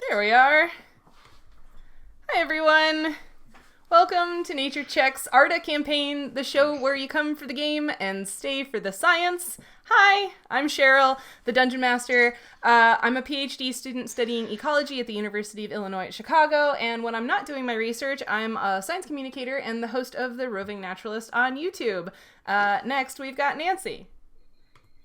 There we are. Hi, everyone. Welcome to Nature Check's Arda Campaign, the show where you come for the game and stay for the science. Hi, I'm Sheryl, the Dungeon Master. I'm a PhD student studying ecology at the University of Illinois at Chicago, and when I'm not doing my research, I'm a science communicator and the host of the Roving Naturalist on YouTube. Next, we've got Nancy.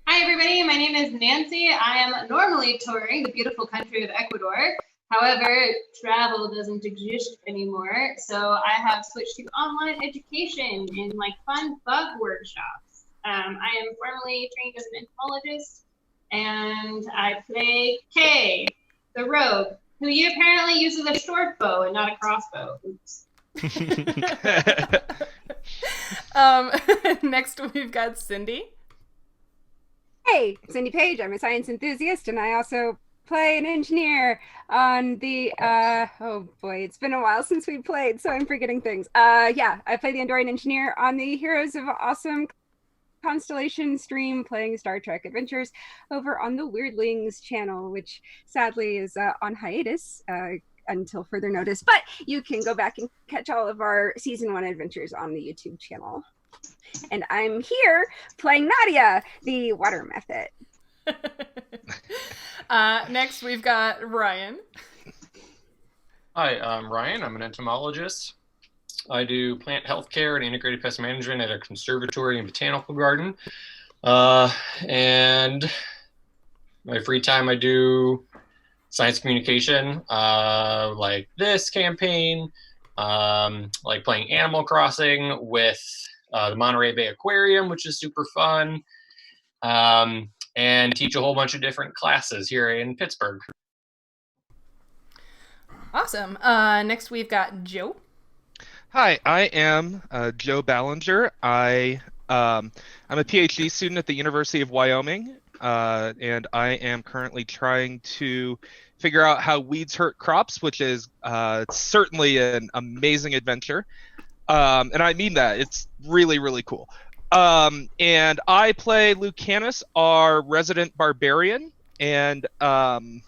Hi, everybody. My name is Nancy. I am normally touring the beautiful country of Ecuador. However, travel doesn't exist anymore, so I have switched to online education in fun bug workshops. I am formally trained as an entomologist, and I play Kay, the rogue, who apparently uses a short bow and not a crossbow. Oops. Next, we've got Cindy. Hey, Cindy Page. I'm a science enthusiast, and I also play an engineer on the, oh boy, it's been a while since we played, so I'm forgetting things. I play the Andorian engineer on the Heroes of Awesome Constellation stream, playing Star Trek Adventures over on the Weirdlings channel, which sadly is on hiatus until further notice, but you can go back and catch all of our Season 1 adventures on the YouTube channel. And I'm here playing Nautia, the water method. Next, we've got Ryan. Hi, I'm Ryan. I'm an entomologist. I do plant health care and integrated pest management at a conservatory and botanical garden. And my free time, I do science communication, like this campaign, like playing Animal Crossing with the Monterey Bay Aquarium, which is super fun, and teach a whole bunch of different classes here in Pittsburgh. Awesome. Next, we've got Joe. Hi, I am Joe Ballinger. I'm a PhD student at the University of Wyoming, and I am currently trying to figure out how weeds hurt crops, which is certainly an amazing adventure. And I mean that. It's really, really cool. And I play Lucanus, our resident barbarian, and in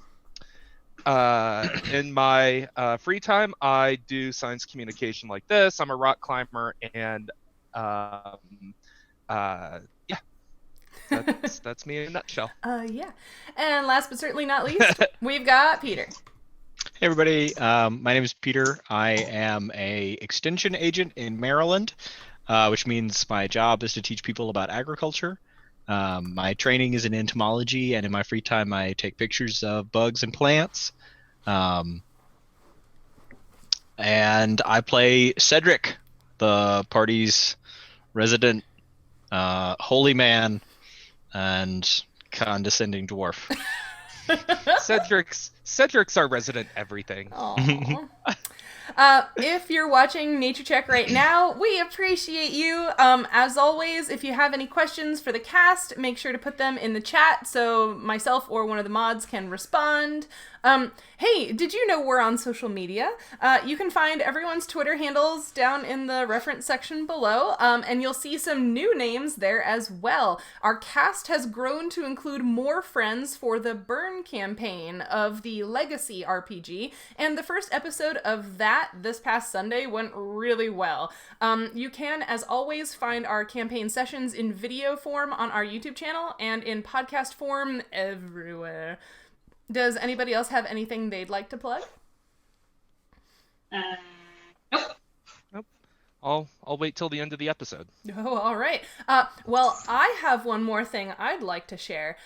my free time, I do science communication like this. I'm a rock climber, and that's me in a nutshell. Yeah. And last but certainly not least, we've got Peter. Hey everybody, my name is Peter. I am a extension agent in Maryland, which means my job is to teach people about agriculture. My training is in entomology, and in my free time I take pictures of bugs and plants. And I play Cedric, the party's resident holy man and condescending dwarf. Cedric's our resident everything. If you're watching Nature Check right now, we appreciate you. As always, if you have any questions for the cast, make sure to put them in the chat so myself or one of the mods can respond. Hey, did you know we're on social media? You can find everyone's Twitter handles down in the reference section below, and you'll see some new names there as well. Our cast has grown to include more friends for the Burn campaign of the Legacy RPG, and the first episode of that this past Sunday went really well. You can, as always, find our campaign sessions in video form on our YouTube channel and in podcast form everywhere. Does anybody else have anything they'd like to plug? Nope. I'll wait till the end of the episode. Oh, all right. Well, I have one more thing I'd like to share.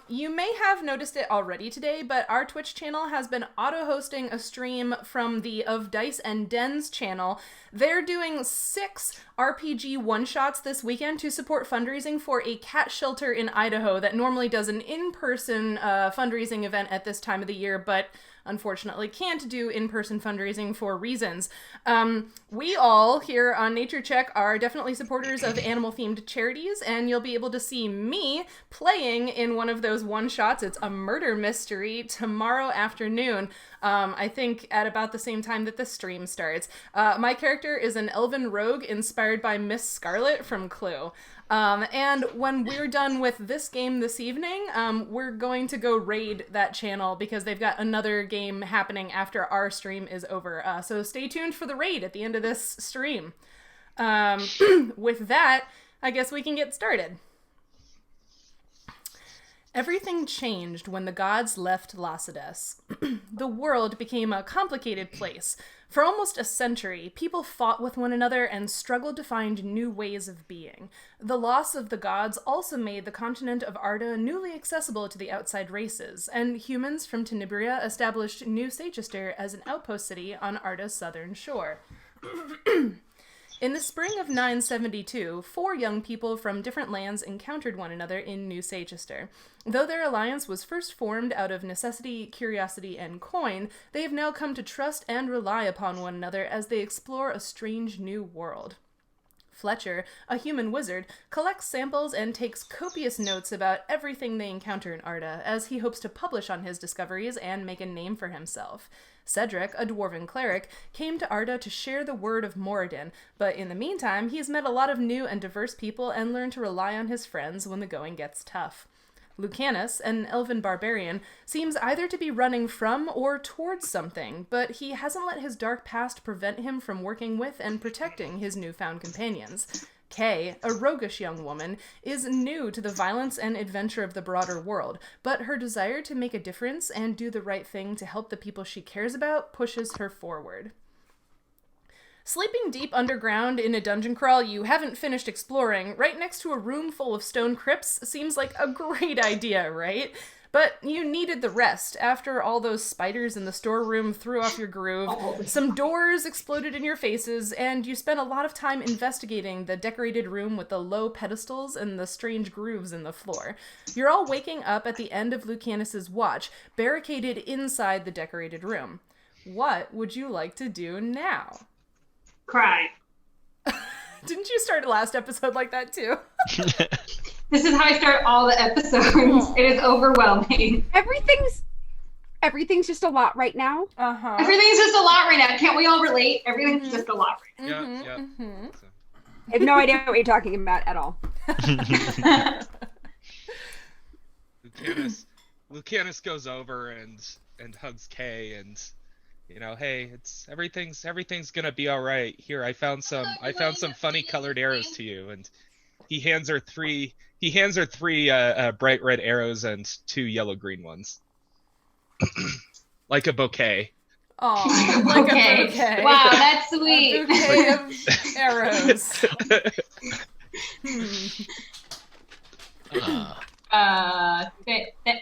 You may have noticed it already today, but our Twitch channel has been auto-hosting a stream from the Of Dice and Dens channel. They're doing 6 RPG one-shots this weekend to support fundraising for a cat shelter in Idaho that normally does an in-person fundraising event at this time of the year, but unfortunately can't do in-person fundraising for reasons. We all here on Nature Check are definitely supporters of animal-themed charities, and you'll be able to see me playing in one of those one-shots. It's a murder mystery tomorrow afternoon. I think at about the same time that the stream starts. My character is an elven rogue inspired by Miss Scarlet from Clue. And when we're done with this game this evening, we're going to go raid that channel because they've got another game happening after our stream is over. So stay tuned for the raid at the end of this stream. With that, I guess we can get started. Everything changed when the gods left Lacedes. The world became a complicated place. For almost a century, people fought with one another and struggled to find new ways of being. The loss of the gods also made the continent of Arda newly accessible to the outside races, and humans from Tenebria established New Seychester as an outpost city on Arda's southern shore. In the spring of 972, 4 young people from different lands encountered one another in New Seychester. Though their alliance was first formed out of necessity, curiosity, and coin, they have now come to trust and rely upon one another as they explore a strange new world. Fletcher, a human wizard, collects samples and takes copious notes about everything they encounter in Arda, as he hopes to publish on his discoveries and make a name for himself. Cedric, a dwarven cleric, came to Arda to share the word of Moradin, but in the meantime, he's met a lot of new and diverse people and learned to rely on his friends when the going gets tough. Lucanus, an elven barbarian, seems either to be running from or towards something, but he hasn't let his dark past prevent him from working with and protecting his newfound companions. Kay, a roguish young woman, is new to the violence and adventure of the broader world, but her desire to make a difference and do the right thing to help the people she cares about pushes her forward. Sleeping deep underground in a dungeon crawl you haven't finished exploring, right next to a room full of stone crypts, seems like a great idea, right? But you needed the rest. After all those spiders in the storeroom threw off your groove, some doors exploded in your faces, and you spent a lot of time investigating the decorated room with the low pedestals and the strange grooves in the floor. You're all waking up at the end of Lucanus's watch, barricaded inside the decorated room. What would you like to do now? Cry. Didn't you start last episode like that too? This is how I start all the episodes. It is overwhelming. Everything's just a lot right now. Uh-huh. Everything's just a lot right now. Can't we all relate? Everything's just a lot right Yeah, yeah. I have no idea what you're talking about at all. now. Lucanus goes over and hugs Kay and, you know, hey, everything's gonna be all right. Here, I found some funny colored arrows to you, and he hands her three bright red arrows and 2 yellow green ones, like a bouquet. Oh, like Okay. a bouquet. Wow, that's sweet. A bouquet of arrows.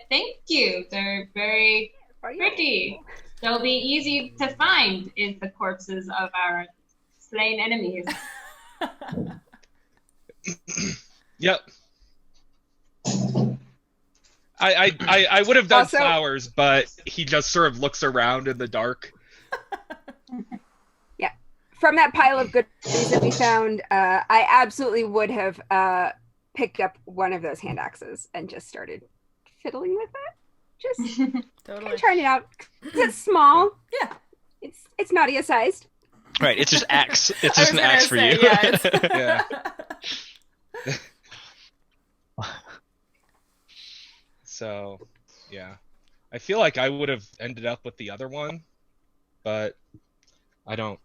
Thank you. They're very pretty. They'll be easy to find in the corpses of our slain enemies. Yep. I would have done Also- flowers, but he just sort of looks around in the dark. Yeah. From that pile of goodies that we found, I absolutely would have picked up one of those hand axes and just started fiddling with it. Just Totally. trying it out. It's small. Yeah. It's Nautia sized. Right, it's just axe. It's I just was an gonna axe for say, you. yeah, Yeah. So, yeah. I feel like I would have ended up with the other one, but I don't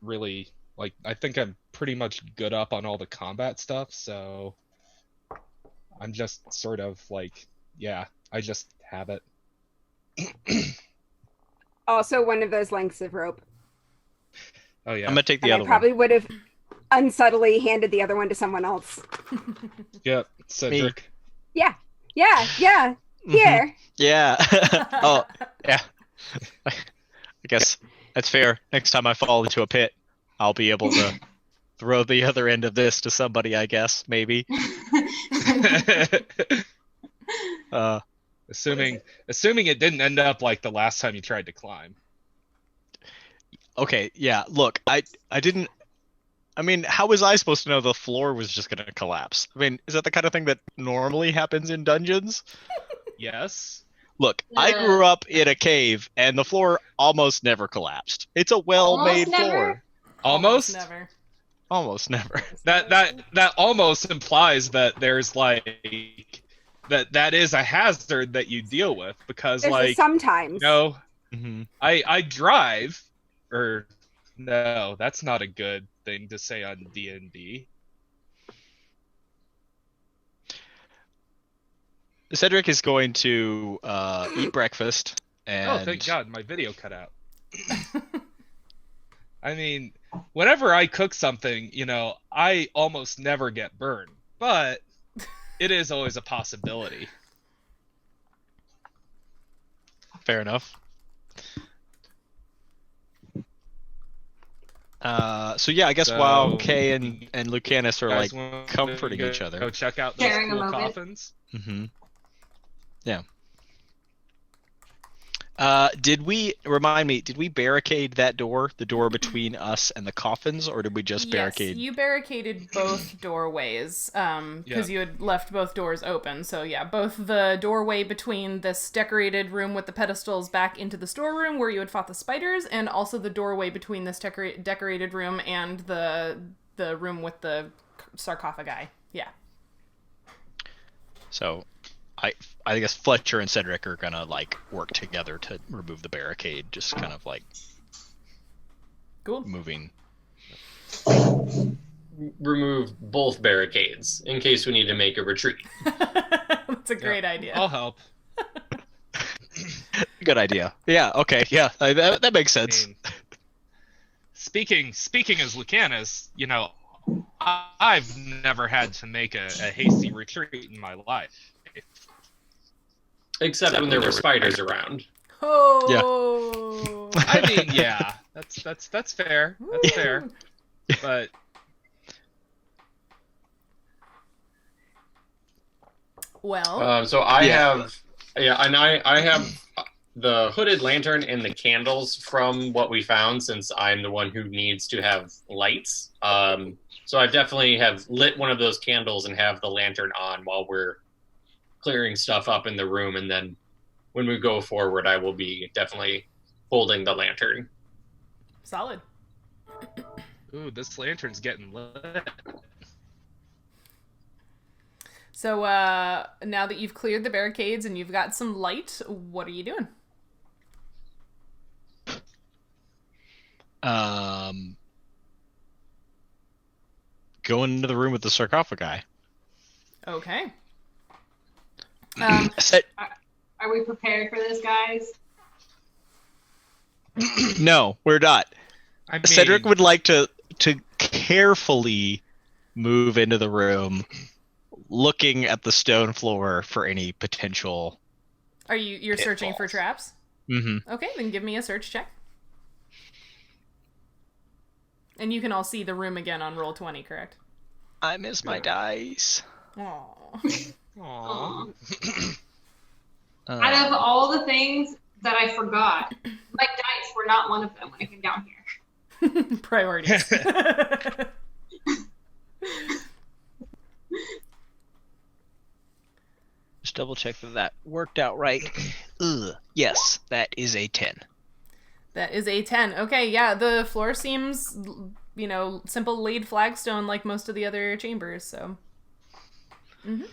really, like, I think I'm pretty much good up on all the combat stuff, so I'm just sort of like, yeah, I just have it. Also, one of those lengths of rope. Oh yeah. I'm gonna take the And I other probably would have unsubtly handed the other one to someone else. Yep, Cedric. Yeah. Mhm. Here. Yeah. Oh, yeah. I guess that's fair. Next time I fall into a pit, I'll be able to throw the other end of this to somebody, I guess, maybe. Assuming it didn't end up like the last time you tried to climb. Okay, yeah, look, I didn't... I mean, how was I supposed to know the floor was just going to collapse? I mean, is that the kind of thing that normally happens in dungeons? Yes. Look, I grew up in a cave, and the floor almost never collapsed. It's a well-made Almost never? floor. Almost? Never. Almost never. That almost implies that there's like that is a hazard that you deal with, because There's a like sometimes. no, Mm-hmm. I drive, or no, that's not a good thing to say on D&D. Cedric is going to eat breakfast, and Oh, thank God, my video cut out. I mean, whenever I cook something, I almost never get burned, but it is always a possibility. Fair enough. So yeah, I guess while Kay and Lucanus are like comforting each other. Go check out those Sharing a cool moment. coffins. Mm-hmm. Yeah. Did we barricade that door, the door between us and the coffins, or did we just barricade? Yes, you barricaded both doorways, because you had left both doors open. So yeah, both the doorway between this decorated room with the pedestals back into the storeroom where you had fought the spiders, and also the doorway between this decorated room and the room with the sarcophagi. Yeah. So, I guess Fletcher and Cedric are gonna like work together to remove the barricade, just kind of like Cool. moving. Remove both barricades in case we need to make a retreat. That's a great idea. I'll help. Good idea. Yeah. Okay. Yeah. That makes sense. I mean, speaking as Lucanus, I've never had to make a hasty retreat in my life. Except when there were spiders around. Oh. Yeah. I mean, yeah, that's fair. That's fair. But well. So I have the hooded lantern and the candles from what we found, since I'm the one who needs to have lights. So I definitely have lit one of those candles and have the lantern on while we're clearing stuff up in the room, and then when we go forward, I will be definitely holding the lantern. Solid. ooh, this lantern's getting lit. So now that you've cleared the barricades and you've got some light, what are you doing? Going into the room with the sarcophagi. Okay. Are we prepared for this, guys? No, we're not. I mean, Cedric would like to carefully move into the room, looking at the stone floor for any potential. You're searching for traps? Mm-hmm. Okay, then give me a search check. And you can all see the room again on roll 20, correct? I miss my dice. Aww. Aw. Out of all the things that I forgot, my dice were not one of them when I came down here. Priorities. Just double check that worked out right. Yes, that is a 10. That is a 10. Okay, yeah, the floor seems, simple laid flagstone like most of the other chambers, so. Mm-hmm.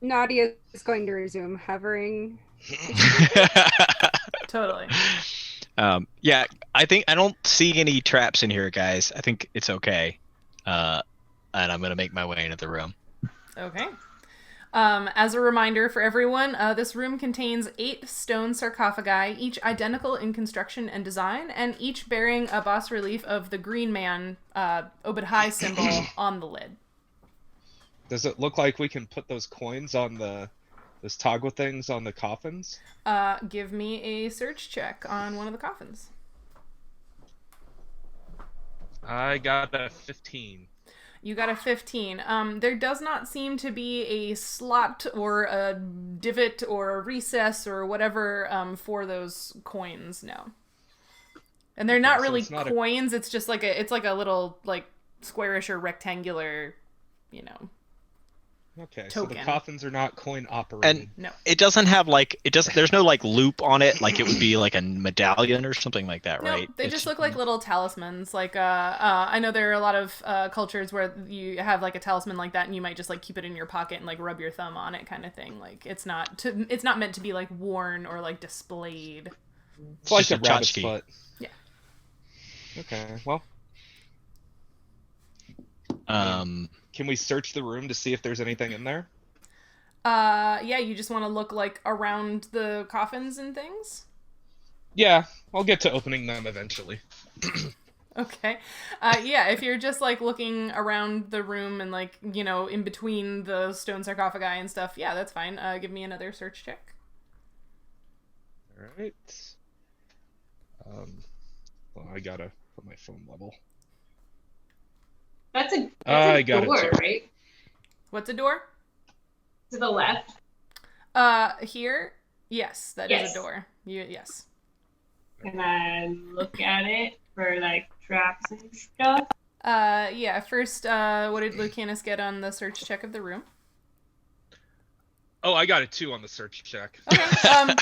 Nautia is going to resume hovering. Totally. Yeah, I don't see any traps in here, guys. I think it's okay. And I'm going to make my way into the room. Okay. As a reminder for everyone, this room contains 8 stone sarcophagi, each identical in construction and design, and each bearing a bas relief of the Green Man Obed High symbol on the lid. Does it look like we can put those coins on those toggle things on the coffins? Give me a search check on one of the coffins. I got a 15. You got a 15. There does not seem to be a slot or a divot or a recess or whatever for those coins, no. And they're not so really it's not coins, it's just like a little like squarish or rectangular, Okay, so the token. coffins are not coin operated. And No. it doesn't have there's no like loop on it like it would be like a medallion or something like that, No, right? they It's- just look like little talismans. Like, I know there are a lot of cultures where you have like a talisman like that, and you might just like keep it in your pocket and like rub your thumb on it, kind of thing. Like, it's not meant to be like worn or like displayed. It's like just a a rabbit's tchotchke. foot. Yeah. Okay, well, can we search the room to see if there's anything in there? Yeah, you just want to look like around the coffins and things. Yeah, I'll get to opening them eventually. Okay. Yeah, if you're just like looking around the room and like, you know, in between the stone sarcophagi and stuff, yeah, that's fine. Give me another search check. All right. Well, I gotta put my phone level. That's a I got it door, too. right? What's a door? To the left. Here? Yes, that is Yes. a door. Yes. Can I look at it for like traps and stuff? Yeah, first, what did Lucanus get on the search check of the room? Oh, I got it too on the search check. Okay,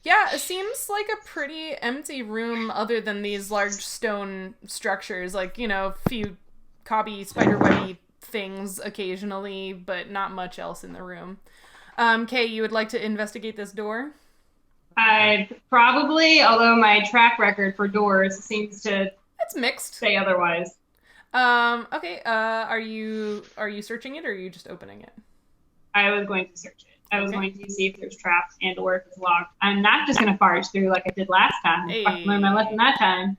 yeah, it seems like a pretty empty room other than these large stone structures, like, you know, a few cobby, spiderwebby things occasionally, but not much else in the room. Kay, you would like to investigate this door? I probably, although my track record for doors seems to It's mixed. say otherwise. Okay, are you searching it or are you just opening it? I was going to search it. I was Okay. going to see if there's traps and or if it's locked. I'm not just going to barge through like I did last time. Hey. I learned my lesson that time.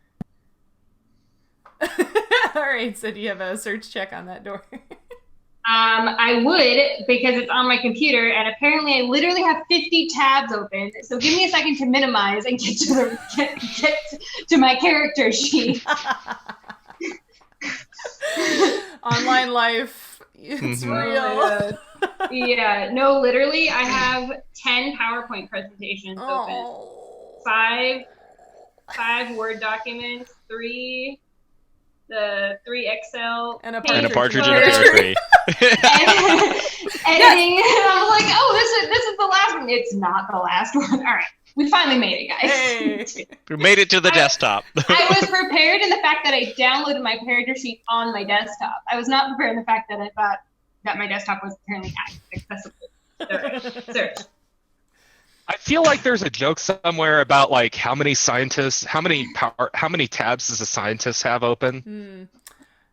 Alright, so do you have a search check on that door? I would, because it's on my computer, and apparently I literally have 50 tabs open. So give me a second to minimize and get to get to my character sheet. Online life, it's Mhm. real. Yeah, no, literally, I have 10 PowerPoint presentations open. Oh. Five Word documents, three Excel, And a And a partridge in a Partridge. pear tree. editing. And I was like, oh, this is the last one. It's not the last one. All right, we finally made it, guys. Hey. We made it to the desktop. I was prepared in the fact that I downloaded my character sheet on my desktop. I was not prepared in the fact that I thought that my desktop was apparently accessible. Search. I feel like there's a joke somewhere about like how many tabs does a scientist have open?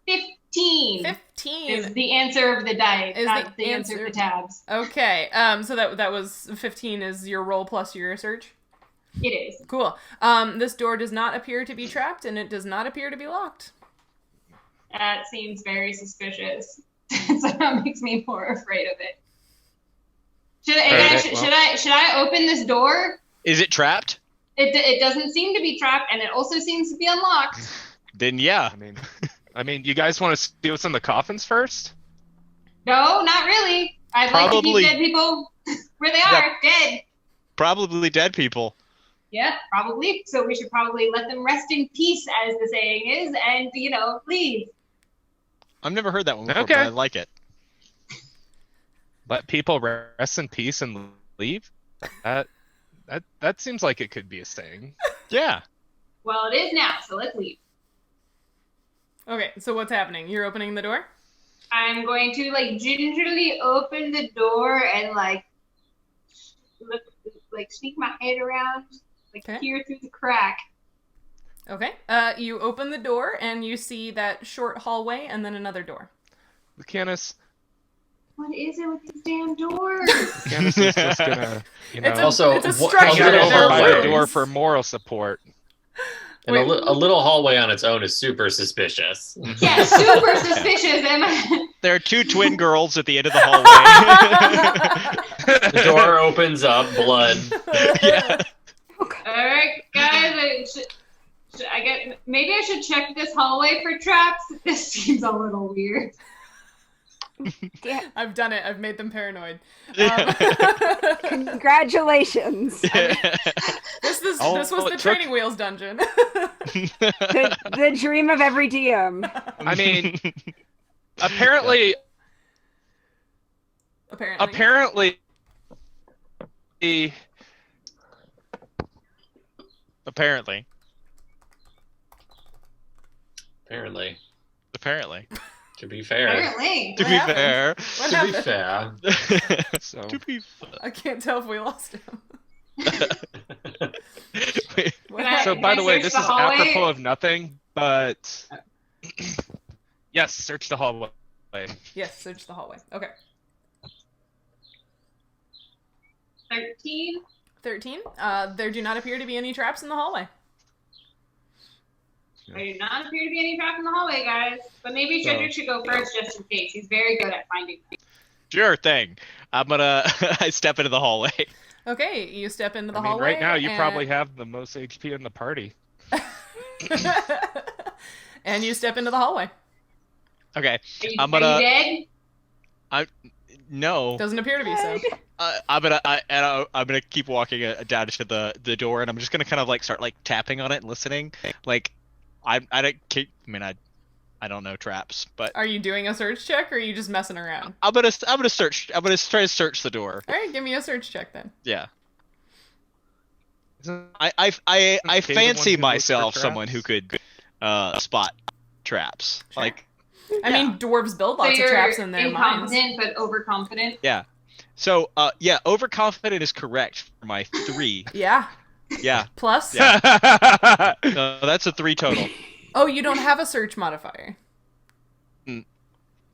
15 15. is the answer of the dice, Is not the the answer answer- of the tabs. Okay, so that was 15 is your roll plus your search? It is. Cool. This door does not appear to be trapped, and it does not appear to be locked. That seems very suspicious. So that makes me more afraid of it. Should I open this door? Is it trapped? It doesn't seem to be trapped, and it also seems to be unlocked. Then yeah. I mean, you guys want to see what's in the coffins first? No, not really. I'd like to Probably- keep dead people where they are, dead. Probably dead people. Yeah, probably. So we should probably let them rest in peace, as the saying is, and, leave. I've never heard that one before, Okay. but I like it. Let people rest in peace and leave? That seems like it could be a saying. Yeah. Well, it is now, so let's leave. Okay, so what's happening? You're opening the door? I'm going to, gingerly open the door and, look, sneak my head around, Okay. peer through the crack. Okay. You open the door, and you see that short hallway, and then another door. Lucanus What is it with these damn doors? is just gonna, It's a- Also, it's a what- structure. get little over by the hallways. door for moral support. And a, Wait. a little hallway on its own is super suspicious. Yeah, super suspicious. Am I? There are two twin girls at the end of the hallway. The door opens up, blood. Yeah. All right, guys. Maybe I should check this hallway for traps. This seems a little weird. Yeah. I've done it. I've made them paranoid. Congratulations. This was Oh, the it took- training wheels dungeon. The dream of every DM. I mean, apparently, Apparently. Apparently. To be fair. Apparently. To What be happened? fair. What To be happened? fair. So. To be I can't tell if we lost him. Wait, What Can I- So, happened? by the way, search this the is hallway? apropos of nothing, but yes, search the hallway. Yes, search the hallway. Okay. 13. 13. There do not appear to be any traps in the hallway. There do not appear to be any trap in the hallway, guys. But maybe Cedric should go first just in case. He's very good at finding things. Sure thing. I'm gonna I step into the hallway. Okay, you step into the I mean, hallway. right now you and... probably have the most HP in the party. And you step into the hallway. Okay. Are you, I'm are gonna- you dead? No. Doesn't appear to be so. I'm gonna keep walking down to the door, and I'm just gonna kind of like start like tapping on it and listening. Like, I don't know traps, but Are you doing a search check or are you just messing around? I'm gonna search. I'm gonna try to search the door. All right, give me a search check then. Yeah. Isn't I Okay, the one fancy who looks myself for someone traps? who could spot traps. Sure. Like, I mean, dwarves build So lots of you're traps in their minds. incompetent but overconfident. yeah. So overconfident is correct for my 3. Yeah. Yeah. Plus? Yeah. No, that's a 3 total. Oh, you don't have a search modifier. No,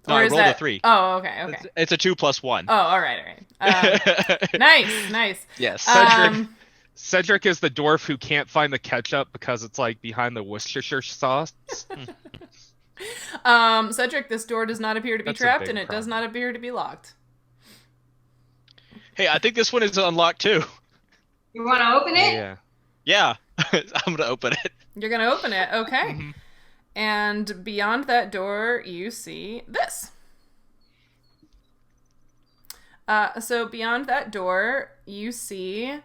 Or I is rolled that... a 3. Oh, okay. It's a 2 plus 1. Oh, all right. Nice. Yes. Cedric is the dwarf who can't find the ketchup because it's like behind the Worcestershire sauce. Cedric, this door does not appear to be That's a trapped, big and it does problem. not appear to be locked. Hey, I think this one is unlocked too. You want to open it? Yeah. Yeah. I'm gonna open it. You're gonna open it, okay. Mhm. And beyond that door, you see this. So beyond that door, you see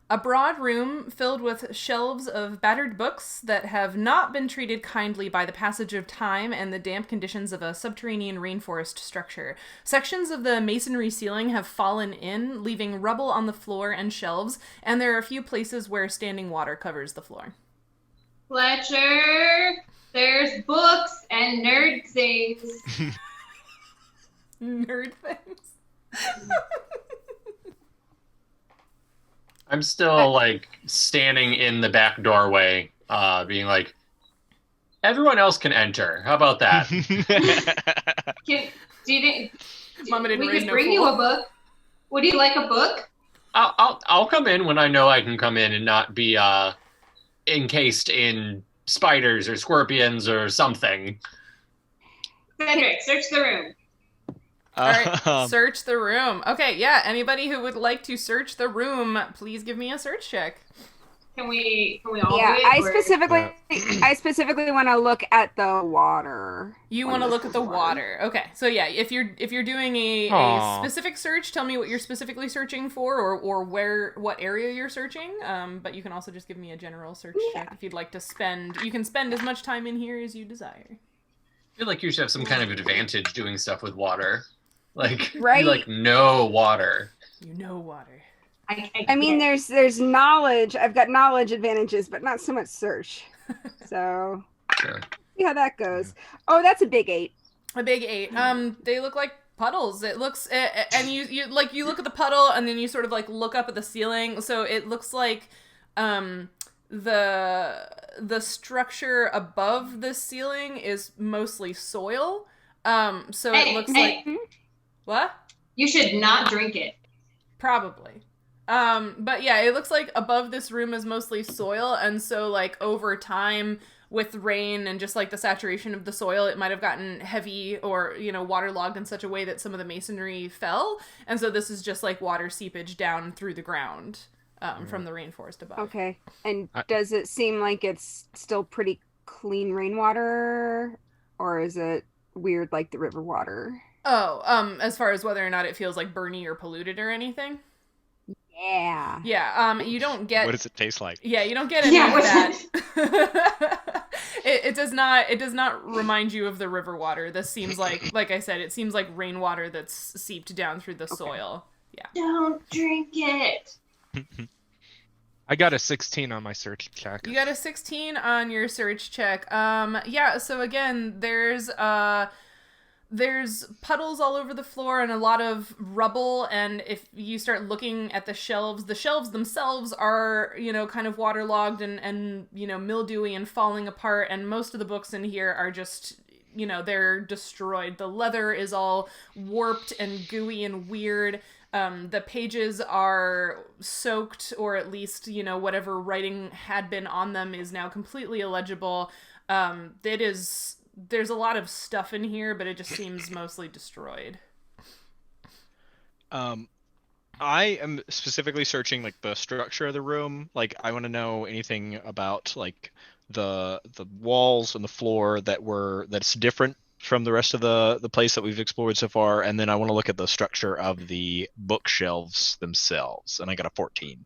a broad room filled with shelves of battered books that have not been treated kindly by the passage of time and the damp conditions of a subterranean rainforest structure. Sections of the masonry ceiling have fallen in, leaving rubble on the floor and shelves, and there are a few places where standing water covers the floor. Fletcher, there's books and nerd things. Nerd things. I'm still like standing in the back doorway, being like, everyone else can enter. How about that? Mama didn't We raise could no bring fool. you a book. Would you like a book? I'll come in when I know I can come in and not be encased in spiders or scorpions or something. Cedric, search the room. All right, search the room. Okay, yeah, anybody who would like to search the room, please give me a search check. Can we all Yeah, do it? I specifically want to look at the water. You want to look at the water. Okay, so yeah, if you're doing a Aw. specific search, tell me what you're specifically searching for, or what area you're searching. But you can also just give me a general search check if you'd like to spend. You can spend as much time in here as you desire. I feel like you should have some kind of advantage doing stuff with water. Like, Right. you like know water. You know water. I mean, there's knowledge. I've got knowledge advantages, but not so much search. So Sure. see how that goes. Oh, that's a big 8. A big 8. They look like puddles. It looks, and you look at the puddle, and then you sort of like look up at the ceiling. So it looks like, the structure above the ceiling is mostly soil. So it looks like what? You should not drink it. Probably. But yeah, it looks like above this room is mostly soil, and so like over time with rain and just like the saturation of the soil, it might have gotten heavy or, waterlogged in such a way that some of the masonry fell, and so this is just like water seepage down through the ground from the rainforest above. Okay. And does it seem like it's still pretty clean rainwater, or is it weird like the river water? Oh, as far as whether or not it feels like burny or polluted or anything? Yeah. Yeah, you don't get... What does it taste like? Yeah, you don't get any of that. It does not. It does not remind you of the river water. This seems like I said, it seems like rainwater that's seeped down through the soil. Yeah. Don't drink it. I got a 16 on my search check. You got a 16 on your search check. Yeah. So again, there's puddles all over the floor and a lot of rubble, and if you start looking at the shelves themselves are, kind of waterlogged and mildewy and falling apart, and most of the books in here are just, they're destroyed. The leather is all warped and gooey and weird. The pages are soaked, or at least, whatever writing had been on them is now completely illegible. There's a lot of stuff in here, but it just seems mostly destroyed. I am specifically searching like the structure of the room. Like, I want to know anything about like the walls and the floor that's different from the rest of the place that we've explored so far, and then I want to look at the structure of the bookshelves themselves, and I got a 14.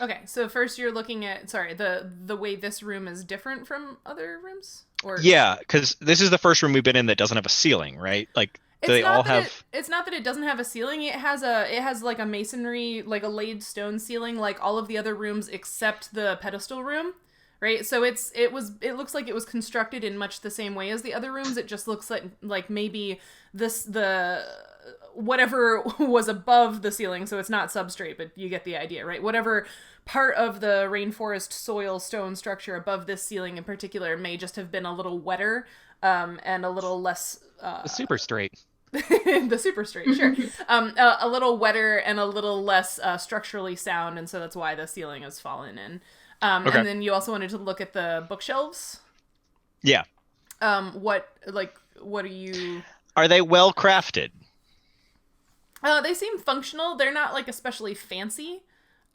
Okay, so first you're looking at the way this room is different from other rooms, or yeah, because this is the first room we've been in that doesn't have a ceiling, right? Like they all have. It's not that it doesn't have a ceiling. It has like a masonry, like a laid stone ceiling, like all of the other rooms except the pedestal room. Right, so it looks like it was constructed in much the same way as the other rooms. It just looks like maybe the whatever was above the ceiling, so it's not substrate, but you get the idea, right? Whatever part of the rainforest soil stone structure above this ceiling in particular may just have been a little wetter, and a little less super straight. The super straight, sure. A little wetter and a little less structurally sound, and so that's why the ceiling has fallen in. Okay. And then you also wanted to look at the bookshelves. Yeah. What are you? Are they well crafted? They seem functional. They're not like especially fancy.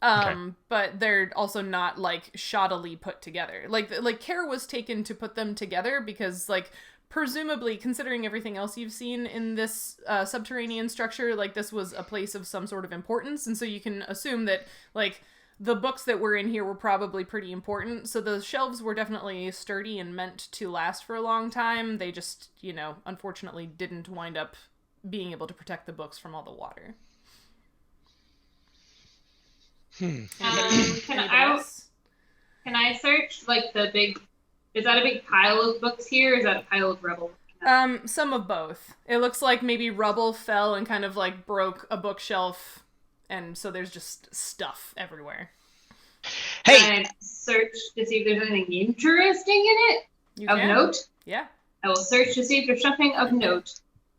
But they're also not like shoddily put together. Like care was taken to put them together because like presumably, considering everything else you've seen in this subterranean structure, like this was a place of some sort of importance, and so you can assume that like the books that were in here were probably pretty important. So the shelves were definitely sturdy and meant to last for a long time. They just, unfortunately didn't wind up being able to protect the books from all the water. Can I search like is that a big pile of books here, or is that a pile of rubble? Some of both. It looks like maybe rubble fell and kind of like broke a bookshelf, and so there's just stuff everywhere. Hey! Can I search to see if there's anything interesting in it? You of can? note? Yeah. I will search to see if there's something of note.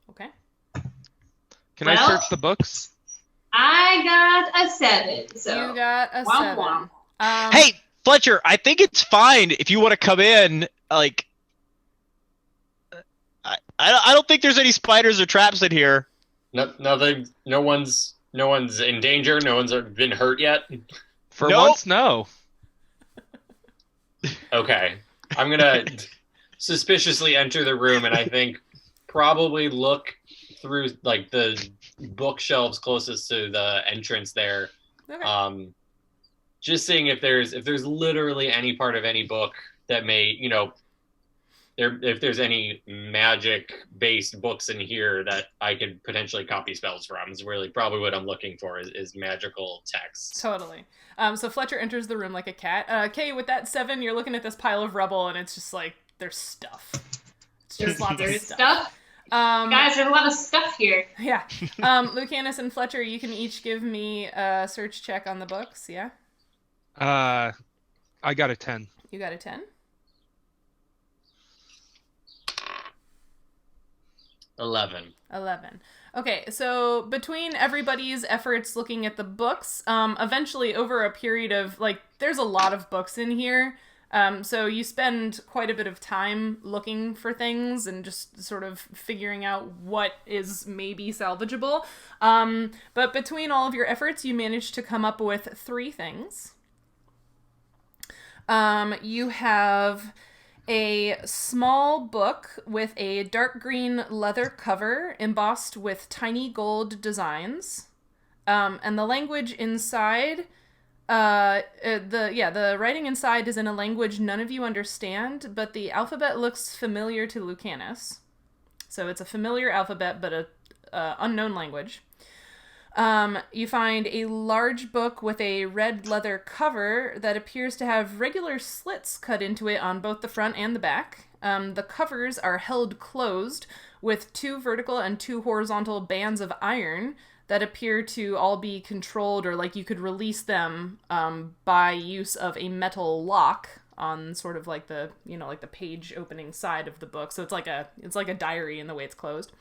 Okay. Can I search the books? I got a 7, so... You got a 7. Hey, Fletcher, I think it's fine if you want to come in, like... I don't think there's any spiders or traps in here. Nothing. No one's in danger. No one's been hurt yet. For once, no. Okay. I'm gonna suspiciously enter the room, and I think probably look through like the bookshelves closest to the entrance there. Okay. Just seeing if there's literally any part of any book that may, if there's any magic-based books in here that I could potentially copy spells from, is really probably what I'm looking for is magical text. Totally. So Fletcher enters the room like a cat. Kay, with that 7, you're looking at this pile of rubble, and it's just like, there's stuff. It's just lots of stuff. Guys, there's a lot of stuff here. Yeah. Lucanus and Fletcher, you can each give me a search check on the books, yeah? I got a 10. You got a 10? 11. Okay, so between everybody's efforts looking at the books, eventually over a period of, like, there's a lot of books in here, so you spend quite a bit of time looking for things and just sort of figuring out what is maybe salvageable. But between all of your efforts, you manage to come up with 3 things. You have a small book with a dark green leather cover embossed with tiny gold designs. And the language inside The writing inside is in a language none of you understand, but the alphabet looks familiar to Lucanus. So it's a familiar alphabet, but a unknown language. You find a large book with a red leather cover that appears to have regular slits cut into it on both the front and the back. The covers are held closed with 2 vertical and 2 horizontal bands of iron that appear to all be controlled, or like you could release them by use of a metal lock on sort of like the, like the page opening side of the book. So it's like a diary in the way it's closed.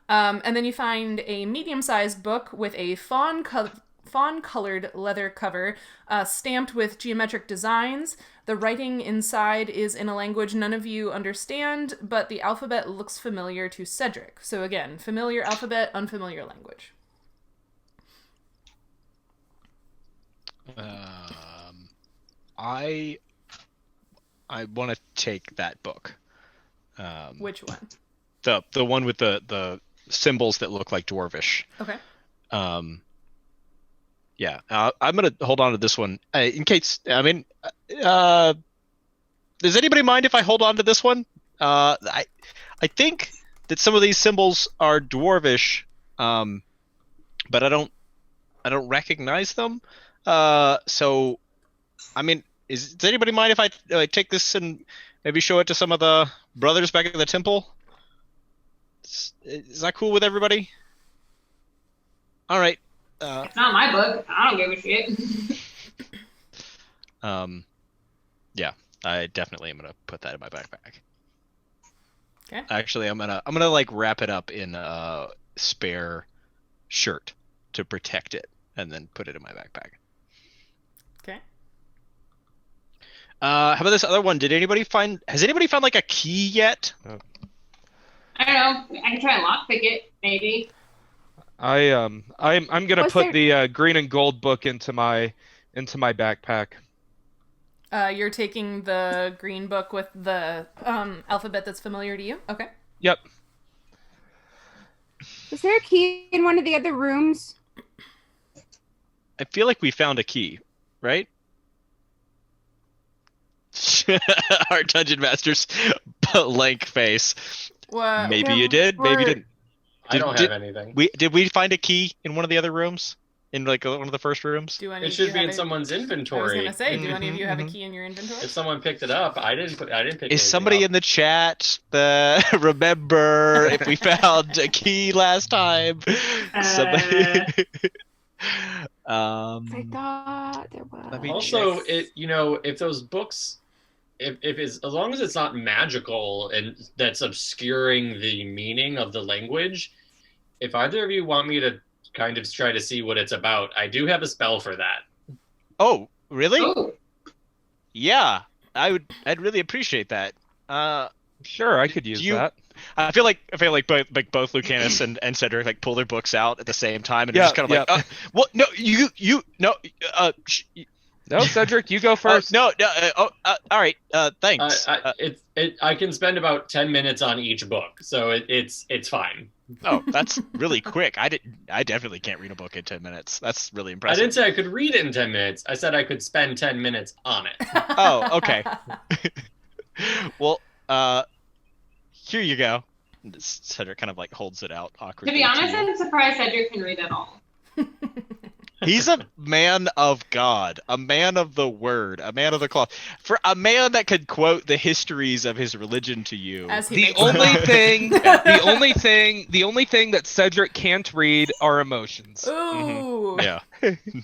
And then you find a medium-sized book with a fawn-colored leather cover stamped with geometric designs. The writing inside is in a language none of you understand, but the alphabet looks familiar to Cedric. So again, familiar alphabet, unfamiliar language. I want to take that book. Which one? The one with the symbols that look like dwarvish. Okay. Yeah. I'm gonna hold on to this one in case. I mean, does anybody mind if I hold on to this one? I think that some of these symbols are dwarvish, but I don't recognize them. So, I mean, does anybody mind if I take this and maybe show it to some of the brothers back at the temple? Is that cool with everybody? All right. It's not my book. I don't give a shit. Yeah, I definitely am gonna put that in my backpack. Okay. Actually, I'm gonna like wrap it up in a spare shirt to protect it, and then put it in my backpack. Okay. How about this other one? Has anybody found like a key yet? I don't know. I can try and lockpick it, maybe. I'm gonna put the green and gold book into my backpack. You're taking the green book with the alphabet that's familiar to you? Okay. Yep. Was there a key in one of the other rooms? I feel like we found a key, right? Our dungeon master's blank face. What? Maybe you did. Maybe you didn't. I don't have anything. Did we find a key in one of the other rooms? In like one of the first rooms? It should be in someone's inventory. I was gonna say, do any of you have a key in your inventory? If someone picked it up, I didn't pick. Is somebody in the chat remember if we found a key last time? Somebody. I thought there was. Also, if those books, if it's, as long as it's not magical and that's obscuring the meaning of the language, if either of you want me to kind of try to see what it's about, I do have a spell for that. Oh, really? Oh. Yeah, I'd really appreciate that. Sure, I could use that. I feel like both Lucanus and Cedric like pull their books out at the same time and just kind of like, what? No, No, Cedric, you go first. All right. Thanks. I can spend about 10 minutes on each book, so it's fine. Oh, that's really quick. I definitely can't read a book in 10 minutes. That's really impressive. I didn't say I could read it in 10 minutes. I said I could spend 10 minutes on it. Oh, okay. Well, here you go. Cedric kind of like holds it out awkwardly. To be honest, I'm surprised Cedric can read at all. He's a man of God, a man of the word, a man of the cloth. For a man that could quote the histories of his religion to you. The only thing that Cedric can't read are emotions. Ooh. Mm-hmm.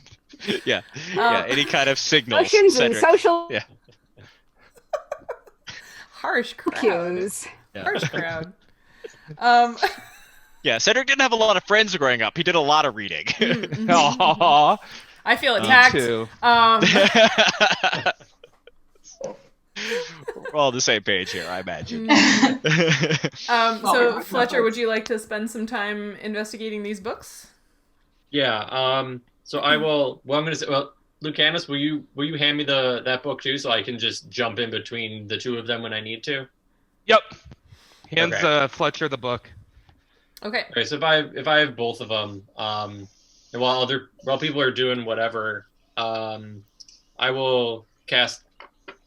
Yeah. Yeah. Any kind of signals. Emotions and Cedric. social. Yeah. Harsh crowd. Cues. Yeah. Harsh crowd. Yeah, Cedric didn't have a lot of friends growing up. He did a lot of reading. Aww. I feel attacked. Me too. We're all on the same page here, I imagine. So Fletcher, would you like to spend some time investigating these books? Yeah. So I will. Well, I'm going to say. Well, Lucanus, will you hand me that book too, so I can just jump in between the two of them when I need to? Yep. Hands Fletcher the book. Okay. Okay. So if I have both of them, while people are doing whatever, I will cast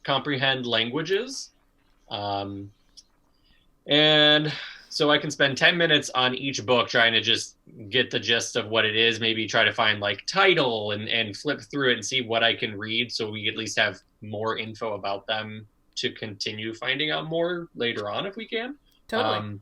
Comprehend Languages. And so I can spend 10 minutes on each book trying to just get the gist of what it is, maybe try to find like title and flip through it and see what I can read so we at least have more info about them to continue finding out more later on if we can. Totally.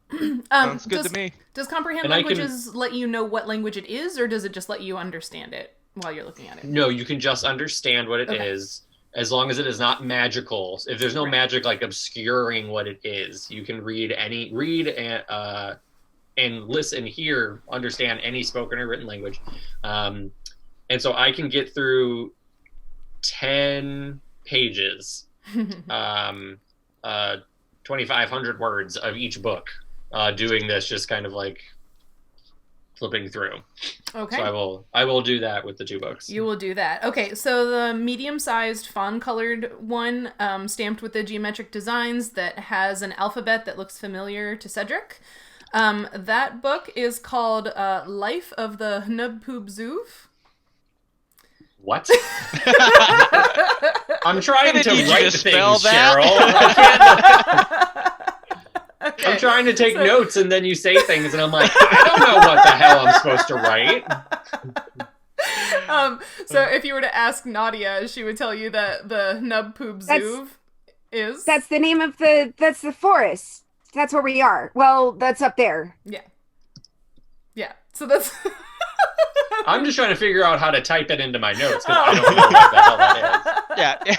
Sounds good to me. Does Comprehend And Languages let you know what language it is, or does it just let you understand it while you're looking at it? No, you can just understand what it is, as long as it is not magical. If there's no magic like obscuring what it is, you can read and listen, hear, understand any spoken or written language. And so I can get through 10 pages, 2,500 words of each book, doing this, just kind of like flipping through. Okay. So I will do that with the 2 books. You will do that. Okay, so the medium-sized fawn-colored one, stamped with the geometric designs that has an alphabet that looks familiar to Cedric. That book is called Life of the Hnubpubzuv. What? I'm trying to need you write to spell things, that. Cheryl. Okay. I'm trying to take notes, and then you say things, and I'm like, I don't know what the hell I'm supposed to write. So if you were to ask Nautia, she would tell you that the Hnubpubzuv is... That's the name of that's the forest. That's where we are. Well, that's up there. Yeah. Yeah. So that's... I'm just trying to figure out how to type it into my notes, because I don't know what the hell that is.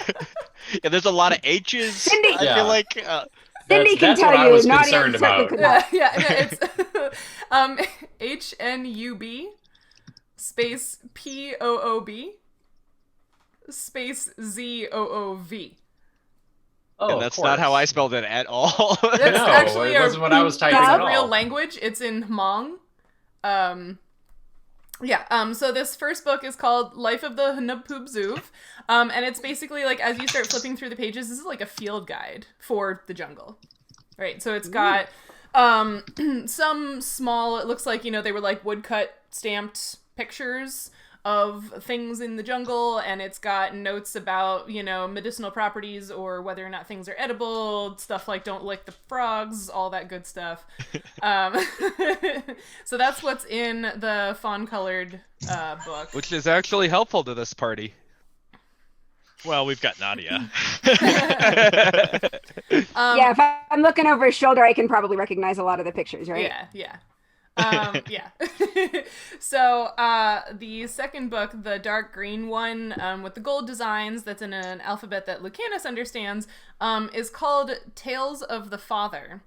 Yeah, there's a lot of H's. Cindy, I feel like Cindy can that's tell what I you. was Naughty concerned and certainly about. could not. No, it's HNUB space POOB space ZOOV. Oh, and that's not how I spelled it at all. That's No, actually it wasn't what I was typing that's at a real all. language. It's in Hmong. So this first book is called Life of the Hnubpubzuv, and it's basically like, as you start flipping through the pages, this is like a field guide for the jungle, right? So it's got some small, it looks like, they were like woodcut stamped pictures of things in the jungle, and it's got notes about, medicinal properties or whether or not things are edible, stuff like don't lick the frogs, all that good stuff. So that's what's in the fawn-colored book. Which is actually helpful to this party. Well, we've got Nautia. Yeah, if I'm looking over his shoulder, I can probably recognize a lot of the pictures, right? Yeah. Yeah. So the second book, the dark green one with the gold designs that's in an alphabet that Lucanus understands, is called Tales of the Father.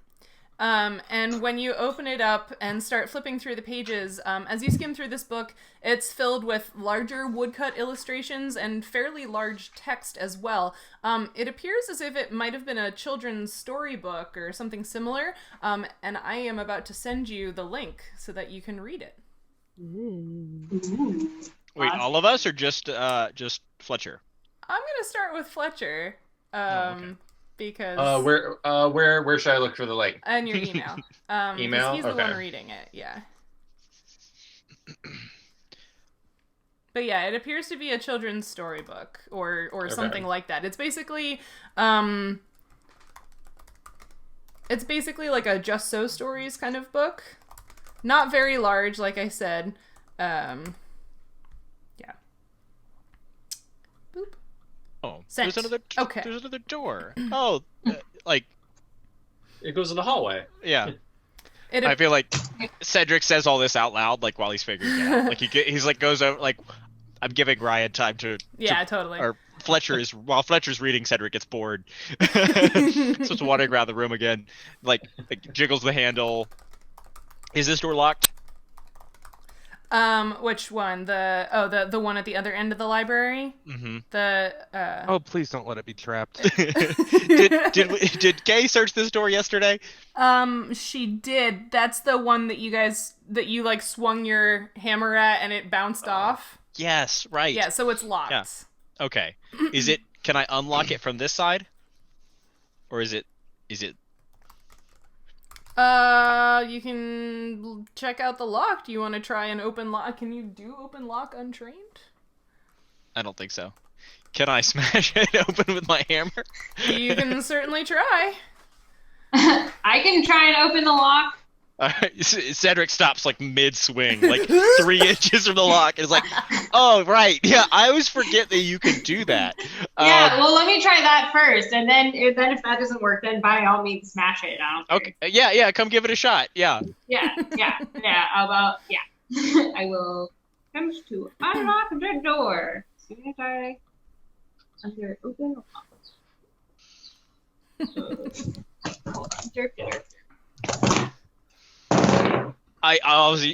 And when you open it up and start flipping through the pages, as you skim through this book, it's filled with larger woodcut illustrations and fairly large text as well. It appears as if it might have been a children's storybook or something similar, and I am about to send you the link so that you can read it. Wait, all of us or just Fletcher? I'm gonna start with Fletcher. Okay. Because where should I look for the link? in your email. Email? He's the Okay. one reading it, yeah. But yeah, it appears to be a children's storybook or something like that. It's basically like a Just So Stories kind of book. Not very large, like I said. Yeah. Boop. Oh, Sent. there's another. Okay. There's another door. Oh, like It goes to the hallway. yeah. It I feel like Cedric says all this out loud, like while he's figuring it out. Like he's like goes over like I'm giving Ryan time to yeah, totally. or while Fletcher's reading, Cedric gets bored. Starts wandering around the room again, like jiggles the handle. Is this door locked? Which one? The one at the other end of the library? Mm-hmm. Oh, please don't let it be trapped. Did Kay search this door yesterday? She did. That's the one that you like swung your hammer at and it bounced off. Yes, right. Yeah, so it's locked. Yeah. Okay. Can I unlock it from this side? Or is it You can check out the lock. Do you want to try an open lock? Can you do open lock untrained? I don't think so. Can I smash it open with my hammer? You can certainly try. I can try and open the lock. Cedric stops like mid-swing, like 3 inches from the lock, and is like, "Oh right, yeah, I always forget that you can do that." Yeah, well, let me try that first, and then if that doesn't work, then by all means smash it. I don't care. Okay, yeah, come give it a shot. Yeah. Yeah. How about I will attempt to unlock the door. As soon as I under open the lock. So, hold on. Jerk. I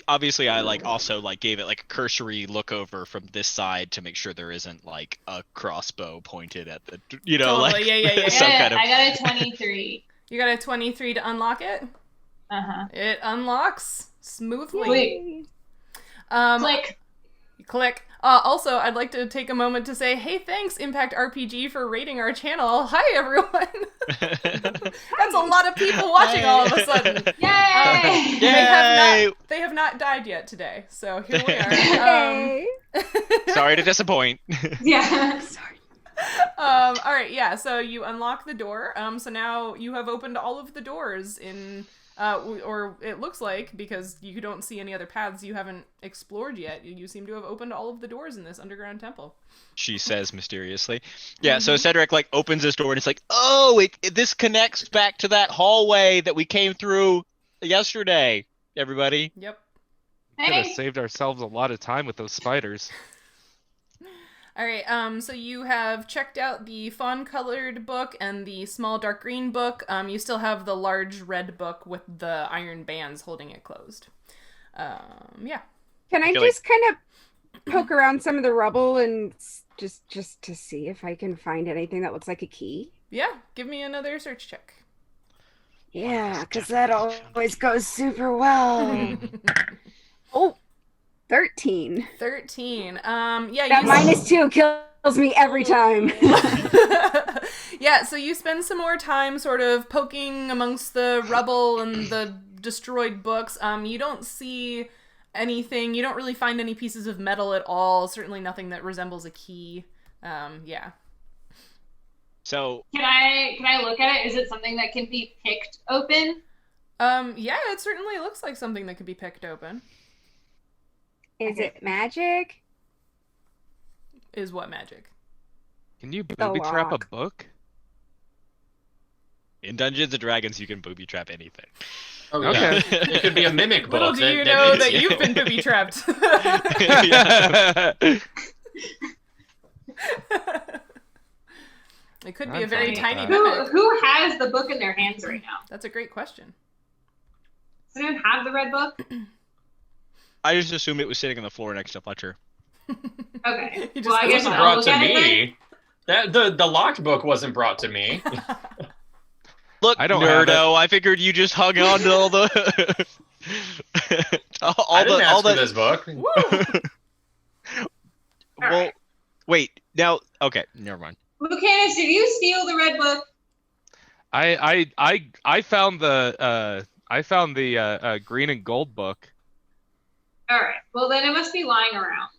obviously I like also like gave it like a cursory look over from this side to make sure there isn't like a crossbow pointed at the Totally, like yeah. some kind of. I got a 23. You got a 23 to unlock it? Uh-huh. It unlocks smoothly. Wait. Click. Also, I'd like to take a moment to say, hey, thanks, Impact RPG, for rating our channel. Hi, everyone. That's a lot of people watching all of a sudden. Yay! They have not died yet today, so here we are. Sorry to disappoint. Yeah. Sorry. All right, yeah. So you unlock the door. So now you have opened all of the doors in. Or it looks like, because you don't see any other paths you haven't explored yet, you seem to have opened all of the doors in this underground temple. She says mysteriously. Yeah, so Cedric like opens this door and it's like, oh, this connects back to that hallway that we came through yesterday, everybody. Yep. We could have saved ourselves a lot of time with those spiders. All right, so you have checked out the fawn-colored book and the small dark green book. You still have the large red book with the iron bands holding it closed. Yeah. Can I just kind of poke around some of the rubble and just to see if I can find anything that looks like a key? Yeah, give me another search check. Yeah, because that always goes super well. Oh. 13. 13. Yeah, that -2 kills me every time. Yeah, so you spend some more time sort of poking amongst the rubble and the destroyed books. You don't see anything. You don't really find any pieces of metal at all. Certainly nothing that resembles a key. Yeah. So can I look at it? Is it something that can be picked open? Yeah, it certainly looks like something that could be picked open. Is it magic? Is what magic? Can you booby trap a book? In Dungeons and Dragons, you can booby trap anything. Oh, yeah. It could be a mimic book. Little do you know that you've been booby trapped. It could be a very tiny mimic. Who has the book in their hands right now? That's a great question. Does anyone have the red book? I just assumed it was sitting on the floor next to Fletcher. Okay. Well, I It guess wasn't I'll brought look to at it me. The locked book wasn't brought to me. Look, I don't have nerdo, I figured you just hung on to all the... I didn't ask for this book. Well, wait, now, okay, never mind. Lucanus, did you steal the red book? I found the green and gold book. All right. Well, then it must be lying around.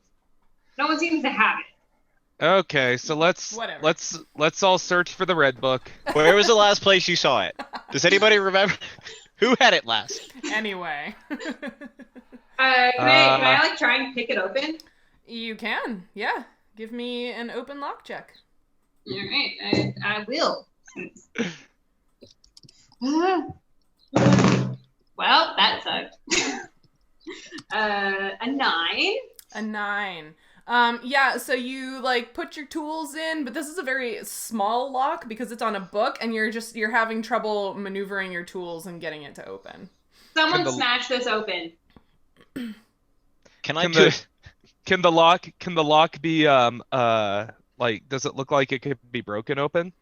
No one seems to have it. Okay, so let's all search for the red book. Where was the last place you saw it? Does anybody remember? Who had it last? Anyway. Can I like try and pick it open? You can, yeah. Give me an open lock check. All right, I will. Well, that sucked. A 9. A 9. Yeah, so you like put your tools in, but this is a very small lock because it's on a book and you're having trouble maneuvering your tools and getting it to open. Someone smash this open. Can the lock be like, does it look like it could be broken open?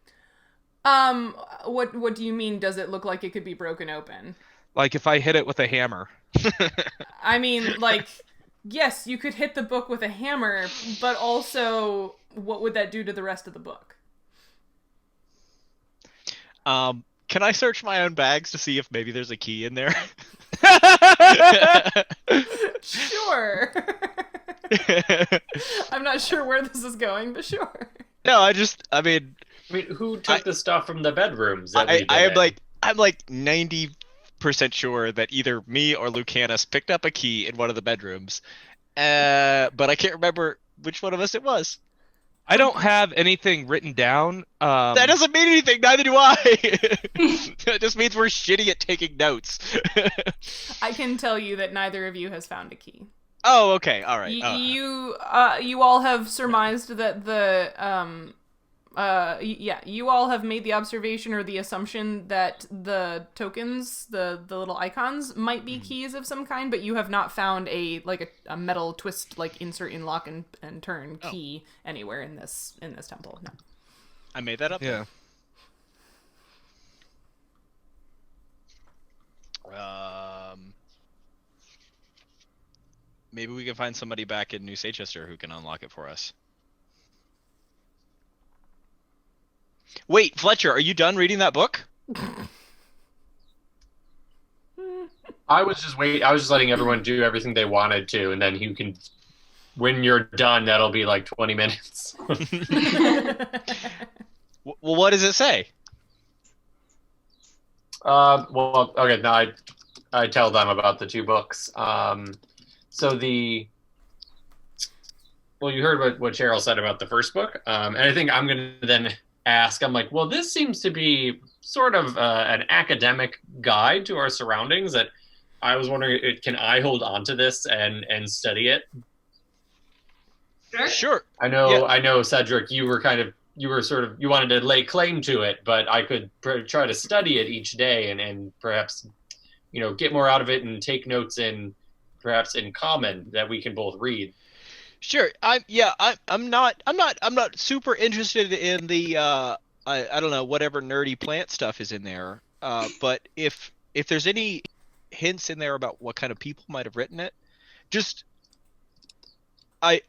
What do you mean, does it look like it could be broken open? Like if I hit it with a hammer. I mean, like, yes, you could hit the book with a hammer, but also, what would that do to the rest of the book? Can I search my own bags to see if maybe there's a key in there? Sure. I'm not sure where this is going, but sure. No, I mean, who took the stuff from the bedrooms? That we did I'm like 90% sure that either me or Lucanus picked up a key in one of the bedrooms, but I can't remember which one of us it was. I don't have anything written down. That doesn't mean anything. Neither do I. It just means we're shitty at taking notes. I can tell you that neither of you has found a key. Oh, okay, all right. You all have surmised that you all have made the observation or the assumption that the tokens, the little icons, might be keys of some kind, but you have not found a metal twist, like insert in lock and turn key anywhere in this temple. No. I made that up. Yeah. Maybe we can find somebody back in New Seychester who can unlock it for us. Wait, Fletcher, are you done reading that book? I was just letting everyone do everything they wanted to, and then you can, when you're done, that'll be like 20 minutes. Well, what does it say? Well, okay, now I tell them about the two books. You heard what Sheryl said about the first book, and I think I'm going to then ask, I'm like, well, this seems to be sort of an academic guide to our surroundings that I was wondering, can I hold on to this and study it? Sure. I know, Cedric, you wanted to lay claim to it, but I could try to study it each day and perhaps, get more out of it and take notes perhaps in common that we can both read. Sure. I'm not super interested in the I don't know, whatever nerdy plant stuff is in there. But if there's any hints in there about what kind of people might have written it, just I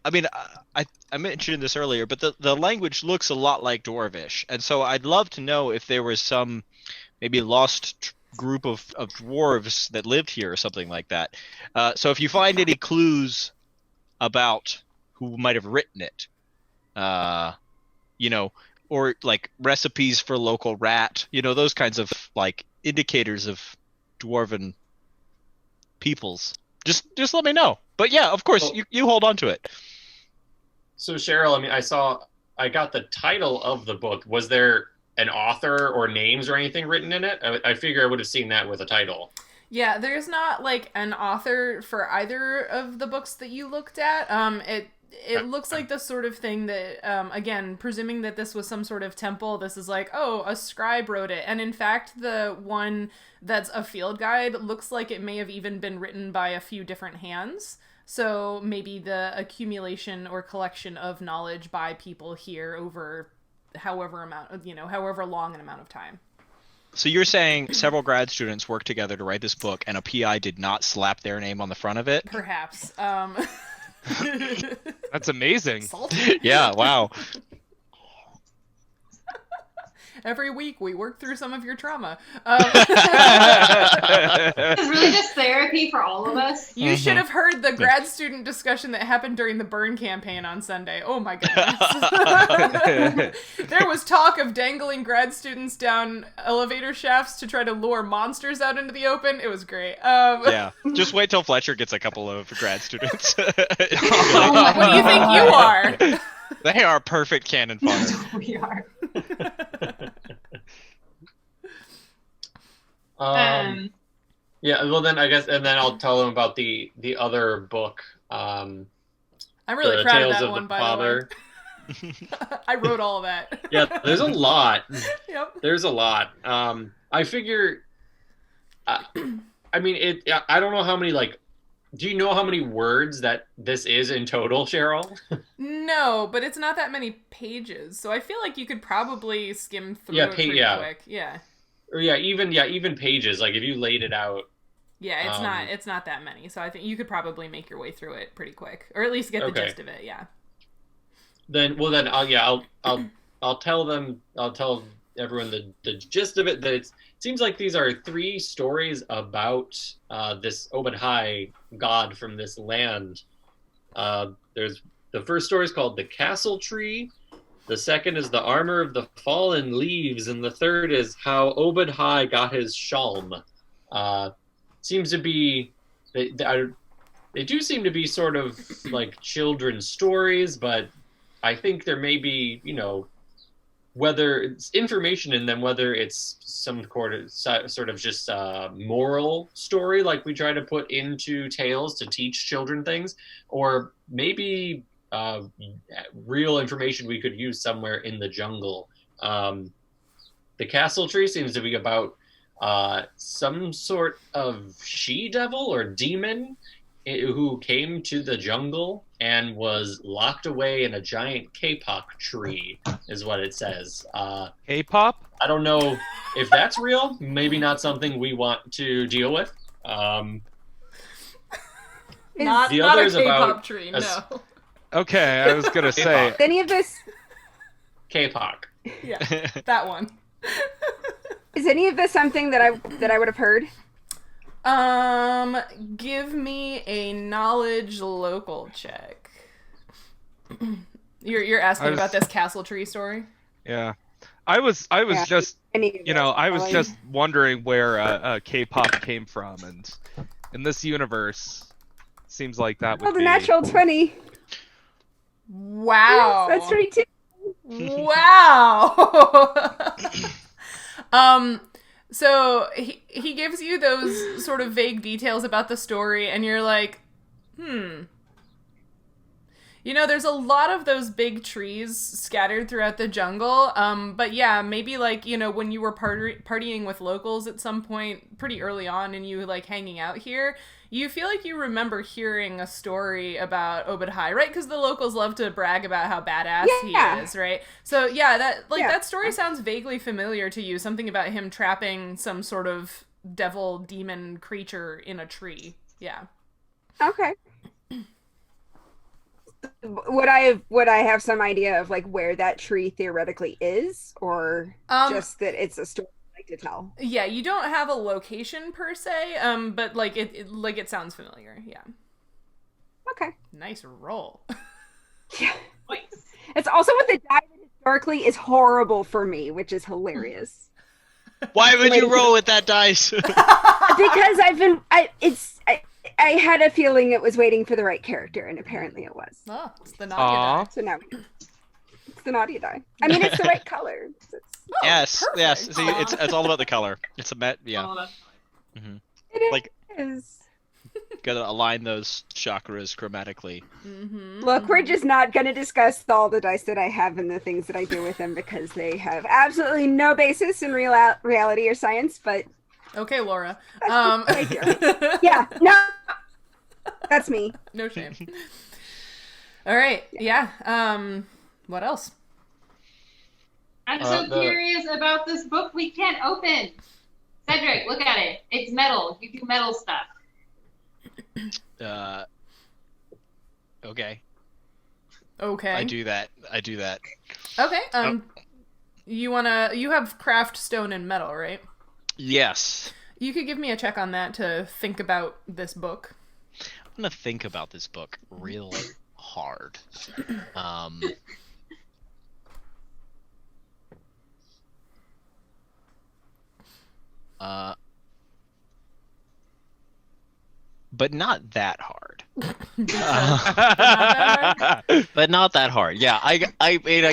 mentioned this earlier, but the language looks a lot like Dwarvish, and so I'd love to know if there was some maybe lost group of dwarves that lived here or something like that. So if you find any clues about who might have written it, or like recipes for local rat, those kinds of like indicators of dwarven peoples, just let me know. But yeah, of course, you hold on to it. So Sheryl, I got the title of the book. Was there an author or names or anything written in it? I figure I would have seen that with a title. Yeah, there's not like an author for either of the books that you looked at. It looks like the sort of thing that, again, presuming that this was some sort of temple, this is like, oh, a scribe wrote it. And in fact, the one that's a field guide looks like it may have even been written by a few different hands. So maybe the accumulation or collection of knowledge by people here over however long an amount of time. So you're saying several grad students worked together to write this book, and a PI did not slap their name on the front of it? Perhaps. That's amazing. Salty. Yeah, wow. Every week we work through some of your trauma. It's really just therapy for all of us. You should have heard the grad student discussion that happened during the burn campaign on Sunday. Oh my goodness. There was talk of dangling grad students down elevator shafts to try to lure monsters out into the open. It was great. Yeah, just wait till Fletcher gets a couple of grad students. What do you think you are? They are perfect cannon fodder. We are. Yeah, well then I guess, and then I'll tell them about the other book. I'm really proud of that one, by the way. I wrote all of that. Yeah, there's a lot. Yep. There's a lot. I figure. I don't know how many do you know how many words that this is in total, Sheryl? No, but it's not that many pages, so I feel like you could probably skim through it pretty quick. Yeah. Or even pages. Like if you laid it out. Yeah, it's not that many, so I think you could probably make your way through it pretty quick, or at least get the gist of it. Yeah. I'll tell everyone the gist of it. That it seems like these are 3 stories about this Obed High god from this land. there's the first story is called The Castle Tree. The second is The Armor of the Fallen Leaves, and the third is How Obed High Got His Shalm. Seems to be they do seem to be sort of like children's stories, but I think there may be, whether it's information in them, whether it's some sort of just moral story like we try to put into tales to teach children things, or maybe real information we could use somewhere in the jungle. The Castle Tree seems to be about some sort of she-devil or demon who came to the jungle and was locked away in a giant kapok tree, is what it says. K-pop? I don't know if that's real. Maybe not something we want to deal with. Not The a other's K-pop about tree, a no. Okay, I was gonna say. Any of this Kapok. Yeah, that one. is any of this something that I would have heard? Give me a knowledge local check. You're asking about this castle tree story? Yeah. I was Yeah. just, Any of I was knowledge? just wondering where K-pop came from, and in this universe, seems like that would Well, the be. natural 20. Wow. That's 32. Wow. So he gives you those sort of vague details about the story, and you're like, there's a lot of those big trees scattered throughout the jungle. But yeah, maybe like, when you were partying with locals at some point pretty early on and you like hanging out here, you feel like you remember hearing a story about Obed High, right? Because the locals love to brag about how badass he is, right? So yeah, that story sounds vaguely familiar to you. Something about him trapping some sort of devil demon creature in a tree. Yeah. Okay. Would I have some idea of like where that tree theoretically is, or just that it's a story I like to tell? Yeah, you don't have a location per se, but like it sounds familiar. Yeah. Okay. Nice roll. Yeah. It's also with the die that historically is horrible for me, which is hilarious. Why would you roll with that dice? Because I had a feeling it was waiting for the right character, and apparently it was. Oh, it's the Nautia Aw. die. So now it's the Nautia die. I mean, it's the right color. Oh, yes. perfect. See, it's all about the color. It's yeah. All of It Like- is. Gotta align those chakras chromatically. Mm-hmm. Look, we're just not going to discuss all the dice that I have and the things that I do with them because they have absolutely no basis in reality or science, but Okay, Laura. Thank you. yeah, no, that's me. No shame. All right. Yeah. What else? I'm so curious about this book we can't open. Cedric, look at it. It's metal. You do metal stuff. Okay. Okay. I do that. Okay. You have craft stone and metal, right? Yes. You could give me a check on that to think about this book. I'm gonna think about this book real hard. But not that hard. But not that hard. Yeah, I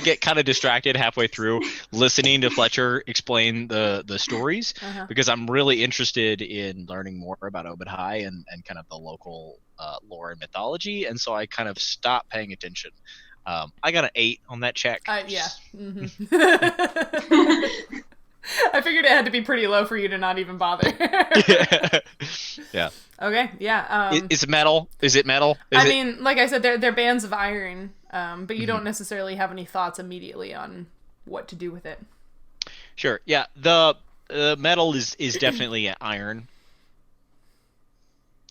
get kind of distracted halfway through listening to Fletcher explain the stories because I'm really interested in learning more about Obed High and kind of the local lore and mythology, and so I kind of stopped paying attention. I got an 8 on that check. Yeah. Mm-hmm. I figured it had to be pretty low for you to not even bother. Yeah. Okay, yeah. Is it metal? Is it metal? I mean, like I said, they're bands of iron, but you don't necessarily have any thoughts immediately on what to do with it. Sure. Yeah. The metal is definitely iron.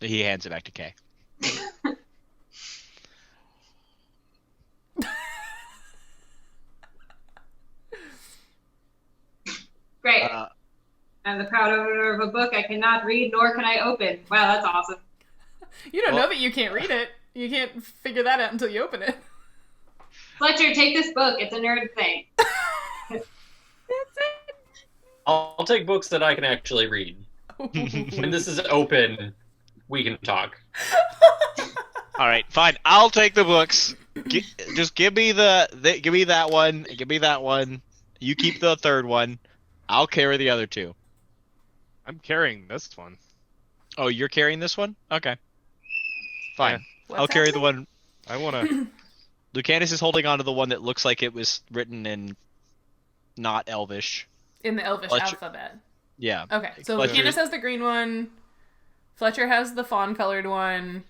He hands it back to Kay. Great. I'm the proud owner of a book I cannot read nor can I open. Wow, that's awesome. You don't know that you can't read it. You can't figure that out until you open it. Fletcher, take this book. It's a nerd thing. That's it. I'll take books that I can actually read. When this is open, we can talk. All right, fine. I'll take the books. Just give me give me that one. Give me that one. You keep the third one. I'll carry the other two. I'm carrying this one. Oh, you're carrying this one? Okay. Fine. Yeah. I'll carry the one. I want to... Lucanus is holding on to the one that looks like it was written in not Elvish. In the Elvish Fletcher. alphabet. Yeah. Okay, so Fletcher- Lucanus has the green one. Fletcher has the fawn-colored one.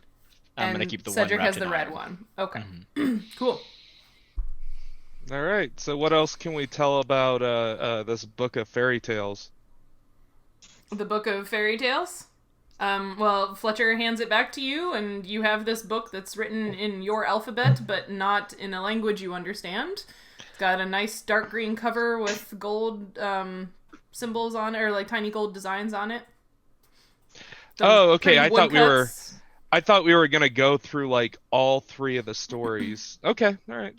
I'm and gonna keep the one Cedric has wrapped the in red iron. one. Okay. Mm-hmm. Cool. All right, so what else can we tell about this book of fairy tales? The Book of Fairy Tales. Well, Fletcher hands it back to you, and you have this book that's written in your alphabet, but not in a language you understand. It's got a nice dark green cover with gold symbols on it, or like tiny gold designs on it. Oh, okay. pretty I thought woodcuts. we were gonna go through like all three of the stories. Okay, all right.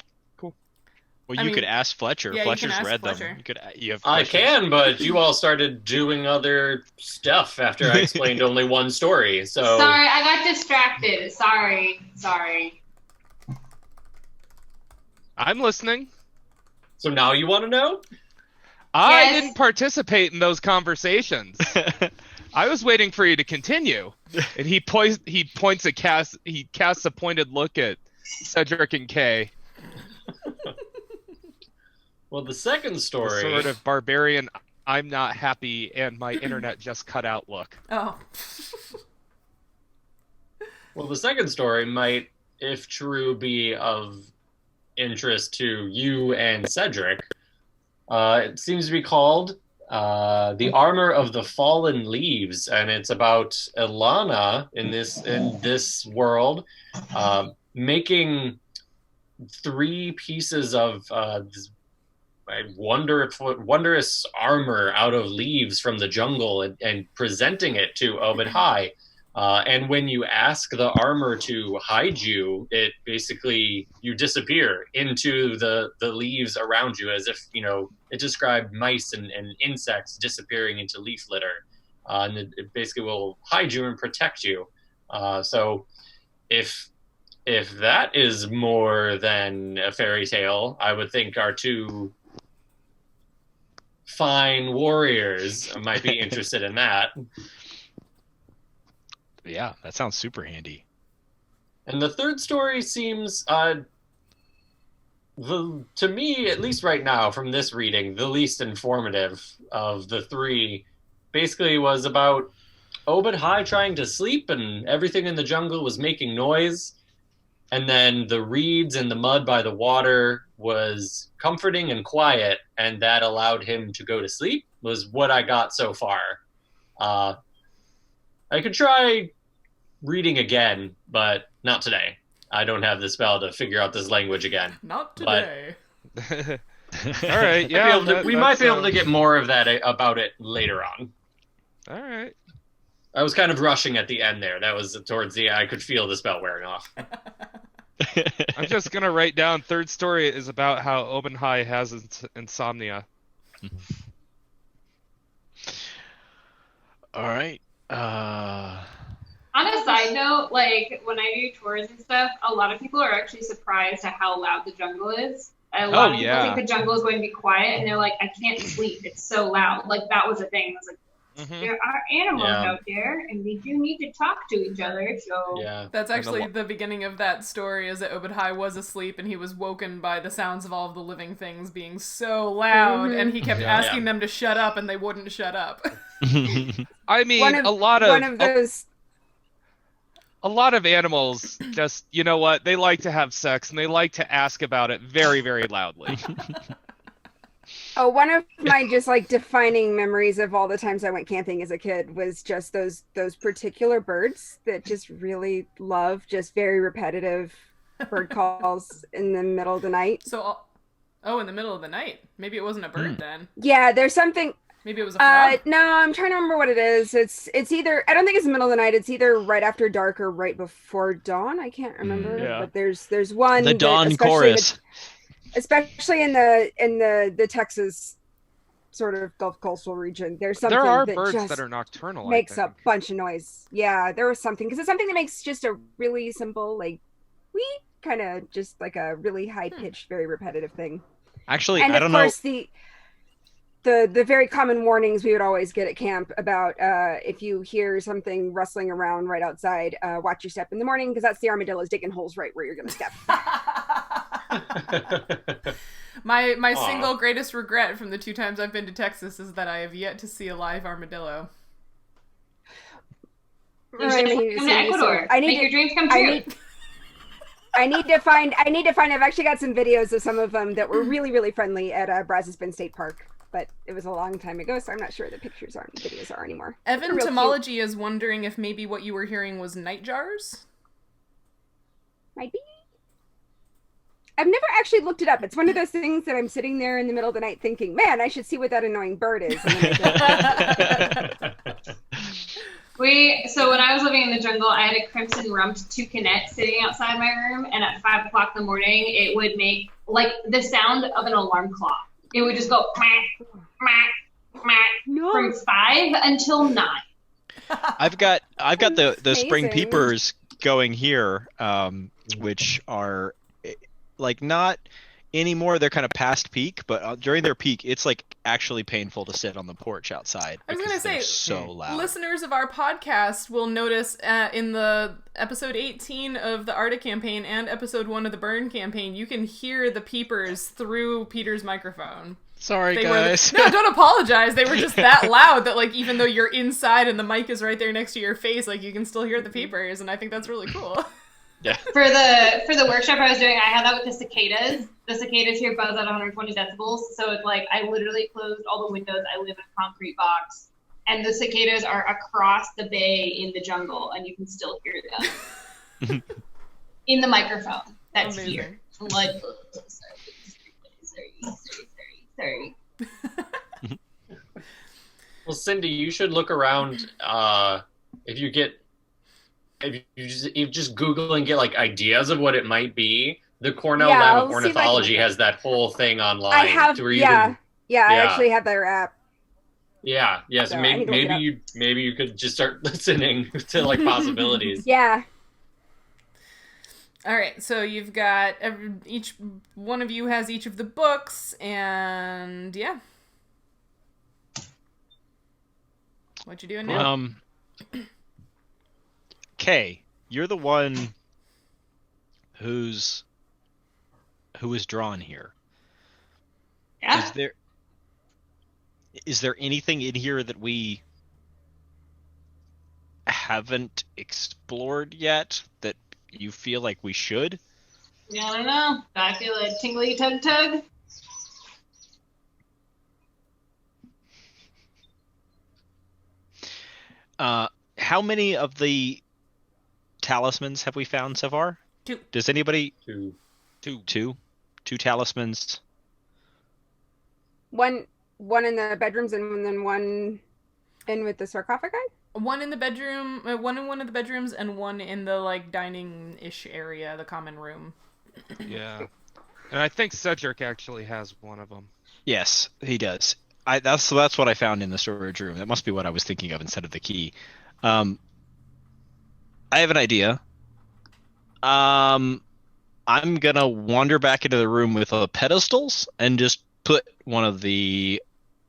Well, I you mean, could ask Fletcher. yeah, you can Fletcher's ask read Fletcher. them. You have I questions? can, but you all started doing other stuff after I explained only one story. So Sorry, I got distracted. Sorry. I'm listening. So now you want to know? I Yes. didn't participate in those conversations. I was waiting for you to continue. And he points at Cass. He casts a pointed look at Cedric and Kay. Well, the second The story. sort of barbarian, I'm not happy and my internet just cut out look. Oh. Well, the second story might, if true, be of interest to you and Cedric. It seems to be called "The Armor of the Fallen Leaves," and it's about Ilana in this world making 3 pieces of this wondrous armor out of leaves from the jungle and presenting it to Obed High. And when you ask the armor to hide you, it basically, you disappear into the leaves around you, as if, it described mice and insects disappearing into leaf litter. And it basically will hide you and protect you. So if that is more than a fairy tale, I would think our 2 fine warriors might be interested in that. Yeah, that sounds super handy. And the third story seems, to me, at least right now, from this reading, the least informative of the 3. Basically was about Obed High trying to sleep, and everything in the jungle was making noise. And then the reeds and the mud by the water was comforting and quiet, and that allowed him to go to sleep, was what I got so far. I could try reading again, but not today. I don't have the spell to figure out this language again. Not today. All right, yeah. We might be able to get more of that about it later on. All right. I was kind of rushing at the end there. That was towards the I could feel the spell wearing off. I'm just going to write down third story is about how Oben High has insomnia. All right. On a side note, like when I do tours and stuff, a lot of people are actually surprised at how loud the jungle is. A lot of people think the jungle is going to be quiet, and they're like, "I can't sleep. It's so loud." Like that was a thing. I was like, there are animals out there, and we do need to talk to each other. So Yeah, That's actually the beginning of that story, is that Obed High was asleep and he was woken by the sounds of all of the living things being so loud, and he kept asking them to shut up, and they wouldn't shut up. I mean, a lot of animals just, you know what, they like to have sex, and they like to ask about it very, very loudly. Oh, one of my just like defining memories of all the times I went camping as a kid was just those particular birds that just really love just very repetitive bird calls in the middle of the night. So, in the middle of the night. Maybe it wasn't a bird then. Yeah, there's something Maybe it was a frog? No, I'm trying to remember what it is. It's either, I don't think it's the middle of the night. It's either right after dark or right before dawn. I can't remember. Yeah. But there's one The that dawn chorus. especially in the Texas sort of Gulf coastal region. There's something There are that birds just that are nocturnal. makes I a think. bunch of noise. Yeah, there was something because it's something that makes just a really simple like we kind of just like a really high pitched, very repetitive thing. Actually, And I of don't course the very common warnings we would always get at camp about if you hear something rustling around right outside, watch your step in the morning because that's the armadillos digging holes right where you're going to step. My single greatest regret from the 2 times I've been to Texas is that I have yet to see a live armadillo. You should come to Ecuador. Make your dreams come true. I need to find. I've actually got some videos of some of them that were really, really friendly at Brazos Bend State Park, but it was a long time ago, so I'm not sure the videos are anymore. Evan Tomology is wondering if maybe what you were hearing was nightjars. Might be. I've never actually looked it up. It's one of those things that I'm sitting there in the middle of the night thinking, man, I should see what that annoying bird is. So when I was living in the jungle, I had a crimson rumped toucanet sitting outside my room, and at 5 o'clock in the morning, it would make like the sound of an alarm clock. It would just go from 5 until 9. I've got the spring Amazing. peepers going here, which are like not anymore. They're kind of past peak, but during their peak, it's like actually painful to sit on the porch outside. I was gonna because they're say, so loud. listeners of our podcast will notice in the episode 18 of the Arda Campaign and episode 1 of the Burn Campaign, you can hear the peepers through Peter's microphone. Sorry, They guys. No, don't apologize. They were just that loud that, like, even though you're inside and the mic is right there next to your face, like, you can still hear the peepers, and I think that's really cool. Yeah. For the workshop I was doing, I had that with the cicadas. The cicadas here buzz at 120 decibels, so it's like I literally closed all the windows. I live in a concrete box, and the cicadas are across the bay in the jungle, and you can still hear them in the microphone. That's Amazing. here. I'm like, sorry. Well, Cindy, you should look around. If you just Google and get like ideas of what it might be. The Cornell Yeah, Lab I'll of see if I can Ornithology look it has that whole thing online. I have, to where you yeah, can- I actually have their app. Yeah. So So I need to look it up. maybe you could just start listening to like possibilities. Yeah. All right, so you've got each one of you has each of the books, and yeah. What you doing now? Kay, you're the one who is drawn here. Yeah. Is there anything in here that we haven't explored yet that you feel like we should? I don't know. I feel a tingly tug. How many of the talismans have we found so far? 2. Does anybody? Two. Two talismans. One in the bedrooms and then one in with the sarcophagi? One in the bedroom, one in one of the bedrooms, and one in the like dining-ish area, the common room. Yeah. And I think Cedric actually has one of them. Yes, he does. That's what I found in the storage room. That must be what I was thinking of instead of the key. I have an idea. I'm gonna wander back into the room with the pedestals and just put one of the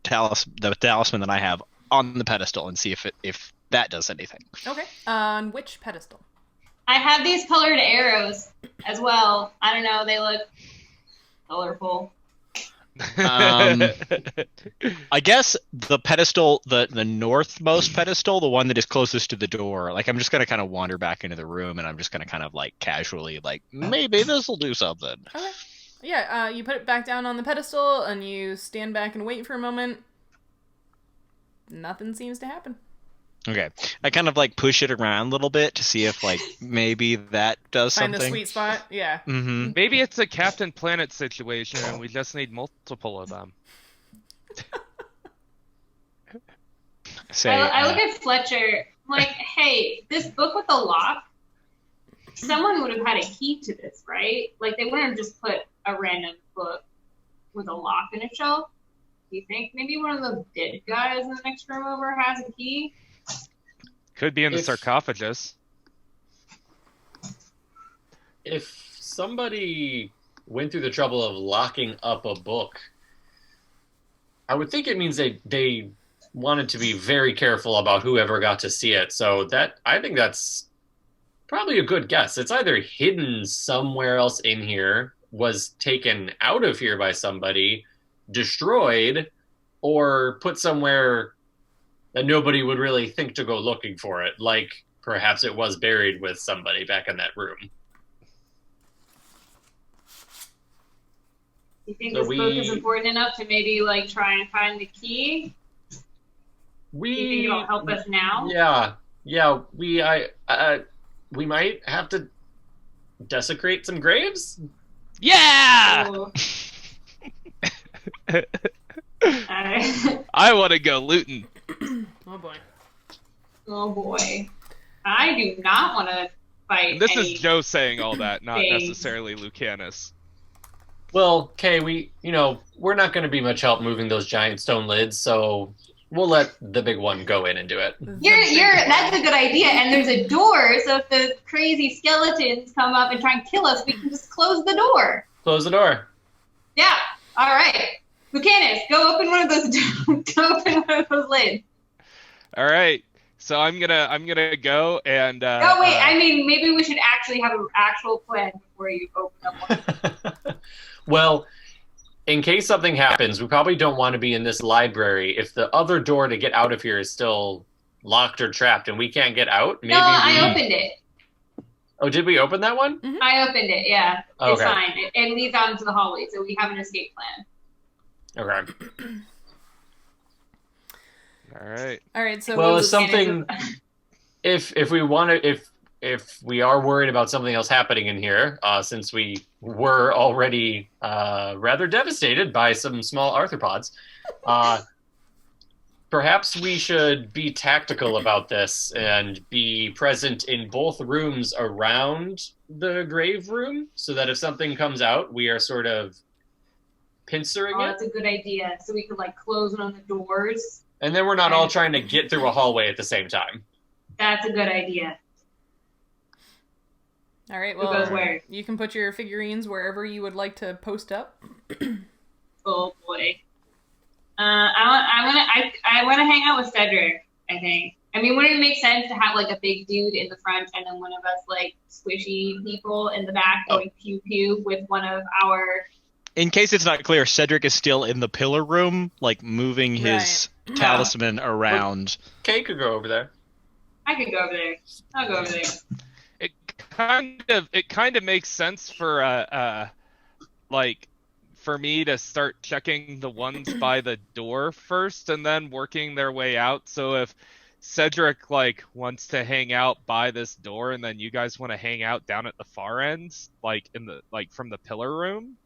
talisman that I have on the pedestal and see if that does anything. Okay. On which pedestal? I have these colored arrows as well. I don't know. They look colorful. I guess the pedestal, the northmost pedestal, the one that is closest to the door. Like, I'm just gonna kind of wander back into the room, and I'm just gonna kind of like casually, like, maybe this will do something. Okay. Yeah, you put it back down on the pedestal, and you stand back and wait for a moment. Nothing seems to happen. Okay, I kind of like push it around a little bit to see if like maybe that does Find something. the sweet spot. Yeah. Mm-hmm. Maybe it's a Captain Planet situation and we just need multiple of them. say, I look at Fletcher, I'm like, hey, this book with a lock, someone would have had a key to this, right? Like, they wouldn't have just put a random book with a lock in a shelf. Do you think maybe one of those dead guys in the next room over has a key? Could be in the sarcophagus. If somebody went through the trouble of locking up a book, I would think it means they wanted to be very careful about whoever got to see it. So I think that's probably a good guess. It's either hidden somewhere else in here, was taken out of here by somebody, destroyed, or put somewhere that nobody would really think to go looking for it. Like perhaps it was buried with somebody back in that room. You think this book is important enough to maybe like try and find the key? Do you think it'll help us now? Yeah. We might have to desecrate some graves. Yeah. Oh. I want to go looting. Oh boy. Oh boy. I do not want to fight. And this is Joe saying all that, not things. necessarily Lucanus. Well, Kay, we're not going to be much help moving those giant stone lids, so we'll let the big one go in and do it. That's a good idea. And there's a door, so if the crazy skeletons come up and try and kill us, we can just close the door. Close the door. Yeah. All right. Lucanus, go open one of those lids. All right. So I'm gonna go and. Oh wait, I mean maybe we should actually have an actual plan before you open up one. Well, in case something happens, we probably don't want to be in this library. If the other door to get out of here is still locked or trapped and we can't get out, maybe I opened it. Oh, did we open that one? Mm-hmm. I opened it, yeah. Okay. It's fine. It leads out into the hallway, so we have an escape plan. Okay. All right. So well, it's something. If we are worried about something else happening in here, since we were already rather devastated by some small arthropods, perhaps we should be tactical about this and be present in both rooms around the grave room, so that if something comes out, we are sort of pincering it. That's a good idea. So we could like close one of the doors. And then we're not all trying to get through a hallway at the same time. That's a good idea. All right, Who goes where? You can put your figurines wherever you would like to post up. Oh boy. I want to hang out with Cedric, I think. I mean, wouldn't it make sense to have like a big dude in the front and then one of us like squishy people in the back going pew pew with one of our... In case it's not clear, Cedric is still in the pillar room, like moving his talisman around. Kay could go over there. I could go over there. I'll go over there. It kind of makes sense for for me to start checking the ones by the door first and then working their way out. So if Cedric like wants to hang out by this door and then you guys want to hang out down at the far ends, like in the from the pillar room.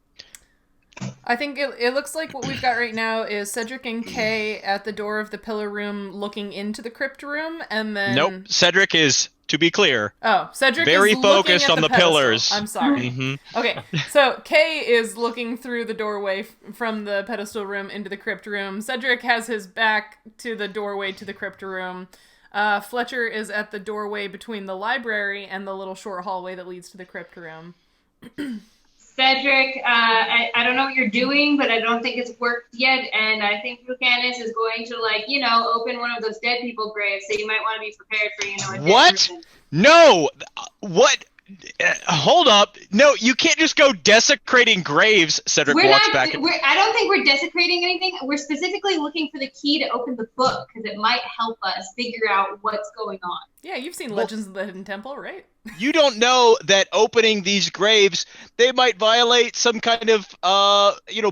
I think it looks like what we've got right now is Cedric and Kay at the door of the pillar room looking into the crypt room, and then... Nope, Cedric is, to be clear, Cedric very is focused on the pedestal. pillars. I'm sorry. Mm-hmm. Okay, so Kay is looking through the doorway from the pedestal room into the crypt room. Cedric has his back to the doorway to the crypt room. Fletcher is at the doorway between the library and the little short hallway that leads to the crypt room. Cedric, I don't know what you're doing, but I don't think it's worked yet, and I think Lucanus is going to, open one of those dead people graves, so you might want to be prepared for, a dead What? person. No! What? Hold up. No, you can't just go desecrating graves, Cedric walks back. I don't think we're desecrating anything. We're specifically looking for the key to open the book, because it might help us figure out what's going on. Yeah, you've seen Legends of the Hidden Temple, right? You don't know that opening these graves, they might violate some kind of,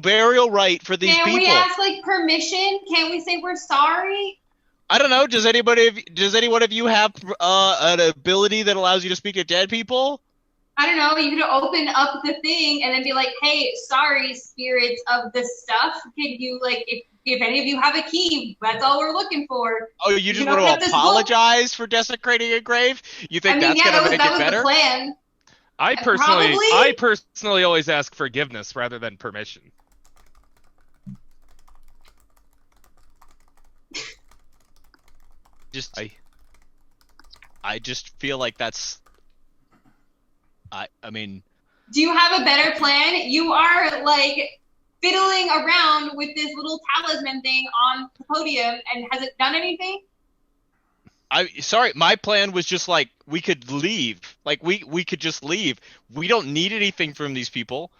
burial rite for these people. Can we ask, permission? Can't we say we're sorry? I don't know. Does anyone of you have an ability that allows you to speak to dead people? I don't know, you could open up the thing and then be like, hey, sorry, spirits of this stuff. Could you, like, if any of you have a key, that's all we're looking for. Oh, you just want to apologize for desecrating a grave? You think that's going to make it better? That was the plan. I personally always ask forgiveness rather than permission. I just feel like that's. I mean. Do you have a better plan? You are like fiddling around with this little talisman thing on the podium, and has it done anything? Sorry, my plan was just like we could leave. Like we could just leave. We don't need anything from these people.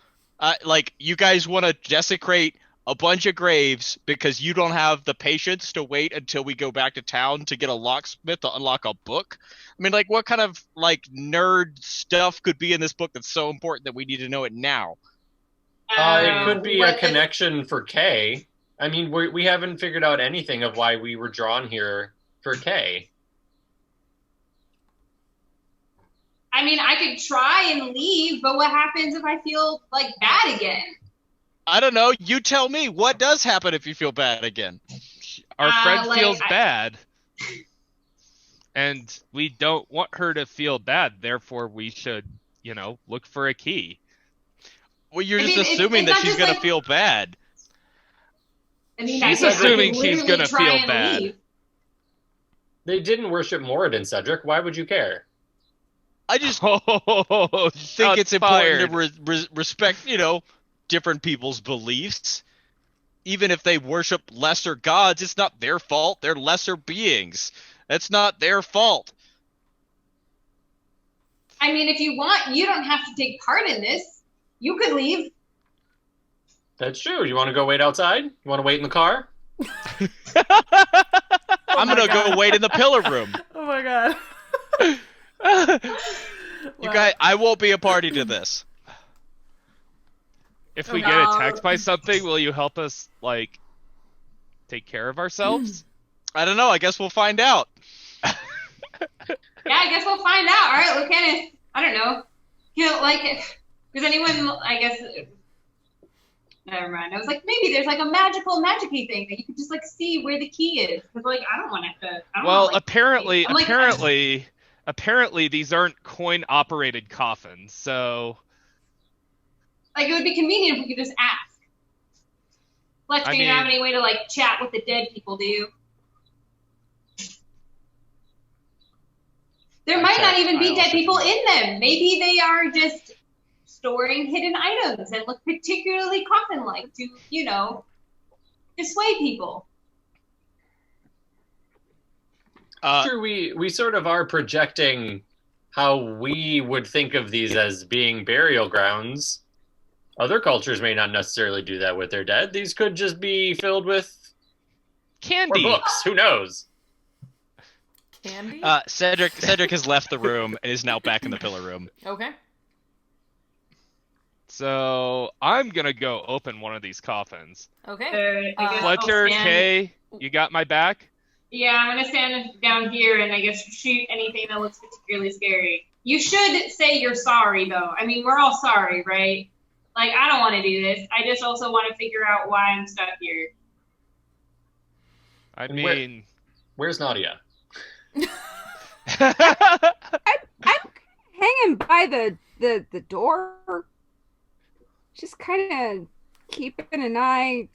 Like you guys want to desecrate a bunch of graves because you don't have the patience to wait until we go back to town to get a locksmith to unlock a book. I mean, like what kind of like nerd stuff could be in this book that's so important that we need to know it now? It could be a connection for Kay. I mean, we haven't figured out anything of why we were drawn here for Kay. I mean, I could try and leave, but what happens if I feel like bad again? I don't know. You tell me. What does happen if you feel bad again? Our friend feels bad. And we don't want her to feel bad. Therefore, we should, look for a key. Well, you're just assuming that she's going to feel bad. I mean, she's assuming she's going to feel bad. Leave. They didn't worship Moradin, Cedric. Why would you care? I just think it's important to respect, different people's beliefs. Even if they worship lesser gods, it's not their fault. They're lesser beings. That's not their fault. I mean, if you want, you don't have to take part in this. You could leave. That's true. You want to go wait outside? You want to wait in the car? I'm going to go wait in the pillar room. Oh my god. You guys, I won't be a party to this. If we get attacked by something, will you help us, take care of ourselves? I don't know. I guess we'll find out. Yeah, I guess we'll find out. All right, Lucanus. I don't know. Does anyone, I guess... Never mind. I was like, maybe there's a magic-y thing that you could just see where the key is. Because I don't want to. Well, apparently these aren't coin-operated coffins, so. It would be convenient if we could just ask. Fletcher, you don't have any way to chat with the dead people, do you? There might not even be dead people in them. Maybe they are just storing hidden items and look particularly coffin-like to, dissuade people. Sure, we sort of are projecting how we would think of these as being burial grounds. Other cultures may not necessarily do that with their dead. These could just be filled with candy or books. Who knows? Candy? Cedric has left the room and is now back in the pillar room. Okay. So I'm gonna go open one of these coffins. Okay. Fletcher, Kay, you got my back? Yeah, I'm gonna stand down here and I guess shoot anything that looks particularly scary. You should say you're sorry, though. I mean, we're all sorry, right? I don't want to do this. I just also want to figure out why I'm stuck here. I mean... Where's Nautia? I'm hanging by the door. Just kind of keeping an eye,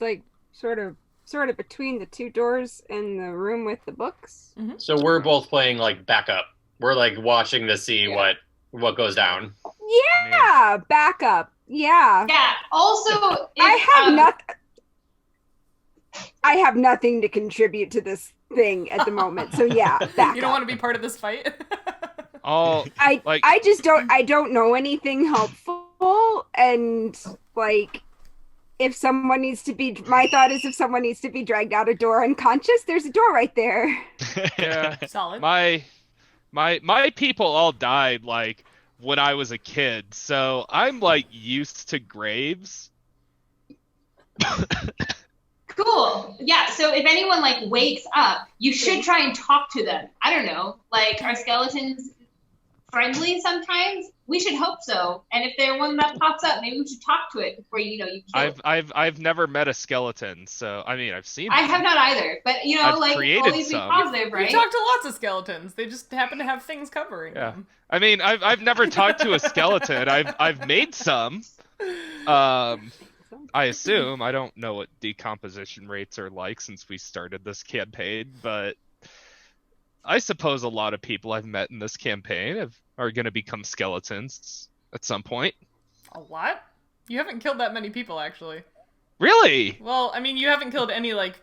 sort of between the two doors in the room with the books. Mm-hmm. So we're both playing backup. We're watching to see what goes down. Yeah, backup. Yeah. Yeah. Also, I have nothing to contribute to this thing at the moment. So yeah, backup. You don't want to be part of this fight? I just don't. I don't know anything helpful, and if someone needs to be, my thought is if someone needs to be dragged out a door unconscious, there's a door right there. Yeah. Solid. My people all died when I was a kid, so I'm used to graves. Cool. Yeah, so if anyone wakes up, you should try and talk to them. I don't know. Are skeletons friendly sometimes? We should hope so. And if there's one that pops up, maybe we should talk to it before you kill it. I've never met a skeleton, so I mean I've seen. I have not either, but I've like created always some. be positive, right? We've talked to lots of skeletons. They just happen to have things covering them. I mean, I've never talked to a skeleton. I've made some. I assume. I don't know what decomposition rates are like since we started this campaign, but I suppose a lot of people I've met in this campaign are going to become skeletons at some point. A lot? You haven't killed that many people, actually. Really? Well, I mean, you haven't killed any, like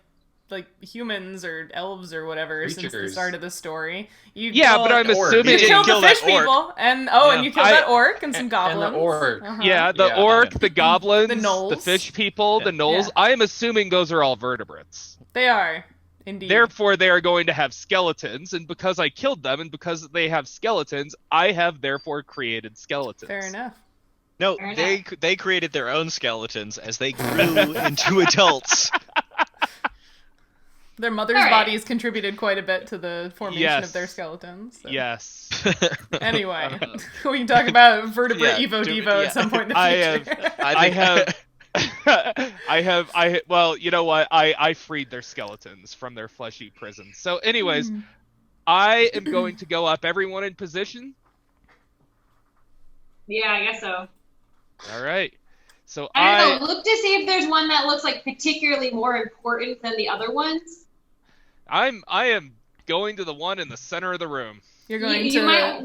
humans or elves or whatever since the start of the story. But I'm assuming you killed the fish people, and you killed that orc and some goblins. And the orc. Uh-huh. Yeah, the orc, the goblins, the gnolls, the fish people, the gnolls. Yeah. I am assuming those are all vertebrates. They are, indeed. Therefore, they are going to have skeletons, and because I killed them, and because they have skeletons, I have therefore created skeletons. Fair enough. No, they created their own skeletons as they grew into adults. Their mother's bodies contributed quite a bit to the formation of their skeletons. So. Yes. Anyway, we can talk about vertebrate Evo Devo at some point in the future. Well, you know what? I freed their skeletons from their fleshy prisons. So anyways, I am going to go up everyone in position. Yeah, I guess so. All right. So I don't know, look to see if there's one that looks like particularly more important than the other ones. I am going to the one in the center of the room. You're going you might.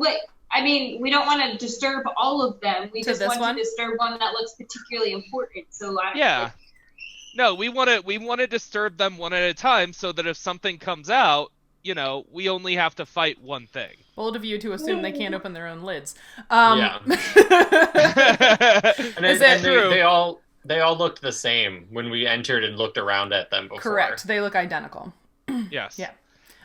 I mean, we don't want to disturb all of them. We just want to disturb one that looks particularly important. So no, we want to disturb them one at a time, so that if something comes out, we only have to fight one thing. Bold of you to assume they can't open their own lids. Yeah. They all looked the same when we entered and looked around at them before. Correct. They look identical. Yes. Yeah.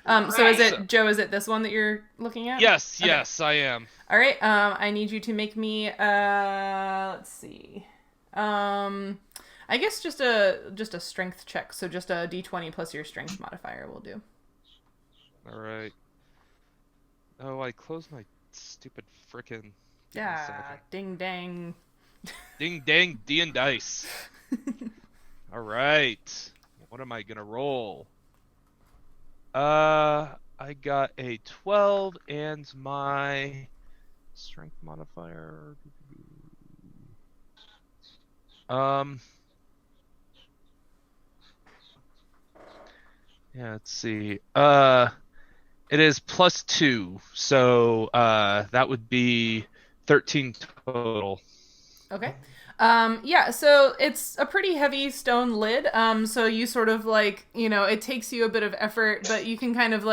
So is it, Joe, is it this one that you're looking at? Yes, okay. Yes, I am. All right. I need you to make me, let's see. I guess just a strength check. So just a D20 plus your strength modifier will do. All right. Oh, I closed my stupid frickin'... Yeah, ding dang. Ding dang D and dice. All right. What am I gonna roll? I got a 12 and my strength modifier. Yeah, let's see. It is +2, so that would be 13 total. Okay. Yeah, so it's a pretty heavy stone lid. So you sort of it takes you a bit of effort, but you can kind of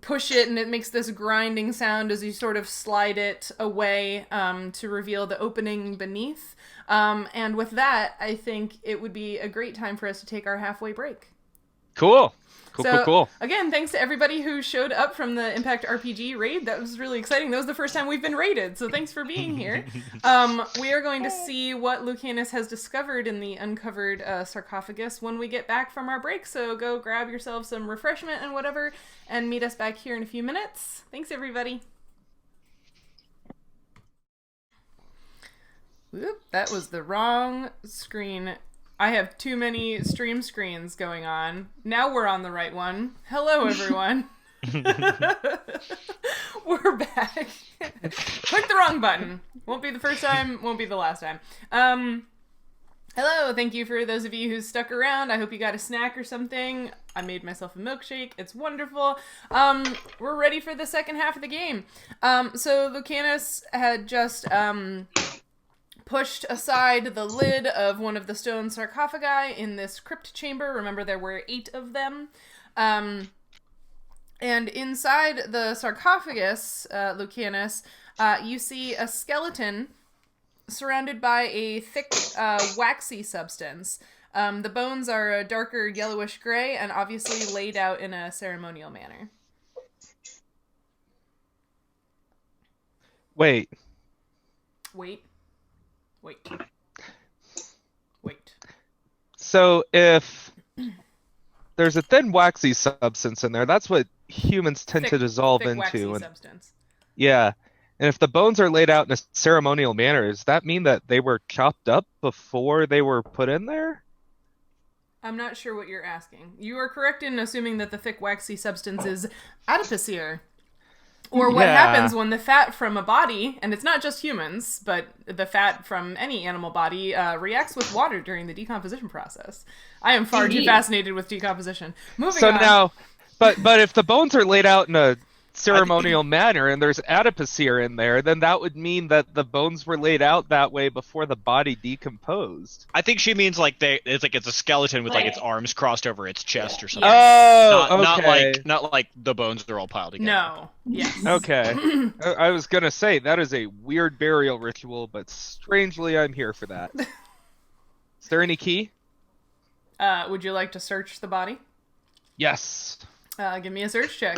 push it and it makes this grinding sound as you sort of slide it away to reveal the opening beneath. And with that, I think it would be a great time for us to take our halfway break. Cool. Cool. Again, thanks to everybody who showed up from the Impact RPG raid. That was really exciting. That was the first time we've been raided, so thanks for being here. We are going to see what Lucanus has discovered in the uncovered sarcophagus when we get back from our break, so go grab yourself some refreshment and whatever, and meet us back here in a few minutes. Thanks, everybody. Whoop, that was the wrong screen. I have too many stream screens going on. Now we're on the right one. Hello, everyone. We're back. Click the wrong button. Won't be the first time, won't be the last time. Hello, thank you for those of you who stuck around. I hope you got a snack or something. I made myself a milkshake. It's wonderful. We're ready for the second half of the game. So Lucanus had just... pushed aside the lid of one of the stone sarcophagi in this crypt chamber. Remember, there were 8 of them. And inside the sarcophagus, Lucanus, you see a skeleton surrounded by a thick, waxy substance. The bones are a darker yellowish gray and obviously laid out in a ceremonial manner. Wait. So if there's a thin waxy substance in there, that's what humans tend to dissolve thick into. Waxy substance. Yeah. And if the bones are laid out in a ceremonial manner, does that mean that they were chopped up before they were put in there? I'm not sure what you're asking. You are correct in assuming that the thick waxy substance is adipocere. Or what happens when the fat from a body, and it's not just humans, but the fat from any animal body, reacts with water during the decomposition process. I am far too fascinated with decomposition. Moving on. Now, but if the bones are laid out in a ceremonial manner and there's adipocere in there, then that would mean that the bones were laid out that way before the body decomposed. I think she means like it's a skeleton with like its arms crossed over its chest or something. Oh, not like the bones are all piled together. No. Yes. Okay. I was gonna say that is a weird burial ritual, but strangely I'm here for that. Is there any key? Would you like to search the body? Yes. Give me a search check.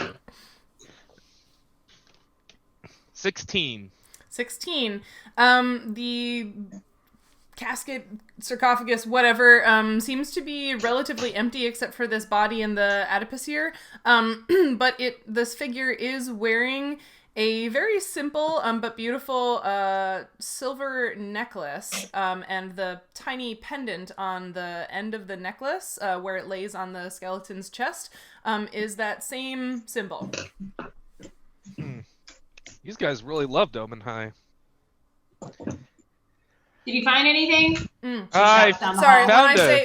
16. 16. The casket, sarcophagus, whatever, seems to be relatively empty except for this body and the adipocere. But this figure is wearing a very simple but beautiful silver necklace, and the tiny pendant on the end of the necklace, where it lays on the skeleton's chest, is that same symbol. These guys really loved Omen High. Did you find anything? I Sorry,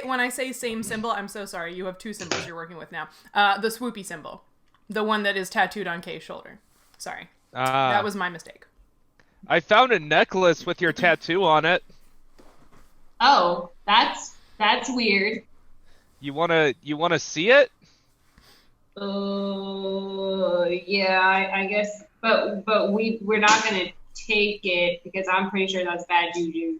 when I say same symbol, I'm so sorry. You have two symbols you're working with now. The swoopy symbol. The one that is tattooed on Kay's shoulder. Sorry. That was my mistake. I found a necklace with your tattoo on it. Oh, that's weird. You wanna see it? Yeah, I guess, but we're not gonna take it because I'm pretty sure that's bad juju.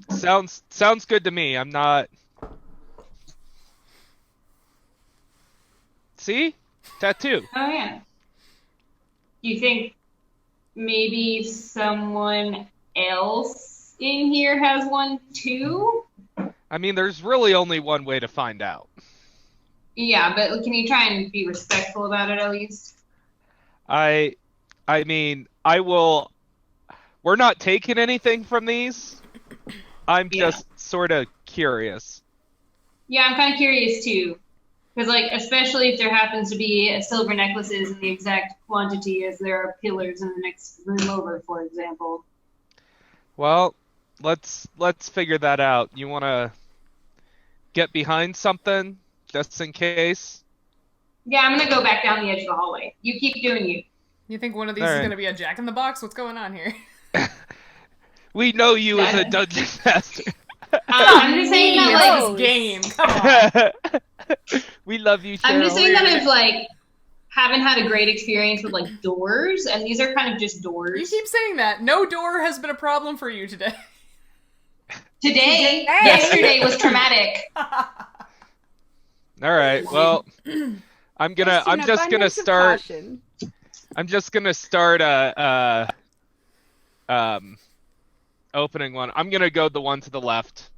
Sounds good to me. I'm not. See? Tattoo. Oh yeah. You think maybe someone else in here has one too? I mean, there's really only one way to find out. Yeah, but can you try and be respectful about it at least? I mean, I will. We're not taking anything from these. I'm just sort of curious. Yeah, I'm kind of curious too. Because, like, especially if there happens to be silver necklaces in the exact quantity as there are pillars in the next room over, for example. Well, let's figure that out. You want to get behind something, just in case? Yeah, I'm going to go back down the edge of the hallway. You keep doing you. You think one of these is going to be a Jack-in-the-Box? What's going on here? We know you as a dungeon master. I'm just saying that, like, game. Come on. We love you, Sheryl. I'm just saying that I've, like, haven't had a great experience with, like, doors, and these are kind of just doors. You keep saying that. No door has been a problem for you today. Today? Yesterday was traumatic. All right. Well, I'm just gonna start opening one. I'm gonna go the one to the left.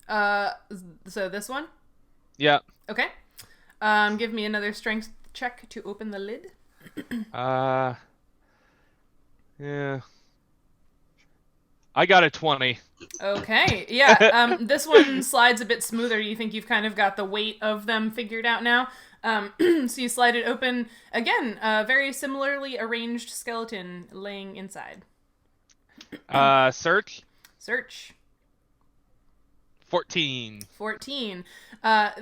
So this one? Yeah. Okay. Give me another strength check to open the lid. Yeah. I got a 20. Okay. Yeah. This one slides a bit smoother. You think you've kind of got the weight of them figured out now. So you slide it open. Again, a very similarly arranged skeleton laying inside. Search. 14.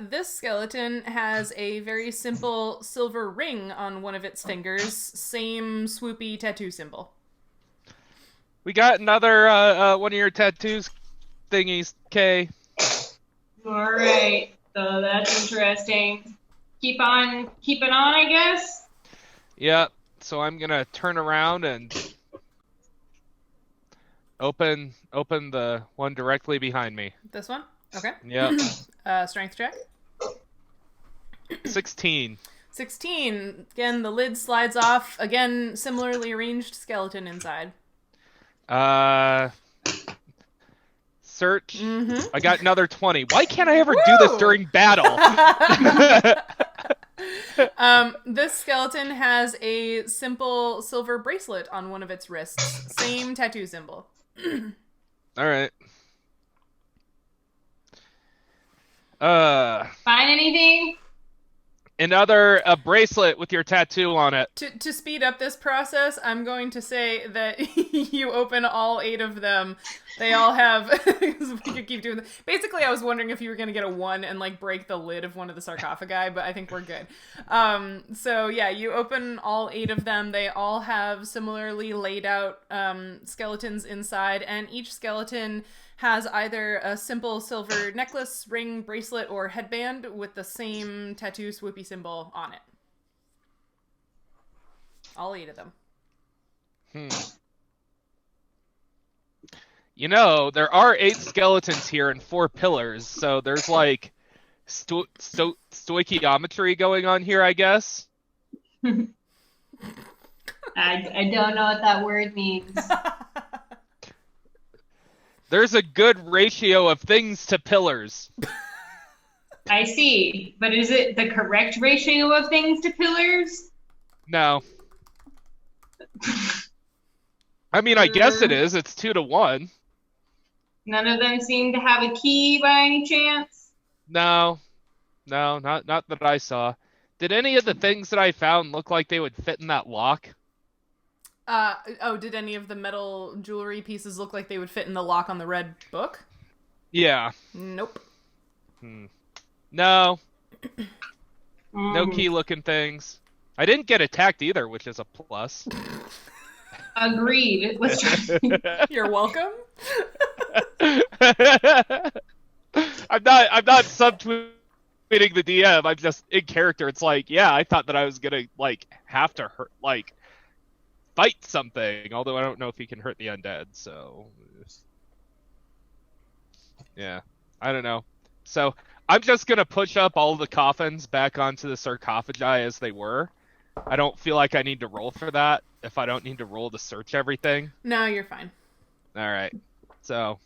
This skeleton has a very simple silver ring on one of its fingers. Same swoopy tattoo symbol. We got another one of your tattoos thingies, Kay. All right. So that's interesting. Keep on keeping on, I guess. Yeah. So I'm gonna turn around and open the one directly behind me. This one? Okay. Yeah. Strength check. 16. 16. Again, the lid slides off. Again, similarly arranged skeleton inside. Search. Mm-hmm. I got another 20. Why can't I ever do this during battle? This skeleton has a simple silver bracelet on one of its wrists. Same tattoo symbol. All right. Find anything? A bracelet with your tattoo on it. To speed up this process, I'm going to say that you open all 8 of them. They all have... we could keep doing this. Basically, I was wondering if you were going to get a 1 and, like, break the lid of one of the sarcophagi, but I think we're good. So, yeah, you open all 8 of them. They all have similarly laid out skeletons inside, and each skeleton has either a simple silver necklace, ring, bracelet, or headband with the same tattoo swoopy symbol on it. All 8 of them. You know, there are 8 skeletons here and 4 pillars, so there's like stoichiometry going on here, I guess. I don't know what that word means. There's a good ratio of things to pillars. I see, but is it the correct ratio of things to pillars? No. I mean, I guess it is. It's 2 to 1. None of them seem to have a key by any chance? No, not that I saw. Did any of the things that I found look like they would fit in that lock? Did any of the metal jewelry pieces look like they would fit in the lock on the red book? Yeah. Nope. No. No key-looking things. I didn't get attacked either, which is a plus. Agreed. Let's try. You're welcome. I'm not subtweeting the DM. I'm just in character. It's like, yeah, I thought that I was gonna like have to hurt, like fight something. Although I don't know if he can hurt the undead. So yeah, I don't know. So I'm just gonna push up all the coffins back onto the sarcophagi as they were. I don't feel like I need to roll for that if I don't need to roll to search everything. No, you're fine. All right. So,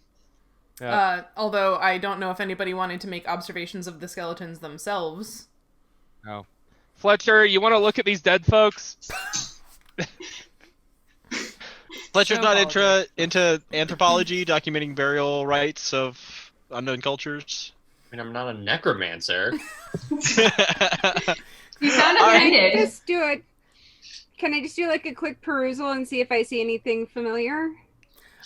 yeah. Although I don't know if anybody wanted to make observations of the skeletons themselves. No. Fletcher, you want to look at these dead folks? Fletcher's not into anthropology, documenting burial rites of unknown cultures. I mean, I'm not a necromancer. You sound offended. Can I just do like a quick perusal and see if I see anything familiar?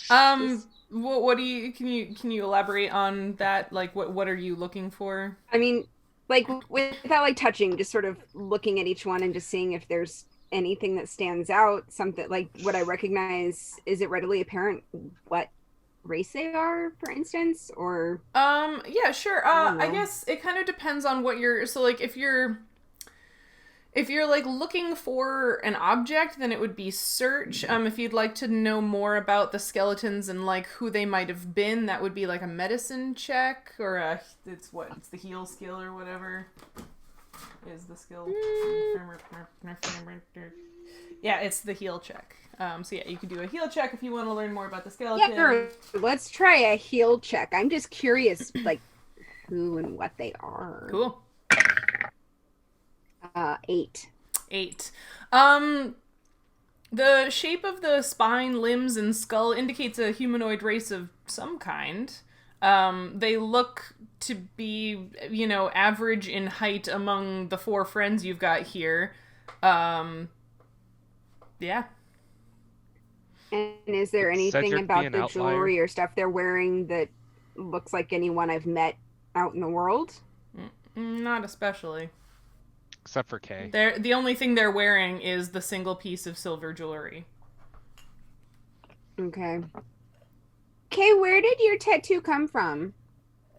What do you can you elaborate on that? Like, what are you looking for? I mean, like without like touching, just sort of looking at each one and just seeing if there's anything that stands out. Something like what I recognize. Is it readily apparent what race they are, for instance? Or yeah, sure. I guess it kind of depends on what you're. So like, if you're like looking for an object, then it would be search. If you'd like to know more about the skeletons and like who they might have been, that would be like a medicine check or it's the heal skill or whatever is the skill. Yeah, it's the heal check. So yeah, you could do a heal check if you want to learn more about the skeleton. Yeah, sure. Let's try a heal check. I'm just curious, like who and what they are. Cool. 8. The shape of the spine, limbs, and skull indicates a humanoid race of some kind. They look to be, average in height among the 4 friends you've got here. Yeah. And is there anything Cedric about the jewelry or stuff they're wearing that looks like anyone I've met out in the world? Not especially. Except for Kay. The only thing they're wearing is the single piece of silver jewelry. Okay. Kay, where did your tattoo come from?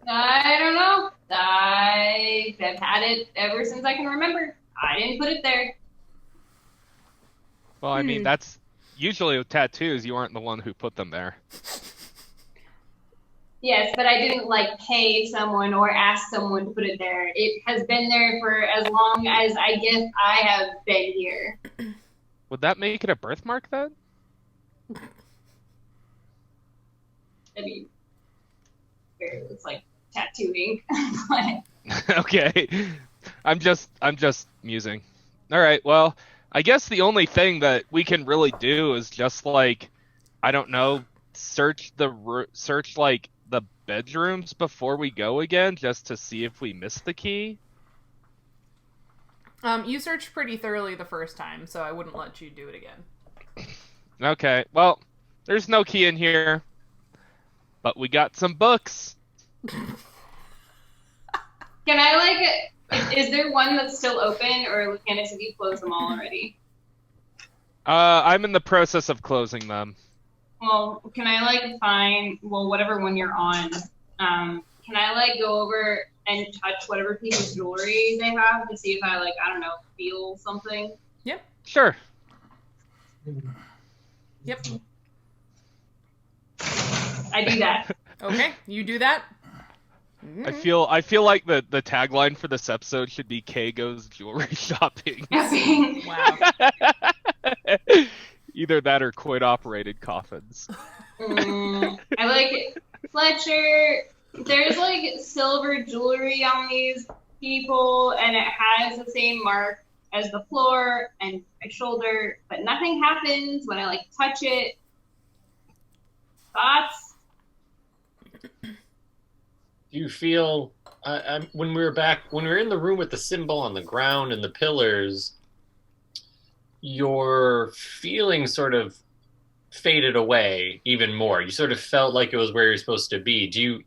I don't know. I've had it ever since I can remember. I didn't put it there. Well, I mean, that's usually with tattoos, you aren't the one who put them there. Yes, but I didn't pay someone or ask someone to put it there. It has been there for as long as I guess I have been here. Would that make it a birthmark then? I mean, it's like tattooing. But... Okay. I'm just musing. All right, well, I guess the only thing that we can really do is just like, I don't know, search like the bedrooms before we go again, just to see if we missed the key. You searched pretty thoroughly the first time, so I wouldn't let you do it again. Okay, well, there's no key in here, but we got some books. Can I, is there one that's still open, or Lucanus, have you closed them all already? I'm in the process of closing them. Well, can I, find, whatever one you're on, can I, go over and touch whatever piece of jewelry they have to see if I, I don't know, feel something? Yep. Sure. Yep. I do that. Okay, you do that. I feel like the tagline for this episode should be Kay goes jewelry shopping. Wow. Either that or coin operated coffins. I like Fletcher. There's silver jewelry on these people, and it has the same mark as the floor and my shoulder, but nothing happens when I touch it. Thoughts? Do you feel when we were in the room with the symbol on the ground and the pillars, your feeling sort of faded away even more? You sort of felt like it was where you're supposed to be.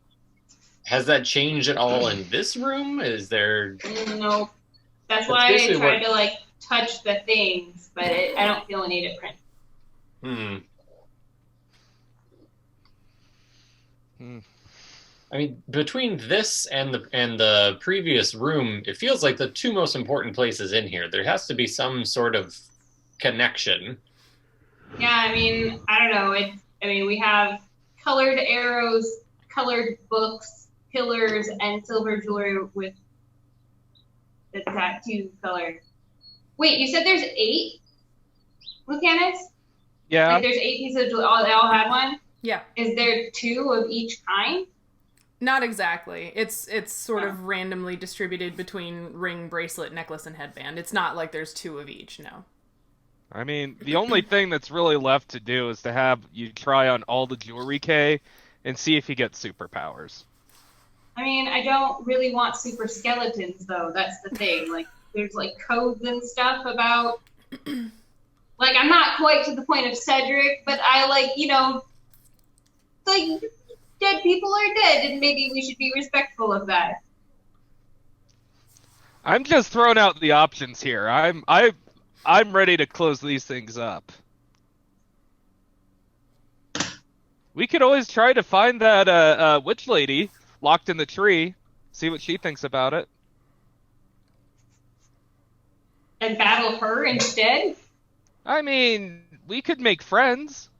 Has that changed at all in this room? Is there? No. That's why I tried to touch the things, but I don't feel any different. I mean, between this and the previous room, it feels like the two most important places in here. There has to be some sort of connection. Yeah, I mean, I don't know. We have colored arrows, colored books, pillars, and silver jewelry with the tattoo color. Wait, you said there's 8, Lucanus? Yeah. There's 8 pieces of jewelry. They all had one? Yeah. Is there 2 of each kind? Not exactly. It's sort of randomly distributed between ring, bracelet, necklace, and headband. It's not like there's 2 of each, no. I mean, the only thing that's really left to do is to have you try on all the jewelry, Kay, and see if you get superpowers. I mean, I don't really want super skeletons, though. That's the thing. There's, codes and stuff about... I'm not quite to the point of Cedric, but I, dead people are dead, and maybe we should be respectful of that. I'm just throwing out the options here. I'm ready to close these things up. We could always try to find that witch lady locked in the tree, see what she thinks about it. And battle her instead? I mean, we could make friends.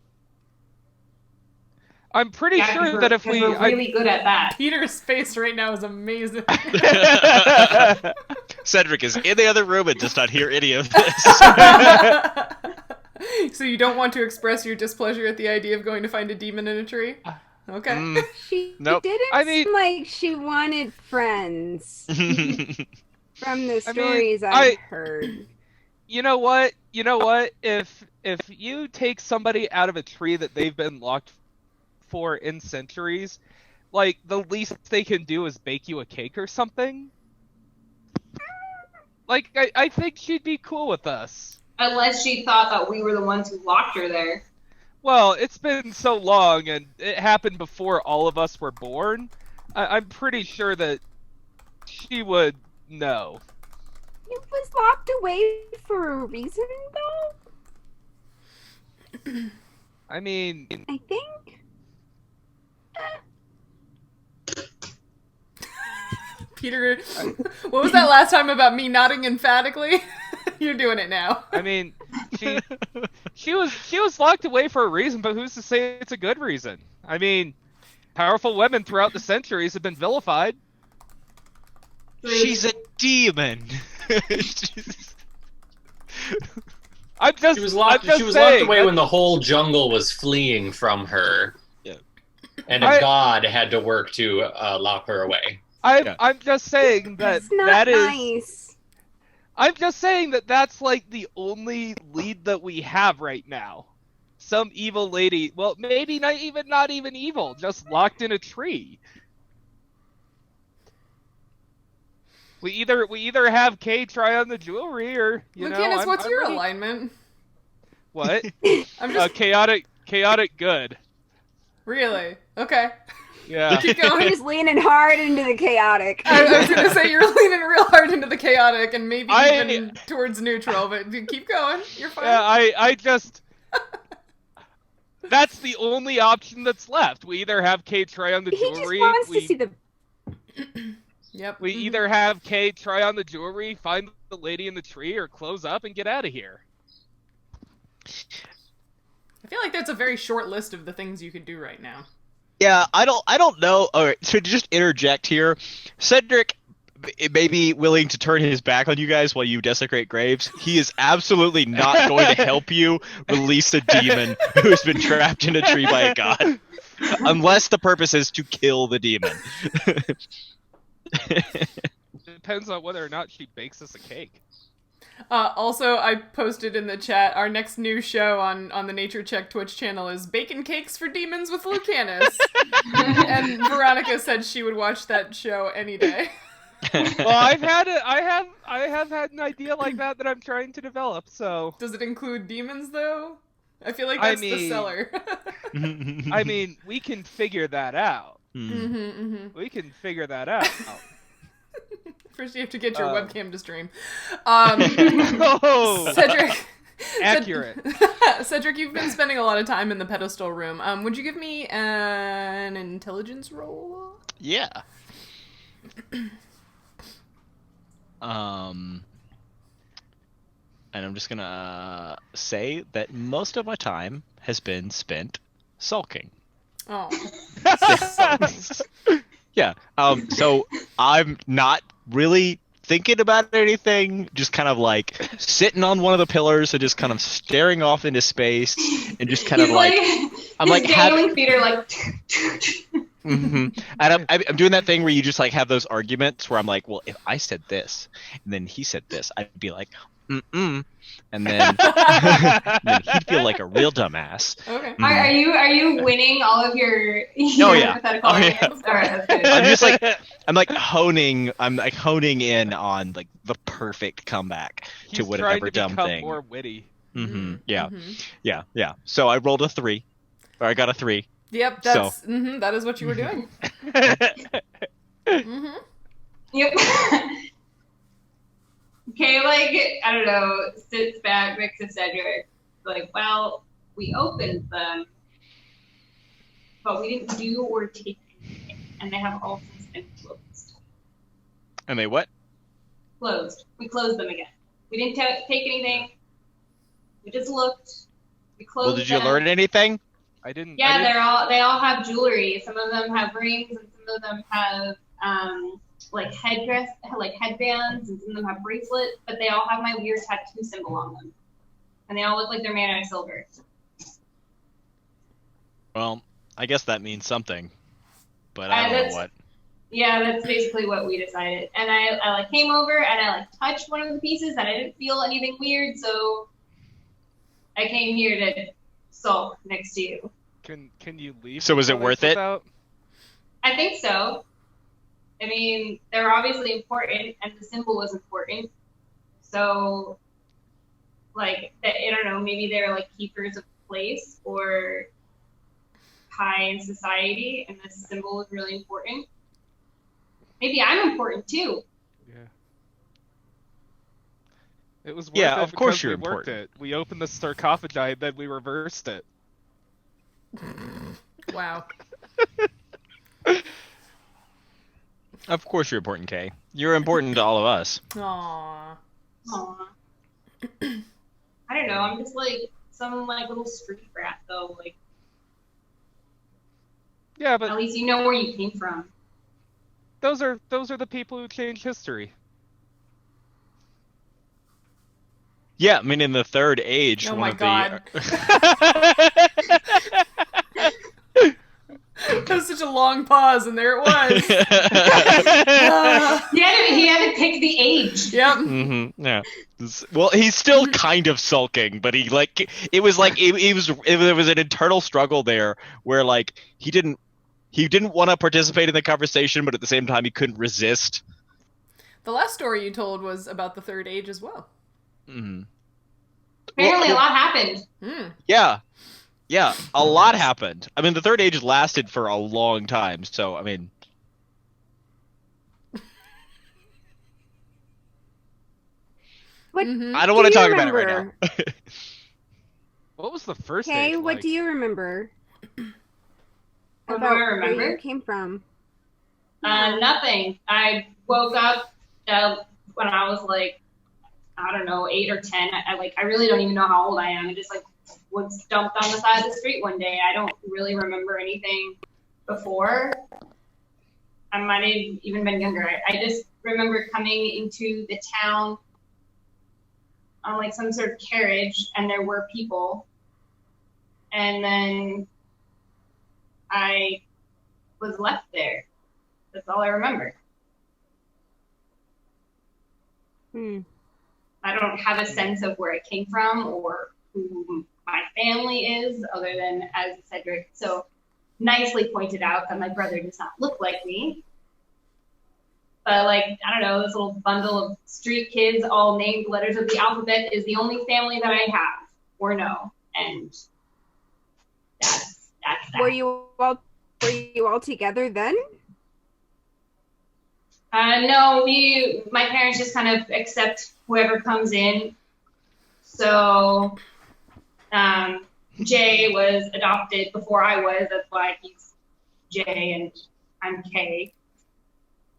I'm pretty sure that if we're really good at that. Peter's face right now is amazing. Cedric is in the other room and does not hear any of this. So you don't want to express your displeasure at the idea of going to find a demon in a tree? Okay. She Nope. didn't seem like she wanted friends from the stories I've heard. You know what? If you take somebody out of a tree that they've been locked for in centuries, the least they can do is bake you a cake or something. I think she'd be cool with us. Unless she thought that we were the ones who locked her there. Well, it's been so long, and it happened before all of us were born. I'm pretty sure that she would know. It was locked away for a reason, though? I mean... I think... Peter, what was that last time about me nodding emphatically? You're doing it now. I mean, she was locked away for a reason, but who's to say it's a good reason? I mean, powerful women throughout the centuries have been vilified. She's a demon. She was locked away when the whole jungle was fleeing from her. Yeah. And a god had to work to lock her away. I'm just saying that It's not that is. nice. I'm just saying that that's like the only lead that we have right now. Some evil lady. Well, maybe not even evil. Just locked in a tree. We either have Kay try on the jewelry, or Lucanus, what's your ready. alignment? What? I'm just Chaotic good. really okay. Yeah. Keep I'm going. just leaning hard into the chaotic. I was gonna say you're leaning real hard into the chaotic and maybe I- even towards neutral, but keep going. You're fine. Yeah, I just. That's the only option that's left. We either have Kay try on the He just jewelry. wants to see the. Yep. We either have Kay try on the jewelry, find the lady in the tree, or close up and get out of here. I feel like that's a very short list of the things you could do right now. Yeah, I don't know. All right, so to just interject here, Cedric may be willing to turn his back on you guys while you desecrate graves. He is absolutely not going to help you release a demon who's been trapped in a tree by a god, unless the purpose is to kill the demon. Depends on whether or not she bakes us a cake. Also, I posted in the chat, our next new show on the Nature Check Twitch channel is Bacon Cakes for Demons with Lucanus. And Veronica said she would watch that show any day. Well, I have had an idea like that I'm trying to develop. So Does it include demons, though? I feel like that's the seller. I mean, we can figure that out. We can figure that out. First, you have to get your webcam to stream. Oh, Cedric. accurate. Cedric, you've been spending a lot of time in the pedestal room. Would you give me an intelligence roll? Yeah. And I'm just gonna say that most of my time has been spent sulking. Oh. Yeah. So I'm not really thinking about anything, just kind of like sitting on one of the pillars and just kind of staring off into space and just kind of like I'm like dangling feet are like. Mm-hmm. And I'm doing that thing where you just like have those arguments where I'm like, well, if I said this and then he said this, I'd be like, and then, and then he'd feel like a real dumbass. Okay. Are you winning all of your hypothetical arguments? All right, that's good. I'm like honing in on like the perfect comeback to whatever dumb thing. More witty. Yeah. So I rolled a 3, or I got a 3. Yep, that's that is what you were doing. Yep. Okay, like, I don't know, sits back next to Cedric, like, well, we opened them, but we didn't do or take anything, and they have all since been closed. And they what? Closed. We closed them again. We didn't take anything. We just looked. We closed them. Well, did you learn anything? I didn't. Yeah, they all have jewelry. Some of them have rings, and some of them have like headbands, and some of them have bracelets. But they all have my weird tattoo symbol on them, and they all look like they're made out of silver. Well, I guess that means something, but I don't know what. Yeah, that's basically what we decided. And I like came over and I like touched one of the pieces, and I didn't feel anything weird, so I came here to sulk next to you. Can you leave? So was it worth it? I think so. I mean, they're obviously important, and the symbol was important. So, like, I don't know, maybe they're like keepers of place or high in society, and this symbol is really important. Maybe I'm important too. Yeah. It was worth yeah, it of course because you're we worked important. it. We opened the sarcophagi and then we reversed it. Wow. Of course you're important, Kay. You're important to all of us. Aww. Aww. I don't know. I'm just like some like little street rat though. Like, Yeah, but at least you know where you came from. those are the people who changed history. Yeah, I mean, in the Third Age, Oh one my of god. the... was such a long pause, and there it was. He had to pick the age. Yep. Mm-hmm. Yeah. Well, he's still kind of sulking, but he it was an internal struggle there where he didn't want to participate in the conversation, but at the same time he couldn't resist. The last story you told was about the third age as well. Mm-hmm. Apparently, a lot happened. Yeah, a lot happened. I mean, the third age lasted for a long time, so I mean. What I don't want to talk about it right now. What was the first Okay, age what like? do you remember? What do About I where remember? you came from? Nothing. I woke up when I was I don't know, 8 or 10. I really don't even know how old I am. I just was dumped on the side of the street one day. I don't really remember anything before. I might have even been younger. I just remember coming into the town on some sort of carriage, and there were people. And then I was left there. That's all I remember. I don't have a sense of where I came from or who my family is, other than as Cedric so nicely pointed out that my brother does not look like me. But I don't know, this little bundle of street kids all named letters of the alphabet is the only family that I have or know. And that's that. Were you all together then? No, my parents just kind of accept whoever comes in. So Jay was adopted before I was. That's why he's J and I'm K.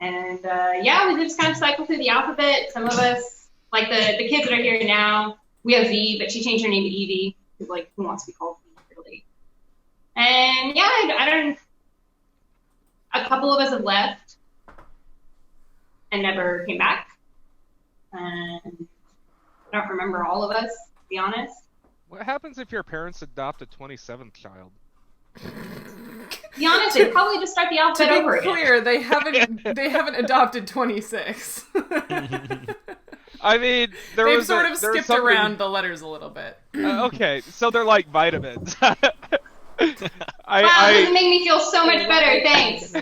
And we just kind of cycle through the alphabet. Some of us, the kids that are here now, we have V, but she changed her name to Evie. Because, who wants to be called V, really? And I don't. A couple of us have left and never came back. And I don't remember all of us, to be honest. What happens if your parents adopt a 27th child? To be honest, they'd probably just start the alphabet over To be clear, they haven't adopted 26. I mean, they've sort of skipped around the letters a little bit. Okay, so they're like vitamins. Wow, this made me feel so much better. Thanks.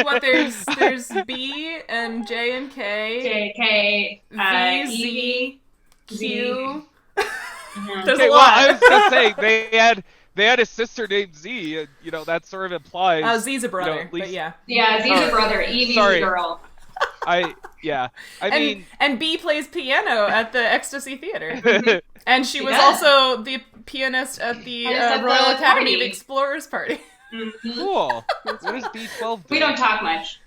What there's B and J and K. J, K, V, Z, Q. There's Okay, a well, lot. I was gonna say they had a sister named Z, and that sort of implies. Z's a brother, at least, but yeah. Yeah, Z's a brother. Evie's a girl. I mean, and B plays piano at the Ecstasy Theater, and she was also the pianist at the Royal Academy of Explorers party. Mm-hmm. Cool. What does B12 do? We don't talk much.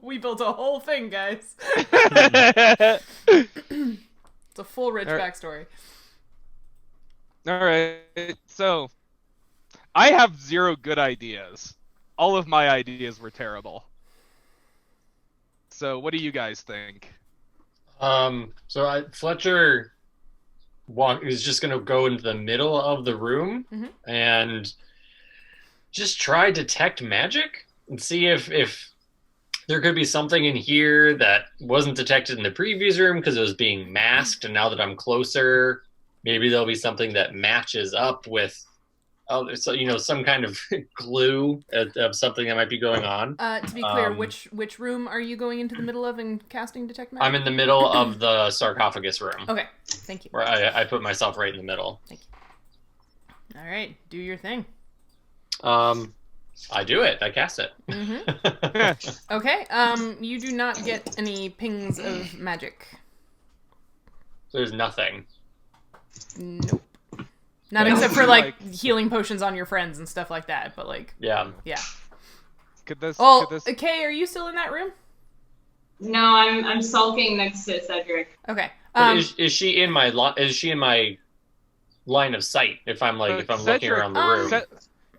We built a whole thing, guys. It's a full rich backstory. All right, so I have 0 good ideas. All of my ideas were terrible. So what do you guys think? Fletcher is just going to go into the middle of the room and just try detect magic and see if there could be something in here that wasn't detected in the previous room because it was being masked, and now that I'm closer, maybe there'll be something that matches up with some kind of glue of something that might be going on. To be clear, which room are you going into the middle of and casting Detect Magic? I'm in the middle of the sarcophagus room. Okay, thank you. Where I put myself right in the middle. Thank you. All right, do your thing. I do it. I cast it. Okay, you do not get any pings of magic. There's nothing. Nope. Not except for healing potions on your friends and stuff like that, but yeah. Could this? Kay, are you still in that room? No, I'm sulking next to Cedric. Okay. Is she in my line of sight? If I'm looking around the room.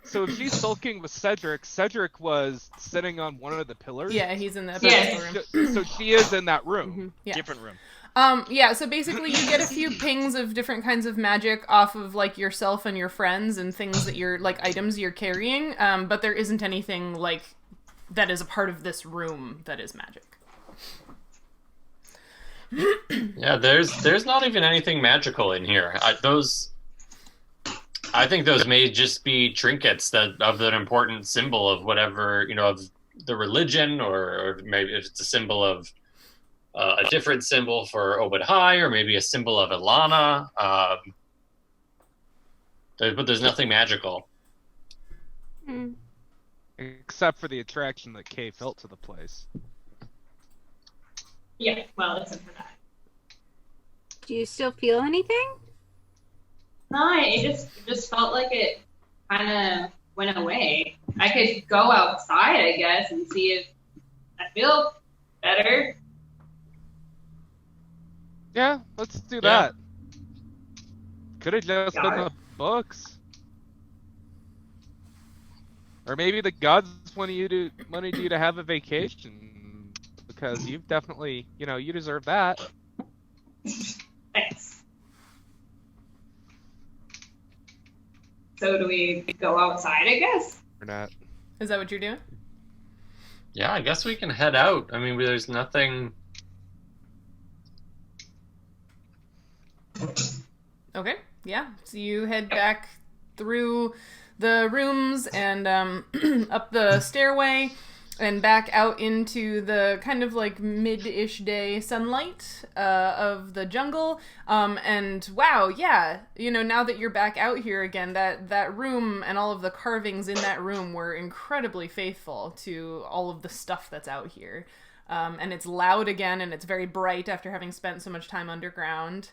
So if she's sulking with Cedric was sitting on one of the pillars. Yeah, he's in the pedestal room. So she is in that room. Mm-hmm. Yeah. Different room. Yeah, so basically you get a few pings of different kinds of magic off of, like, yourself and your friends and things that you're, like, items you're carrying, but there isn't anything, like, that is a part of this room that is magic. Yeah, there's not even anything magical in here. I think those may just be trinkets that of an important symbol of whatever, of the religion, or maybe it's a symbol of a different symbol for Obad High, or maybe a symbol of Ilana. But there's nothing magical. Except for the attraction that Kay felt to the place. Yeah, well, except for that. Do you still feel anything? No, it just felt like it kind of went away. I could go outside, I guess, and see if I feel better. Yeah, let's do that. Could have just been the books. Or maybe the gods wanted you to have a vacation, because you've definitely, you deserve that. Thanks. So do we go outside, I guess? Or not? Is that what you're doing? Yeah, I guess we can head out. I mean, there's nothing... Okay, yeah. So you head back through the rooms and up the stairway and back out into the kind of like mid-ish day sunlight of the jungle. And wow, yeah, now that you're back out here again, that room and all of the carvings in that room were incredibly faithful to all of the stuff that's out here. And it's loud again, and it's very bright after having spent so much time underground.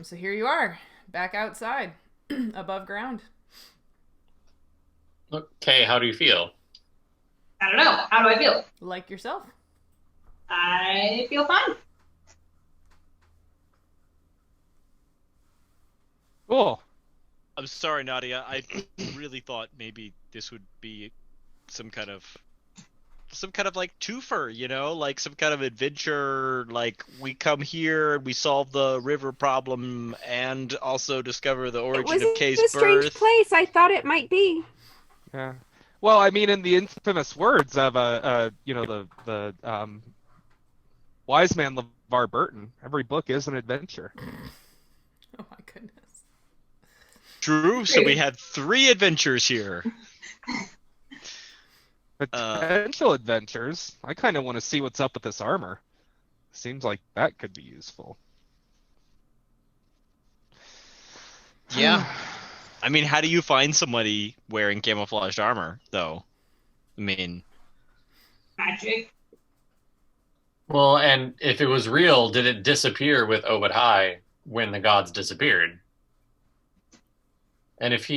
So here you are, back outside, above ground. Okay, how do you feel? I don't know. How do I feel? Like yourself. I feel fine. Cool. I'm sorry, Nautia. I really thought maybe this would be some kind of like twofer, like some kind of adventure, like we come here, we solve the river problem, and also discover the origin of Kay's birth. It was a strange place. I thought it might be. Yeah. Well, I mean, in the infamous words of the wise man LeVar Burton, every book is an adventure. Oh my goodness. True. So we had 3 adventures here. Potential adventures. I kind of want to see what's up with this armor. Seems like that could be useful. Yeah. I mean, how do you find somebody wearing camouflaged armor, though? I mean... Magic. Well, and if it was real, did it disappear with Obad High when the gods disappeared? And if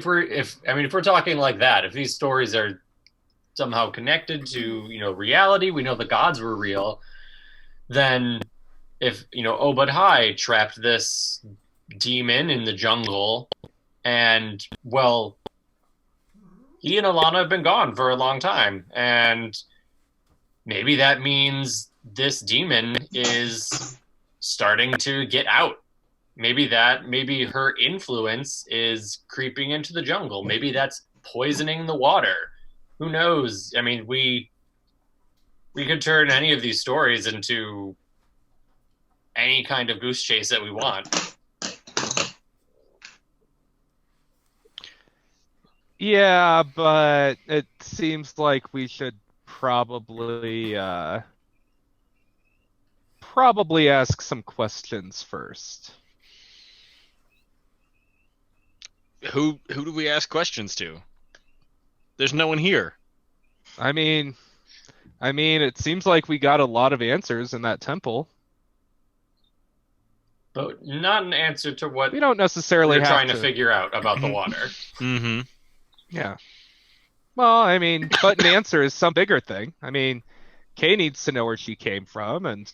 we're talking like that, if these stories are somehow connected to, reality, we know the gods were real, then if, Obad High trapped this demon in the jungle, and, well, he and Ilana have been gone for a long time, and maybe that means this demon is starting to get out. Maybe her influence is creeping into the jungle. Maybe that's poisoning the water. Who knows? I mean, we could turn any of these stories into any kind of goose chase that we want. Yeah, but it seems like we should probably ask some questions first. Who do we ask questions to? There's no one here. I mean, it seems like we got a lot of answers in that temple. But not an answer to what we don't necessarily we're have trying to figure out about the water. Mm-hmm. Yeah. Well, I mean, but an answer is some bigger thing. I mean, Kay needs to know where she came from, and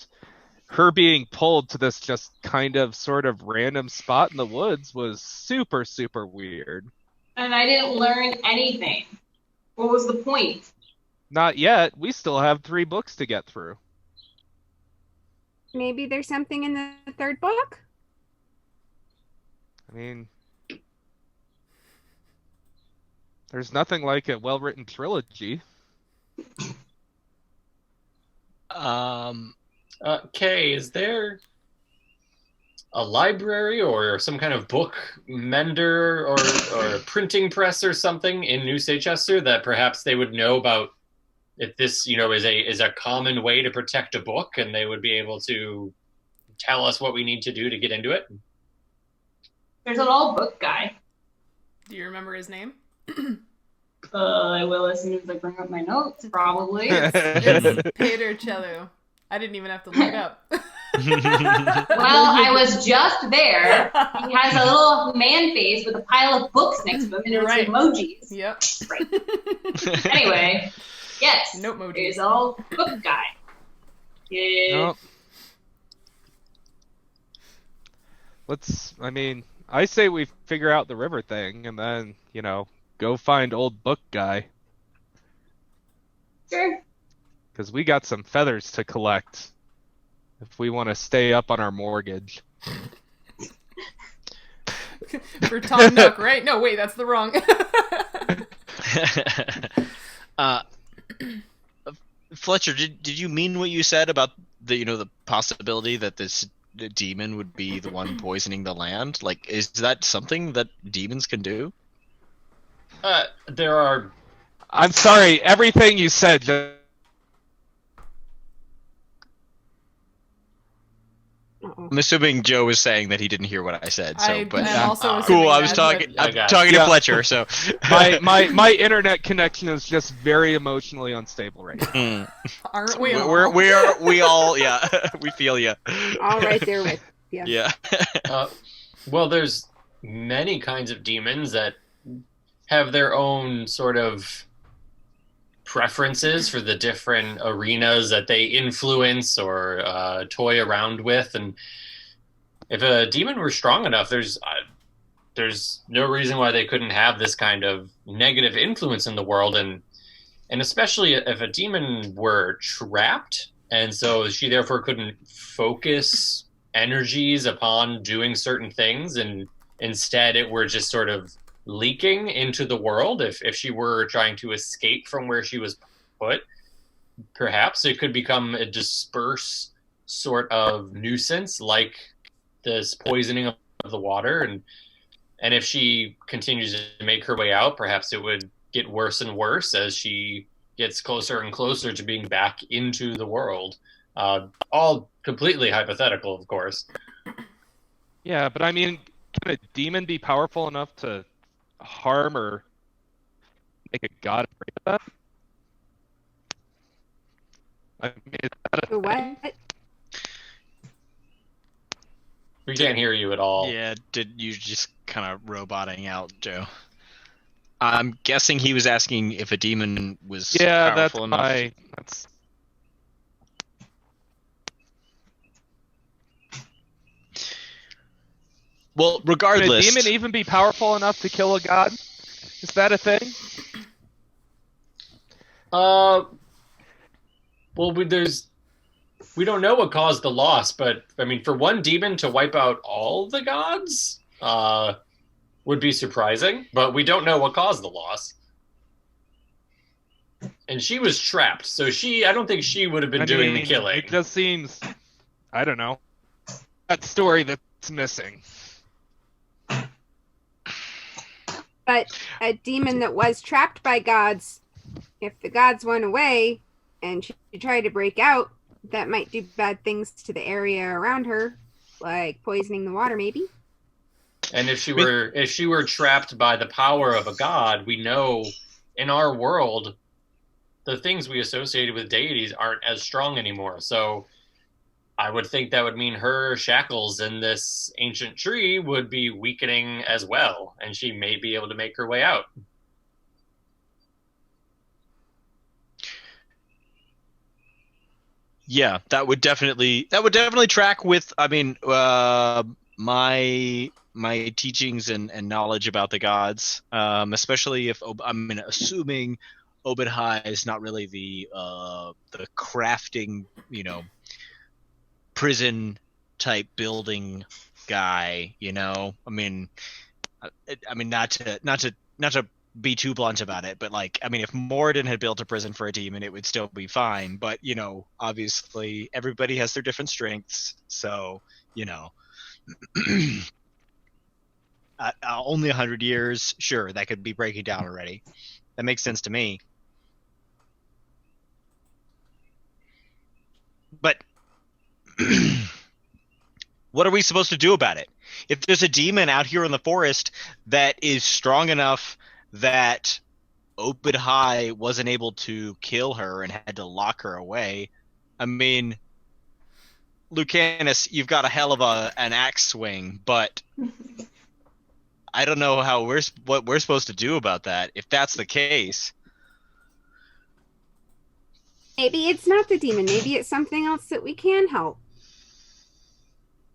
her being pulled to this just kind of sort of random spot in the woods was super, super weird. And I didn't learn anything. What was the point? Not yet. We still have 3 books to get through. Maybe there's something in the third book? I mean, there's nothing like a well-written trilogy. Kay, is there a library or some kind of book mender or a printing press or something in New Seychester that perhaps they would know about if this, is a common way to protect a book, and they would be able to tell us what we need to do to get into it? There's an old book guy. Do you remember his name? I will as soon as I bring up my notes, probably. It's Peter Cello. I didn't even have to look up. Well, I was just there. He has a little man face with a pile of books next to him, and it's Right. emojis. Yep. Anyway, yes, Note emojis. there's an old book guy. Yeah. No. I say we figure out the river thing and then, go find old book guy. Sure. Because we got some feathers to collect if we want to stay up on our mortgage. For Tom Nook, right? No, wait, that's the wrong. Fletcher, did you mean what you said about the possibility that this demon would be the one poisoning the land? Like, is that something that demons can do? There are. I'm sorry, everything you said just... I'm assuming Joe was saying that he didn't hear what I said. So, I'm also cool. assuming I was that, talking. but- I'm talking to Fletcher. So my internet connection is just very emotionally unstable right now. Aren't we all? we all we feel ya. All right there with you. Yeah. Well, there's many kinds of demons that have their own sort of preferences for the different arenas that they influence or toy around with. And if a demon were strong enough, there's no reason why they couldn't have this kind of negative influence in the world. And especially if a demon were trapped, and so she therefore couldn't focus energies upon doing certain things, and instead it were just sort of leaking into the world. If she were trying to escape from where she was put, perhaps it could become a disperse sort of nuisance, like this poisoning of the water. And if she continues to make her way out, perhaps it would get worse and worse as she gets closer and closer to being back into the world. All completely hypothetical, of course. Yeah, but I mean, can a demon be powerful enough to harm or make a god afraid of that? I mean, is that a The thing? what? We can't hear you at all. Yeah. Did you just kind of roboting out, Joe? I'm guessing he was asking if a demon was Yeah, that's powerful enough. that's Well, Can a regardless. demon even be powerful enough to kill a god? Is that a thing? Well, we don't know what caused the loss, but I mean, for one demon to wipe out all the gods, would be surprising. But we don't know what caused the loss. And she was trapped, so I don't think she would have been doing the killing. It just seems, I don't know, that story that's missing. But a demon that was trapped by gods, if the gods went away and she tried to break out, that might do bad things to the area around her, like poisoning the water, maybe. And if she were trapped by the power of a god, we know in our world the things we associated with deities aren't as strong anymore. So I would think that would mean her shackles in this ancient tree would be weakening as well, and she may be able to make her way out. Yeah, that would definitely track with. I mean, my teachings and knowledge about the gods, especially if assuming Obed-High is not really the crafting, prison type building guy, you know. Not to be too blunt about it, but like, I mean, if Morden had built a prison for a demon, it would still be fine. But you know, obviously, everybody has their different strengths, so you know. Only 100 years, sure, that could be breaking down already. That makes sense to me. But what are we supposed to do about it? If there's a demon out here in the forest that is strong enough that Obed High wasn't able to kill her and had to lock her away, I mean, Lucanus, you've got a hell of an axe swing, but I don't know what we're supposed to do about that if that's the case. Maybe it's not the demon. Maybe it's something else that we can help.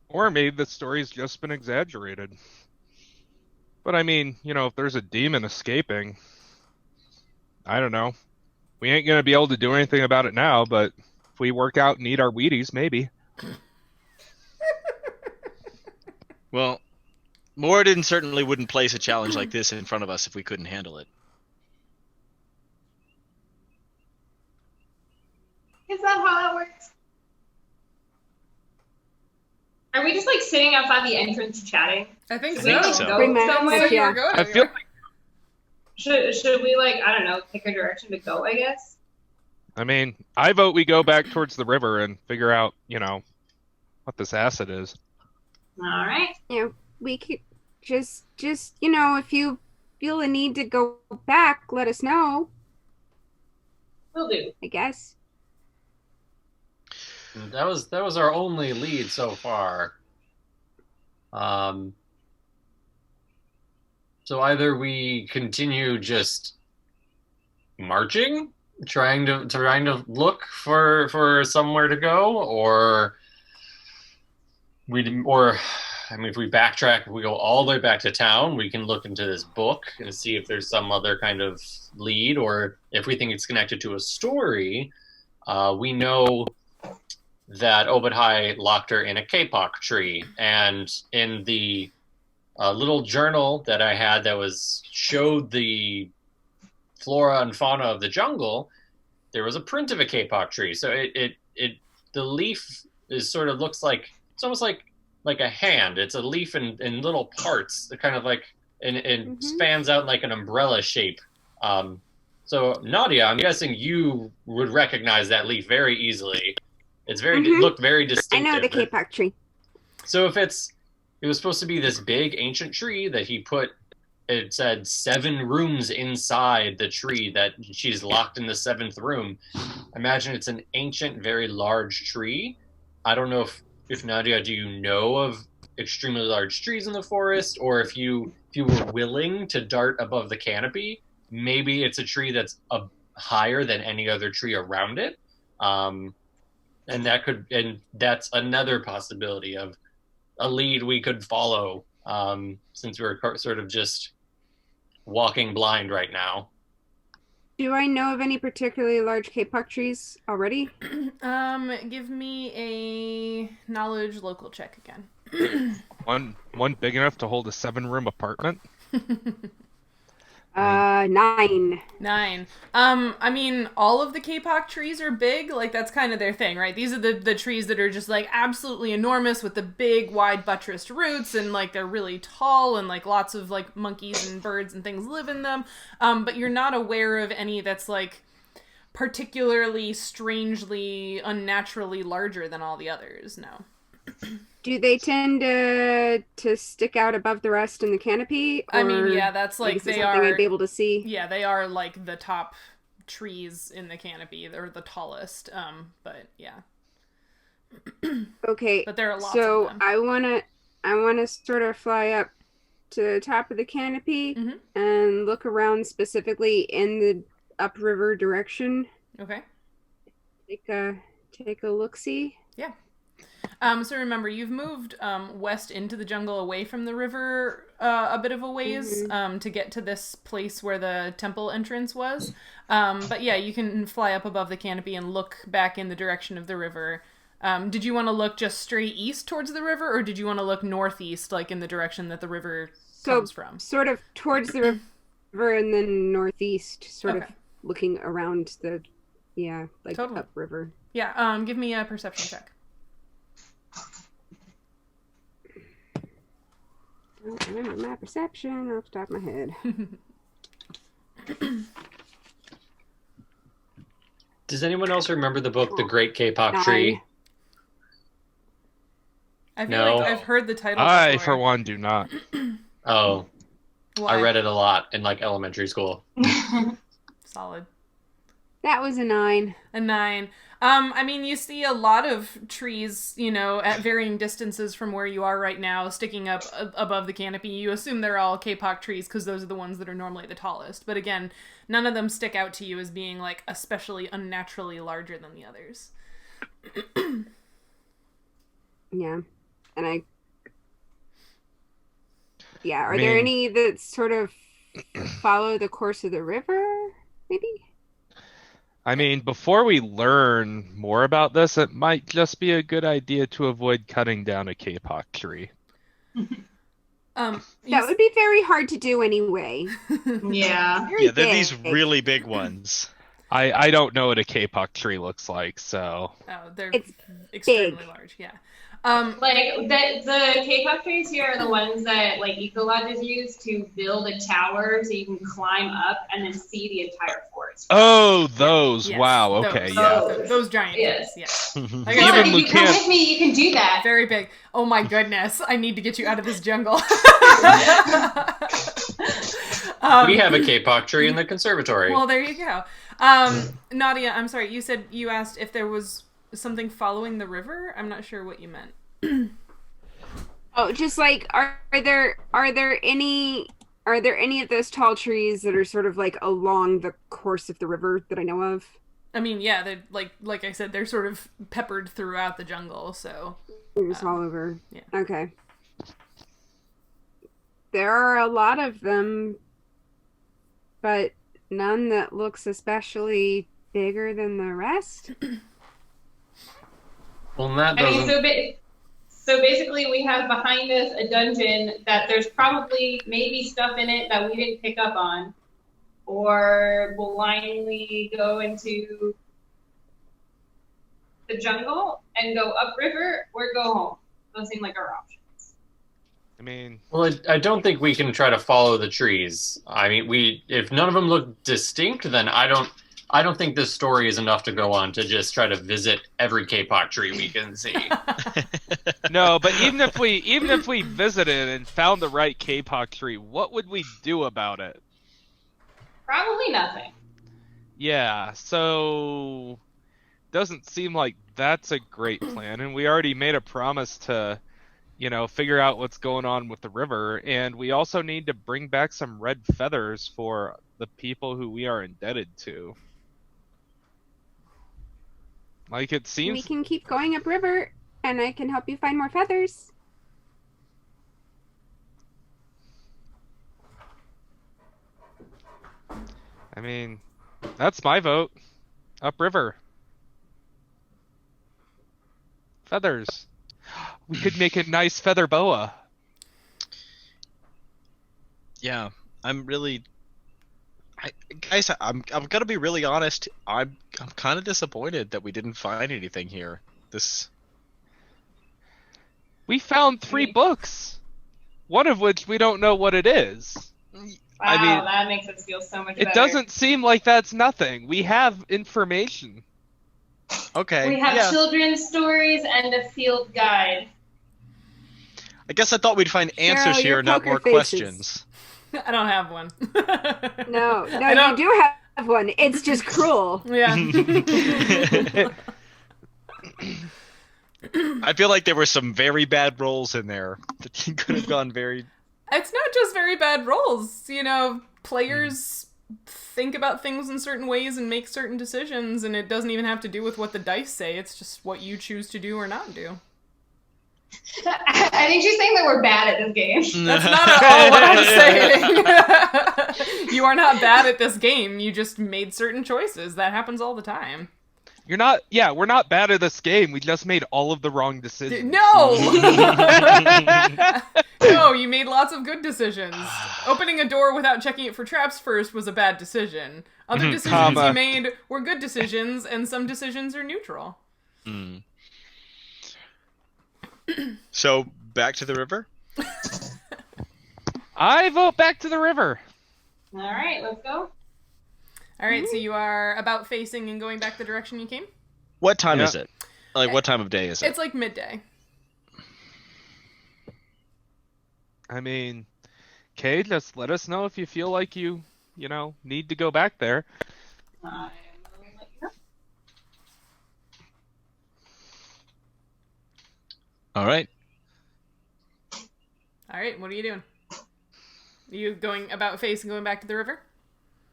Or maybe the story's just been exaggerated. But I mean, you know, if there's a demon escaping, I don't know. We ain't going to be able to do anything about it now, but if we work out and eat our Wheaties, maybe. Well, Morden certainly wouldn't place a challenge like this in front of us if we couldn't handle it. Is that how that works? Are we just like sitting outside the entrance chatting? I think Should we like, so. go Pretty much, somewhere? yeah. I feel like, Should we like, I don't know, pick a direction to go, I guess? I mean, I vote we go back towards the river and figure out, you know, what this acid is. All right. You know, we could just you know, if you feel a need to go back, let us know. Will do. I guess. That was our only lead so far. So either we continue just marching, trying to look for somewhere to go, or if we backtrack, if we go all the way back to town, we can look into this book and see if there's some other kind of lead, or if we think it's connected to a story. We know that Obadhai locked her in a kapok tree, and in the little journal that I had that showed the flora and fauna of the jungle, there was a print of a kapok tree. So the leaf looks like, it's almost like a hand. It's a leaf in little parts, that kind of like, and it spans out like an umbrella shape. So Nautia, I'm guessing you would recognize that leaf very easily. It's it looked very I distinctive. know the kapok tree. So if it was supposed to be this big ancient tree that he put, it said 7 rooms inside the tree, that she's locked in the 7th room. Imagine it's an ancient, very large tree. I don't know if Nadia, do you know of extremely large trees in the forest, or if you were willing to dart above the canopy, maybe it's a tree that's higher than any other tree around it. And that's another possibility of a lead we could follow, since we're sort of just walking blind right now. Do I know of any particularly large kapok trees already? Give me a knowledge local check again. One big enough to hold a 7-room apartment? 9. 9. I mean, all of the kapok trees are big. Like, that's kind of their thing, right? These are the trees that are just, like, absolutely enormous with the big, wide, buttressed roots, and, like, they're really tall, and, like, lots of, like, monkeys and birds and things live in them. But you're not aware of any that's, like, particularly, strangely, unnaturally larger than all the others, no. Do they tend to stick out above the rest in the canopy? I mean, yeah, that's like they are. I'd be able to see. Yeah, they are like the top trees in the canopy. They're the tallest. But yeah. Okay. But there are lots so of them. I wanna sort of fly up to the top of the canopy and look around specifically in the upriver direction. Okay. Take a look-see. Yeah. So remember, you've moved west into the jungle away from the river a bit of a ways to get to this place where the temple entrance was. But yeah, you can fly up above the canopy and look back in the direction of the river. Did you want to look just straight east towards the river, or did you want to look northeast, like in the direction that the river comes from? Sort of towards the river and then northeast, sort of Okay. looking around the, like Totally. upriver. Yeah, give me a perception check. I don't remember my perception off the top of my head. Does anyone else remember the book The Great K-Pop Tree? 9. I feel No. like I've heard the title I, before. for one, do not. Oh, Why? I read it a lot in like elementary school. Solid. That was a 9. A 9. I mean, you see a lot of trees, at varying distances from where you are right now, sticking up above the canopy. You assume they're all K-pop trees because those are the ones that are normally the tallest. But again, none of them stick out to you as being, like, especially unnaturally larger than the others. Yeah. And are there any that sort of follow the course of the river, maybe? I mean, before we learn more about this, it might just be a good idea to avoid cutting down a K-pop tree. That would be very hard to do anyway. Yeah. Very Yeah, they're these big. really big ones. I don't know what a K-pop tree looks like, so... Oh, they're It's extremely big. large, yeah. Like the K-pop trees here are the ones that like eco lodges use to build a tower so you can climb up and then see the entire forest. Oh, those! Yes, wow, those, okay, yeah. Those giant Yes. trees, yeah. Mhm. Like Come I on, said, if you come Lucanus- with me, you can do that. very big. Oh my goodness, I need to get you out of this jungle. We have a K-pop tree in the conservatory. Well, there you go. Nautia, I'm sorry, you said you asked if there was something following the river? I'm not sure what you meant. Oh, just like are there any of those tall trees that are sort of like along the course of the river that I know of? I mean, yeah, they're like I said, they're sort of peppered throughout the jungle, so They're just all over. yeah. Okay. There are a lot of them, but none that looks especially bigger than the rest. Well, that I mean, doesn't. so basically, we have behind us a dungeon that there's probably maybe stuff in it that we didn't pick up on, or blindly go into the jungle and go upriver or go home. Those seem like our options. I mean, Well, I don't think we can try to follow the trees. I mean, if none of them look distinct, then I don't think this story is enough to go on to just try to visit every K-pop tree we can see. no, but even if we visited and found the right K-pop tree, what would we do about it? Probably nothing. Yeah, so doesn't seem like that's a great plan, and we already made a promise to, figure out what's going on with the river, and we also need to bring back some red feathers for the people who we are indebted to. Like, it We seems... can keep going upriver, and I can help you find more feathers. I mean, that's my vote. Upriver. Feathers. We could make a nice feather boa. Yeah, I'm really. Guys, I'm gonna be really honest. I'm kind of disappointed that we didn't find anything here. We found 3 books, one of which we don't know what it is. Wow, I mean, that makes us feel so much It better. doesn't seem like that's nothing. We have information. Okay. We have yeah. children's stories and a field guide. I guess I thought we'd find answers Cheryl, here, your not poker more faces. questions. I don't have one. No, I don't- you do have one. It's just cruel. Yeah. I feel like there were some very bad rolls in there that could have gone very. It's not just very bad rolls. Players think about things in certain ways and make certain decisions, and it doesn't even have to do with what the dice say. It's just what you choose to do or not do. I think she's saying that we're bad at this game. That's not at all what I'm saying. You are not bad at this game. You just made certain choices. That happens all the time. You're not. Yeah, we're not bad at this game. We just made all of the wrong decisions. No! No, you made lots of good decisions. Opening a door without checking it for traps first was a bad decision. Other decisions you made were good decisions, and some decisions are neutral. Mm. So, back to the river? I vote back to the river. All right, let's go. All right, so you are about facing and going back the direction you came? What time is it? Like, what time of day is it? It's like midday. I mean, okay, just let us know if you feel like you need to go back there. I will let you know. All right. All right, what are you doing? Are you going about face and going back to the river?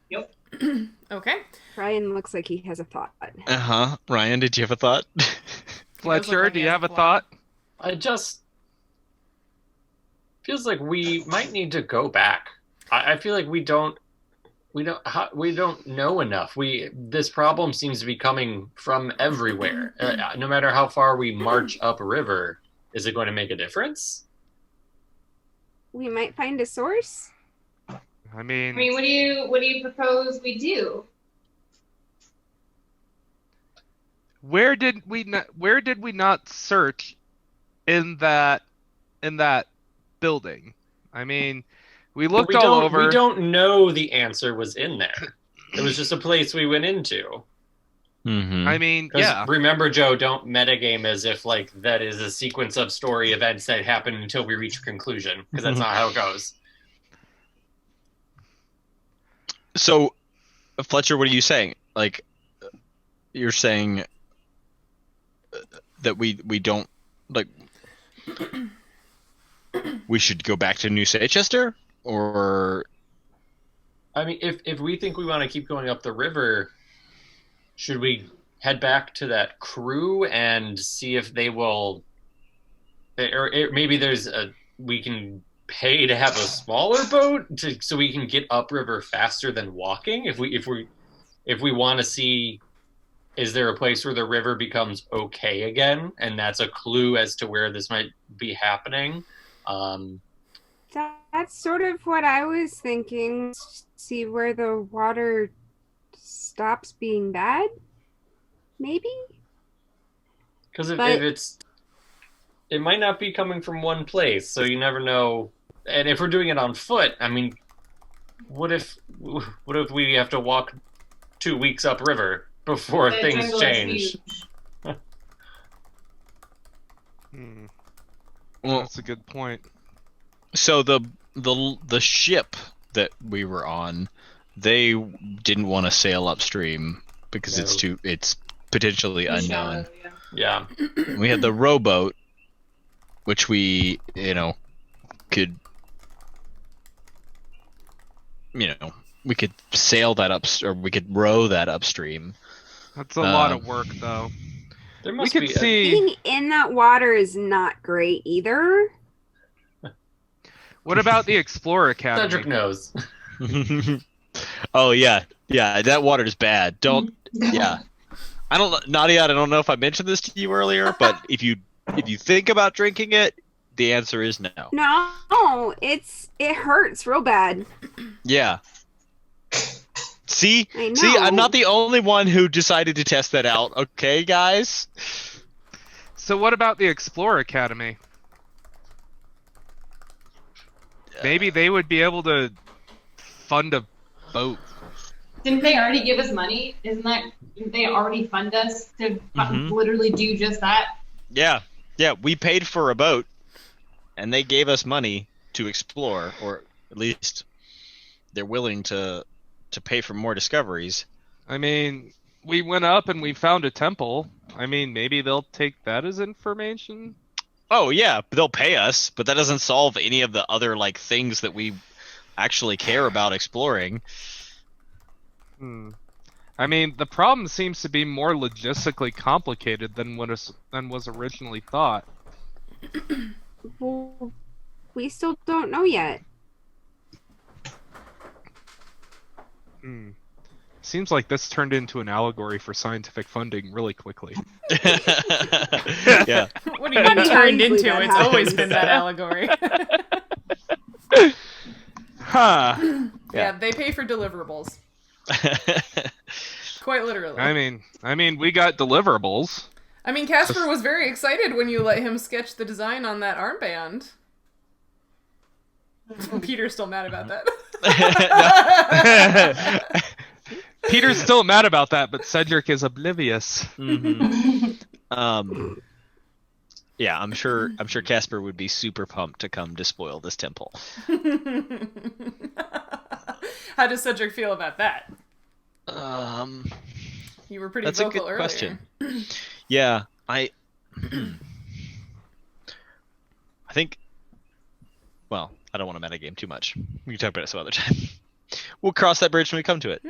Yep. Okay. Ryan looks like he has a thought. Uh-huh. Ryan, did you have a thought? Fletcher, do you have a thought? I just feels like we might need to go back. I feel like we don't know enough. This problem seems to be coming from everywhere. No matter how far we march up a river, is it going to make a difference? We might find a source. I mean, what do you propose we do? where did we not search in that building? I mean, we looked all over. We don't know the answer was in there. It was just a place we went into. Mm-hmm. I mean, yeah. Remember, Joe, don't metagame as if like that is a sequence of story events that happen until we reach a conclusion, because that's not how it goes. So, Fletcher, what are you saying? Like, you're saying that we don't, like, we should go back to New Seychester? Or... I mean, if we think we want to keep going up the river, should we head back to that crew and see if they will... Or maybe we can pay to have a smaller boat so we can get upriver faster than walking. If we want to see, is there a place where the river becomes okay again, and that's a clue as to where this might be happening. That's sort of what I was thinking. See where the water stops being bad, maybe. Because if it might not be coming from one place, so you never know. And if we're doing it on foot, I mean, what if we have to walk 2 weeks upriver before things change? Well, that's a good point. So the ship that we were on, they didn't want to sail upstream because it's potentially unknown. Yeah. We had the rowboat, which we could we could sail that up, or we could row that upstream. That's a lot of work, though. There must we could see. Being in that water is not great either. What about the Explorer Academy? Cedric knows. Oh yeah, that water's bad. Don't. Yeah, Nautia, I don't know if I mentioned this to you earlier, but if you think about drinking it, the answer is no. No, it hurts real bad. Yeah. See, I know. see, I'm not the only one who decided to test that out. Okay, guys. So what about the Explorer Academy? Maybe they would be able to fund a boat. Didn't they already give us money? Didn't they already fund us to literally do just that? Yeah, we paid for a boat, and they gave us money to explore, or at least they're willing to pay for more discoveries. I mean, we went up and we found a temple. I mean, maybe they'll take that as information. Oh yeah, they'll pay us, but that doesn't solve any of the other things that we actually care about exploring. I mean, the problem seems to be more logistically complicated than was originally thought. Well, we still don't know yet. Seems like this turned into an allegory for scientific funding really quickly. Yeah. What do you mean turned easily into? that It's always happens. been that allegory. Huh. Yeah, they pay for deliverables. Quite literally. I mean, we got deliverables. I mean, Casper was very excited when you let him sketch the design on that armband. Peter's still mad about that. Peter's still mad about that, but Cedric is oblivious. Mm-hmm. Yeah, I'm sure Casper would be super pumped to come despoil this temple. How does Cedric feel about that? You were pretty That's a vocal good earlier. question. Yeah, I think. Well, I don't want to metagame too much. We can talk about it some other time. We'll cross that bridge when we come to it.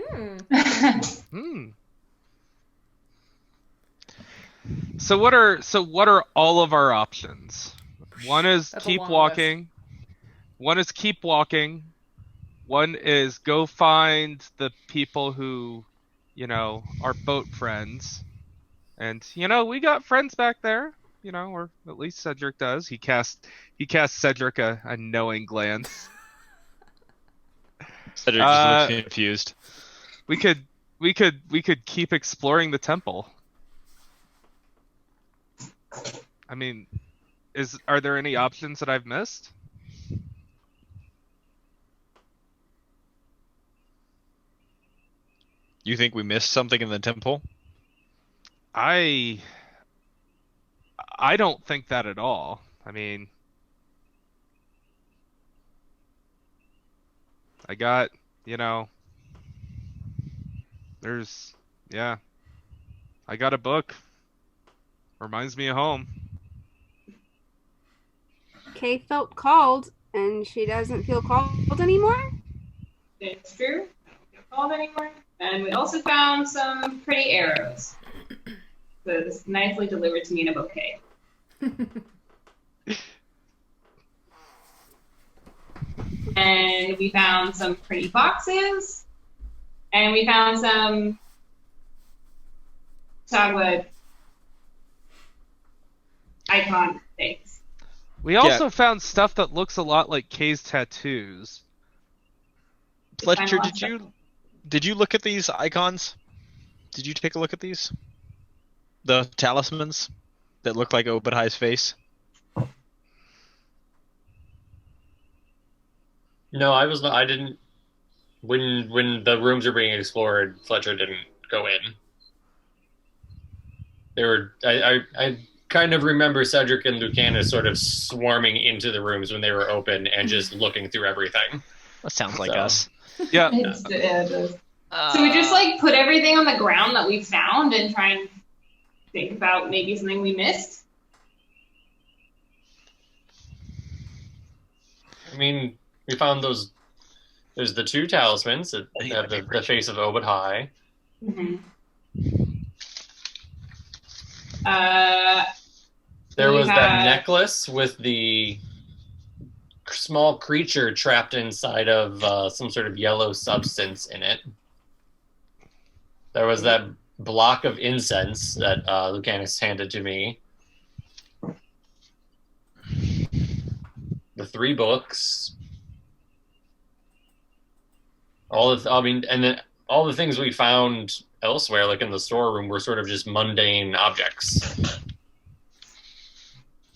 So what are all of our options? One is That's a keep long walking. One is keep walking. One is go find the people who, are boat friends. And we got friends back there, or at least Cedric does. He cast Cedric a knowing glance. Cedric just looks confused. We could keep exploring the temple. I mean, are there any options that I've missed? You think we missed something in the temple? I don't think that at all. I mean, I got, I got a book. Reminds me of home. Kay felt called, and she doesn't feel called anymore? It's true. Not called anymore. And we also found some pretty arrows. So it's nicely delivered to me in a bouquet. And we found some pretty boxes. And we found some Sagwa icon things. We also found stuff that looks a lot like Kay's tattoos. Fletcher, did you look at these icons? Did you take a look at these? The talismans that look like Obadiah's face? No, I didn't. When the rooms are being explored, Fletcher didn't go in. They were. I kind of remember Cedric and Lucanus sort of swarming into the rooms when they were open and just looking through everything. That sounds like us. Yeah. It does. So we just put everything on the ground that we found and try and think about maybe something we missed. I mean, we found those. There's the two talismans that have the face of Obadiah. Mm-hmm. There was that necklace with the small creature trapped inside of some sort of yellow substance in it. There was that block of incense that Lucanus handed to me. The 3 books. And then all the things we found elsewhere, like in the storeroom, were sort of just mundane objects.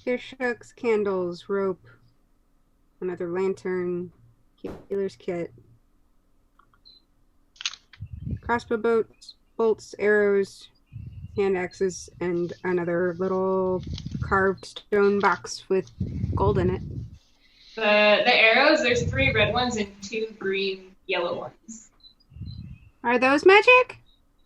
Fish hooks, candles, rope, another lantern, healer's kit, crossbow bolts, arrows, hand axes, and another little carved stone box with gold in it. The arrows, there's 3 red ones and 2 green yellow ones. Are those magic?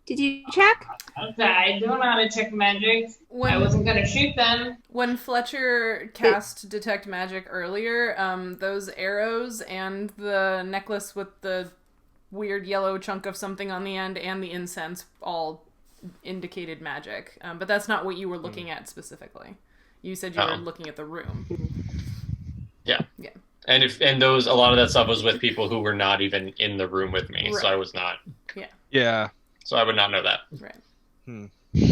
Did you check? I don't know how to check magic. I wasn't going to shoot them. When Fletcher cast Detect Magic earlier, those arrows and the necklace with the weird yellow chunk of something on the end and the incense all indicated magic. But that's not what you were looking at specifically. You said you were looking at the room. Yeah. Yeah. And a lot of that stuff was with people who were not even in the room with me, Right. so I was not. Yeah. Yeah. So I would not know that. Right.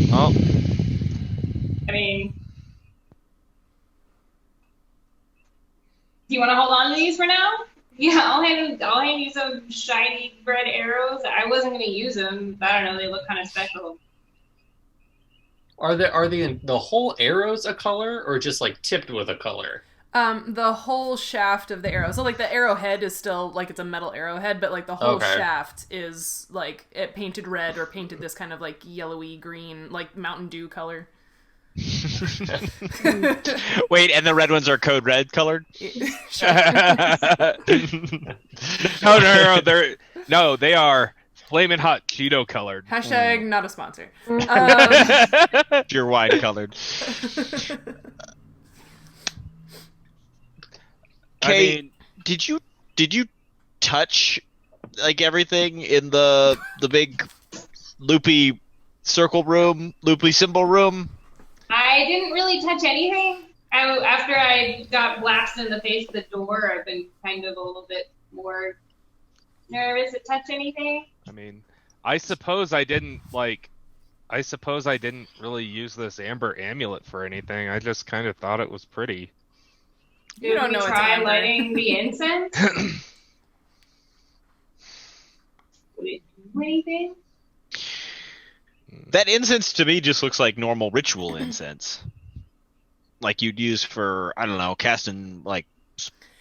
Well, I mean, do you want to hold on to these for now? Yeah, I'll hand you some shiny red arrows. I wasn't going to use them. I don't know. They look kind of special. Are the whole arrows a color, or just like tipped with a color? The whole shaft of the arrow. So like the arrowhead is still like it's a metal arrowhead, but like the whole shaft is like it painted red or painted this kind of like yellowy green, like Mountain Dew color. Wait, and the red ones are code red colored? No, they are flaming hot Cheeto colored. Hashtag not a sponsor. Pure wine colored. Kate, did you touch like everything in the big loopy circle room, loopy symbol room? I didn't really touch anything. After I got blasted in the face with the door, I've been kind of a little bit more nervous to touch anything. I mean, I suppose I didn't really use this amber amulet for anything. I just kind of thought it was pretty. You don't know. Try lighting the incense. Would it do anything? That incense to me just looks like normal ritual incense. Like you'd use for, I don't know, casting like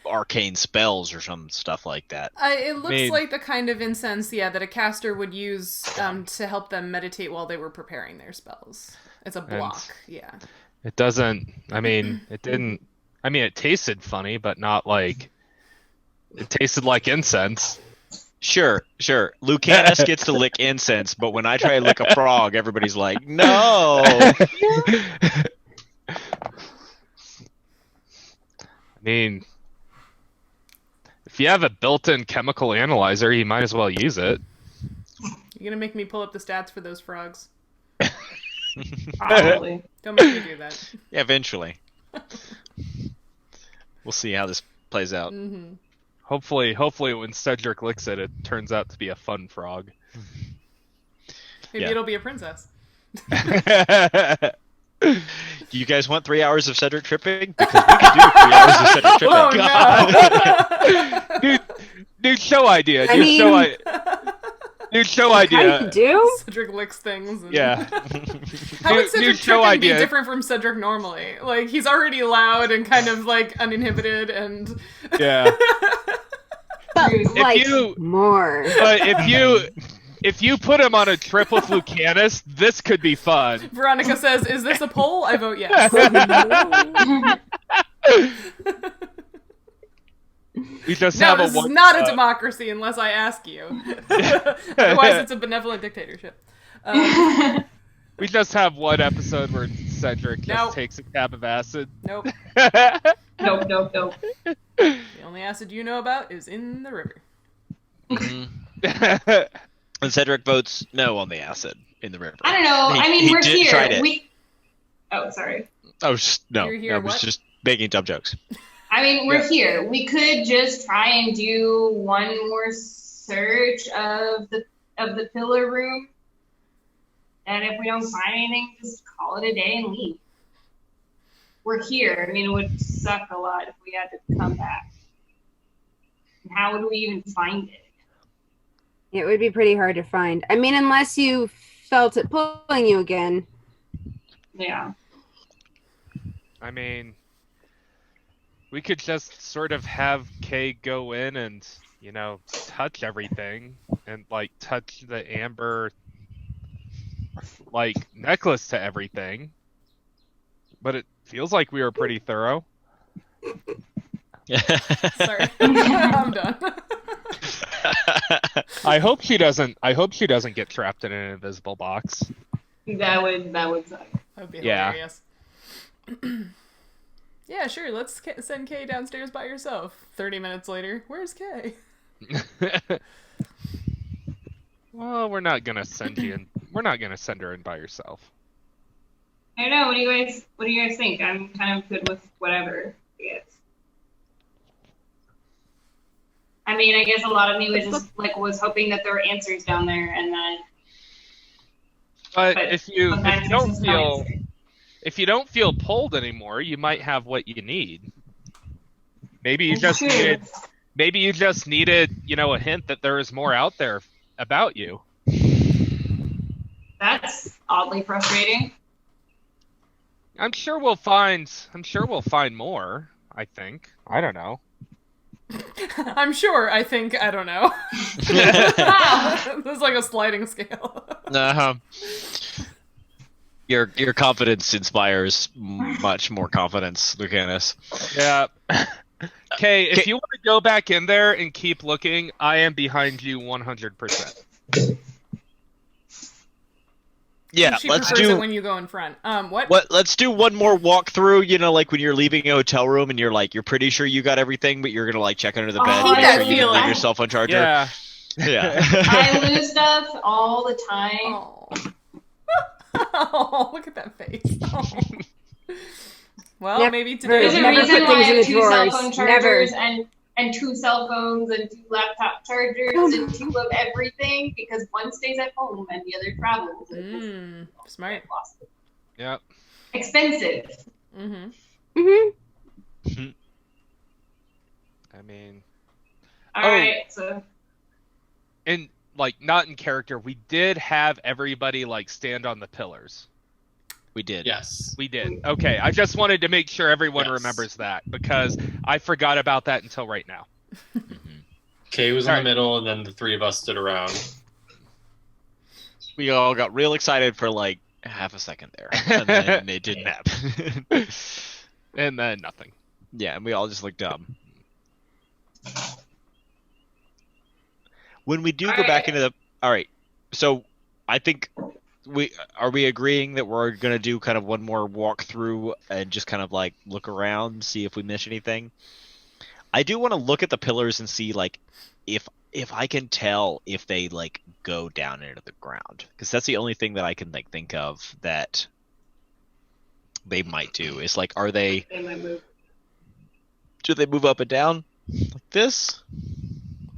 arcane spells or some stuff like that. It looks like the kind of incense, that a caster would use to help them meditate while they were preparing their spells. It's a block, It doesn't, it tasted funny, but not like, it tasted like incense. Sure. Lucanus gets to lick incense, but when I try to lick a frog, everybody's like, no! If you have a built-in chemical analyzer, you might as well use it. You're gonna make me pull up the stats for those frogs. Probably. Don't make me do that. Yeah, eventually. We'll see how this plays out. Mm-hmm. Hopefully when Cedric licks it, it turns out to be a fun frog. Maybe it'll be a princess. Do you guys want 3 hours of Cedric tripping? Because we can do 3 hours of Cedric tripping. Oh, no. Dude, show idea. New show I idea. do? Cedric licks things. And... Yeah. How would Cedric new show tripping be idea. different from Cedric normally? Like, he's already loud and kind of, like, uninhibited and... Yeah. But like more. But if you put him on a trip with Lucanus, this could be fun. Veronica says, "Is this a poll? I vote yes." We just No, have this is not a democracy unless I ask you. Otherwise, it's a benevolent dictatorship. We just have one episode where Cedric just takes a cab of acid. Nope. Nope. The only acid you know about is in the river. Mm-hmm. And Cedric votes no on the acid in the river. I don't know. We're here. Tried it. Oh, sorry. No, You're here, I was what? just making dumb jokes. We're here. We could just try and do one more search of the pillar room, and if we don't find anything, just call it a day and leave. We're here. It would suck a lot if we had to come back. And how would we even find it? It would be pretty hard to find. Unless you felt it pulling you again. Yeah. We could just sort of have Kay go in and, touch everything and, touch the amber, necklace to everything. But it feels like we were pretty thorough. Sorry. I'm done. I hope she doesn't get trapped in an invisible box. That would suck. That would be hilarious. Yeah, sure. Let's send Kay downstairs by herself. 30 minutes later, where's Kay? Well, we're not gonna send you in. We're not gonna send her in by herself. I don't know. What do you guys think? I'm kind of good with whatever. I guess. I mean, I guess a lot of me was just like was hoping that there were answers down there, and then. But But if you sometimes there's just no answer. if you don't feel pulled anymore, you might have what you need. Maybe you That's just needed, a hint that there is more out there about you. That's oddly frustrating. I'm sure we'll find more, I think. I don't know. I'm sure. I think. I don't know. There's like a sliding scale. Your confidence inspires much more confidence, Lucanus. Yeah. Okay, if you want to go back in there and keep looking, I am behind you 100%. Yeah, She let's prefers do it when you go in front. What? Let's do one more walkthrough. Like when you're leaving a hotel room and you're pretty sure you got everything, but you're gonna check under the bed, hate make that sure you didn't feeling. leave your cell phone charger. Yeah. Yeah. I lose stuff all the time. Oh. Oh, look at that face. Oh. Well, Never- maybe today. There's a Never reason put why I things in have the 2 cell drawers. phone Never. chargers and 2 cell phones and 2 laptop chargers and 2 of everything, because one stays at home and the other travels. Smart. Lost it. Yep. Expensive. Mm-hmm. Mm-hmm. I mean, All right, so and not in character, we did have everybody stand on the pillars. We did. Yes. We did. Okay, I just wanted to make sure everyone Yes. remembers that, because I forgot about that until right now. Kay was in All the right. middle, and then the 3 of us stood around. We all got real excited for half a second there, and then it didn't happen. And then nothing. Yeah, and we all just looked dumb. When we do go back into the... All right, so I think... Are we agreeing that we're going to do kind of one more walkthrough and just kind of look around, see if we miss anything? I do want to look at the pillars and see if I can tell if they go down into the ground, because that's the only thing that I can think of that they might do. Is are they? they might move. Do they move up and down like this?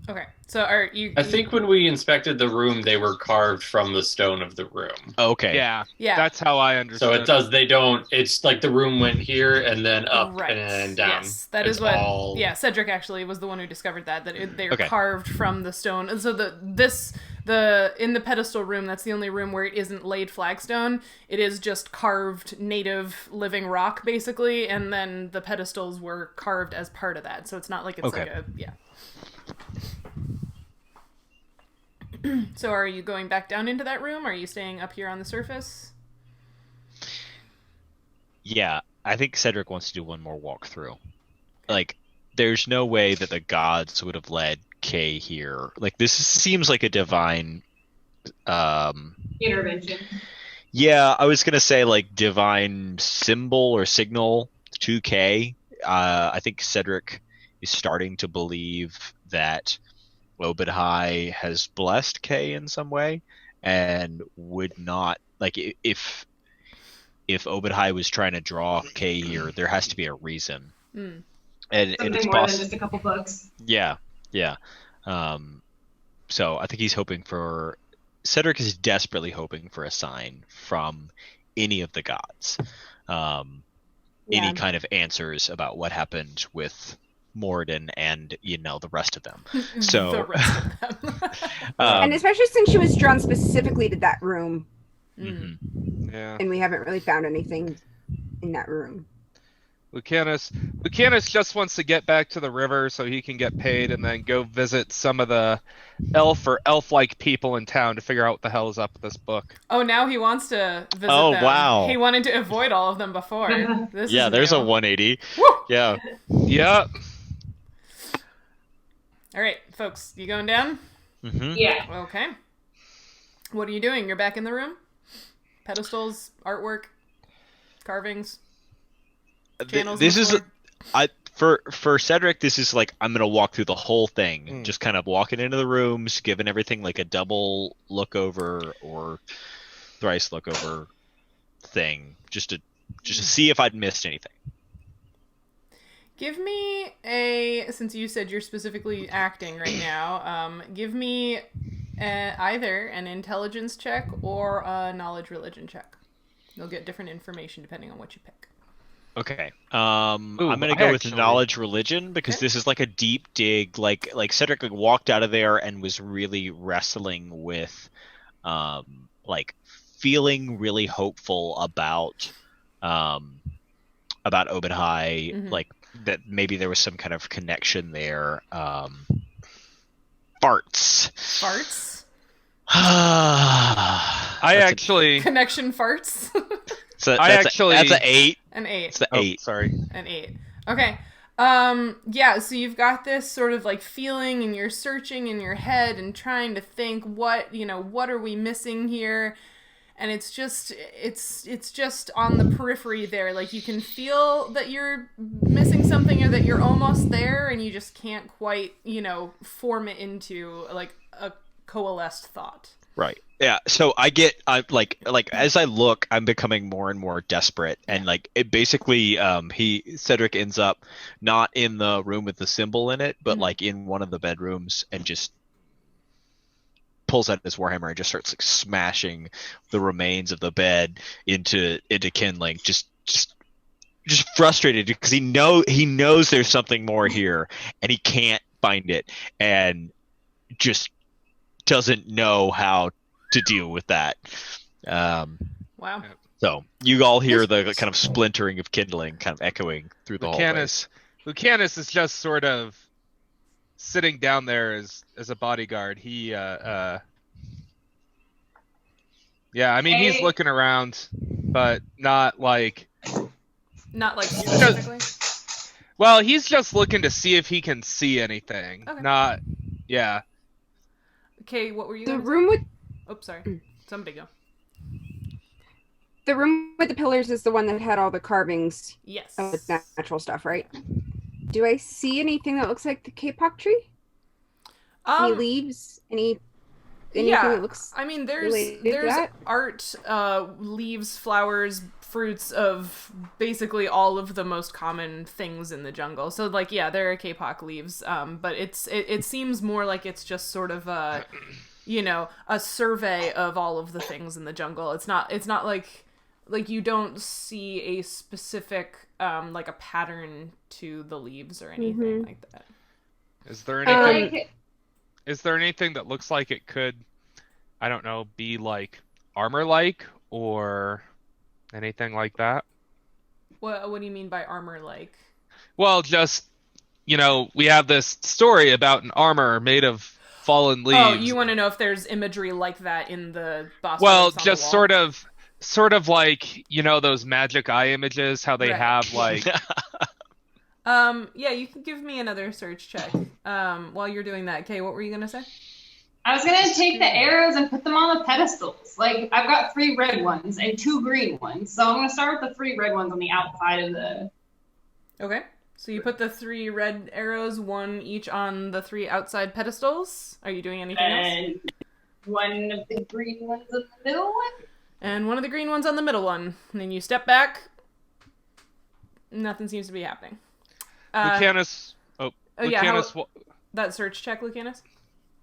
Okay. So are you? I think when we inspected the room, they were carved from the stone of the room. Okay. Yeah. Yeah. That's how I understood. So it does. They don't. It's like the room went here and then up Right. and down. Yes, that It's is what. all- Yeah, Cedric actually was the one who discovered that they're Okay. carved from the stone. And so in the pedestal room, that's the only room where it isn't laid flagstone. It is just carved native living rock, basically, and then the pedestals were carved as part of that. So it's not like it's Okay. like a So are you going back down into that room? Or are you staying up here on the surface? Yeah, I think Cedric wants to do one more walkthrough. There's no way that the gods would have led Kay here. This seems like a divine. Intervention. Yeah, I was gonna say divine symbol or signal to Kay. I think Cedric is starting to believe that Obadhai has blessed Kay in some way, and would not if Obadhai was trying to draw Kay here, there has to be a reason. Mm. And Something it's more than possible. just a couple books. Yeah. So I think he's hoping for. Cedric is desperately hoping for a sign from any of the gods. Any kind of answers about what happened with Moradin and the rest of them. So The rest of them. And especially since she was drawn specifically to that room, Mm. Yeah. and we haven't really found anything in that room. Lucanus just wants to get back to the river so he can get paid and then go visit some of the elf-like people in town to figure out what the hell is up with this book. Oh, now he wants to visit Oh, them. wow. He wanted to avoid all of them before. This yeah, is there's new. a 180. Woo! Yeah. Yep. All right, folks, you going down? Mm-hmm. Yeah. Okay. What are you doing? You're back in the room? Pedestals, artwork, carvings, channels. This on is the floor? for Cedric. This is I'm gonna walk through the whole thing, Mm. just kind of walking into the rooms, giving everything a double look over or thrice look over thing, just to see if I'd missed anything. Give me since you said you're specifically acting right now, give me either an intelligence check or a knowledge religion check. You'll get different information depending on what you pick. Okay. I'm gonna go with knowledge religion because this is like a deep dig. Like Cedric walked out of there and was really wrestling with, like feeling really hopeful about Obed-High, like that maybe there was some kind of connection there. Farts. Connection farts. That's an 8. An 8. It's the 8. Sorry. An 8. Okay. Yeah, so you've got this sort of like feeling and you're searching in your head and trying to think what are we missing here? And it's just on the periphery there. Like you can feel that you're missing something or that you're almost there and you just can't quite, form it into like a coalesced thought. Right. Yeah. So I'm like as I look, I'm becoming more and more desperate, and like it basically, Cedric ends up not in the room with the symbol in it, but like in one of the bedrooms, and just pulls out his warhammer and just starts like smashing the remains of the bed into kindling, just frustrated because he knows there's something more here, and he can't find it, and just doesn't know how to deal with that. Wow. So you all hear the kind of splintering of kindling kind of echoing through the hallways. Lucanus is just sort of sitting down there as a bodyguard. He he's looking around, but not specifically. Well, he's just looking to see if he can see anything. Okay. Yeah. Okay, what were you? The room with. Oh, sorry. Somebody go. The room with the pillars is the one that had all the carvings. Yes. Of the natural stuff, right? Do I see anything that looks like the K-pop tree? Any leaves? Anything that looks? I mean, there's art, leaves, flowers, fruits of basically all of the most common things in the jungle. So like, yeah, there are K-pop leaves, but it seems more like it's just sort of a survey of all of the things in the jungle. It's not like you don't see a specific like a pattern to the leaves or anything like that. Is there anything? Is there anything that looks like it could, I don't know, be like armor-like or anything like that? What do you mean by armor-like? Well, just, we have this story about an armor made of fallen leaves. Oh, you want to know if there's imagery like that in the boss? Well, just sort of like, those magic eye images, how they have like... Yeah, you can give me another search check. While you're doing that, Kay, what were you going to say? I was going to take the arrows and put them on the pedestals. Like, I've got 3 red ones and 2 green ones. So I'm going to start with the 3 red ones on the outside of the... Okay. So you put the 3 red arrows, 1 each on the 3 outside pedestals. Are you doing anything else? And one of the green ones on the middle one? And one of the green ones on the middle one. And then you step back. Nothing seems to be happening. Lucanus... Lucanus... Yeah, that search check, Lucanus?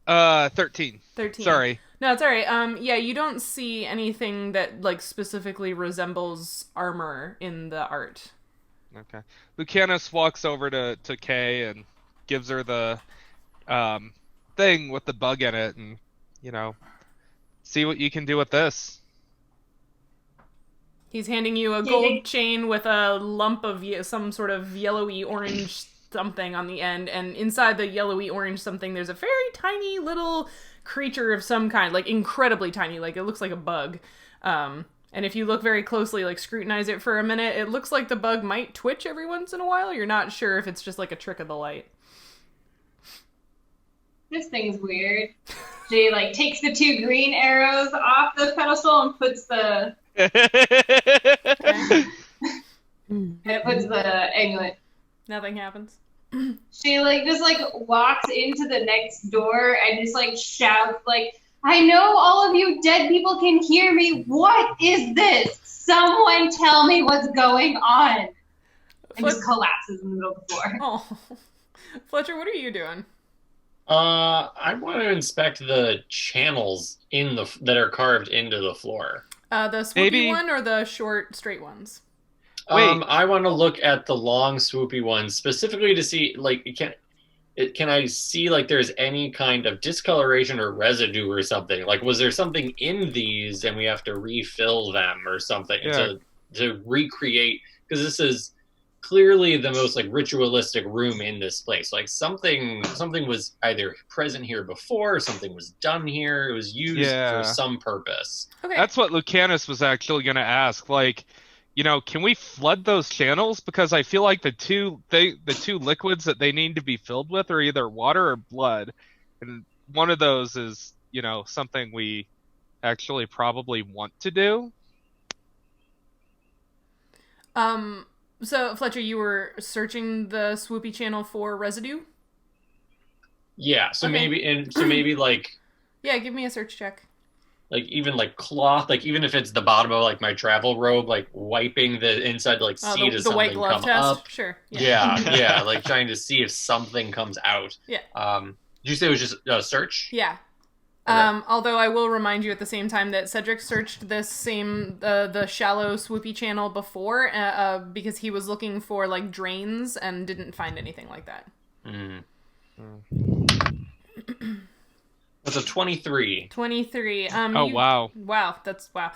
13. 13. Sorry. No, it's alright. Yeah, you don't see anything that, like, specifically resembles armor in the art. Okay. Lucanus walks over to Kay and gives her the thing with the bug in it and, see what you can do with this. He's handing you a gold chain with a lump of some sort of yellowy orange something on the end, and inside the yellowy orange something there's a very tiny little creature of some kind, like incredibly tiny, like it looks like a bug. And if you look very closely, like scrutinize it for a minute, it looks like the bug might twitch every once in a while. You're not sure if it's just like a trick of the light. This thing's weird. She takes the 2 green arrows off the pedestal and puts the and it puts the amulet. Nothing happens. She just walks into the next door and just shouts I know all of you dead people can hear me. What is this? Someone tell me what's going on. and just collapses in the middle of the floor. Oh, Fletcher, what are you doing? I want to inspect the channels that are carved into the floor. The swoopy one or the short, straight ones? Wait. I want to look at the long, swoopy ones specifically to see, like, can I see like there's any kind of discoloration or residue or something? Like, was there something in these and we have to refill them or something to recreate? Because this is clearly the most like ritualistic room in this place. Like something was either present here before, or something was done here. It was used for some purpose. Okay. That's what Lucanus was actually going to ask. Like, can we flood those channels? Because I feel like the two liquids that they need to be filled with are either water or blood, and one of those is something we actually probably want to do. So Fletcher, you were searching the swoopy channel for residue? Yeah. So Okay. maybe like. Yeah, give me a search check. Like even like cloth, like even if it's the bottom of like my travel robe, like wiping the inside to like see does the white something glove come test? up. Sure. Yeah, like trying to see if something comes out. Yeah. Did you say it was just a search? Yeah. Okay. Although I will remind you at the same time that Cedric searched this same the shallow swoopy channel before because he was looking for like drains and didn't find anything like that. That's a 23. 23. Wow. Wow, that's wow.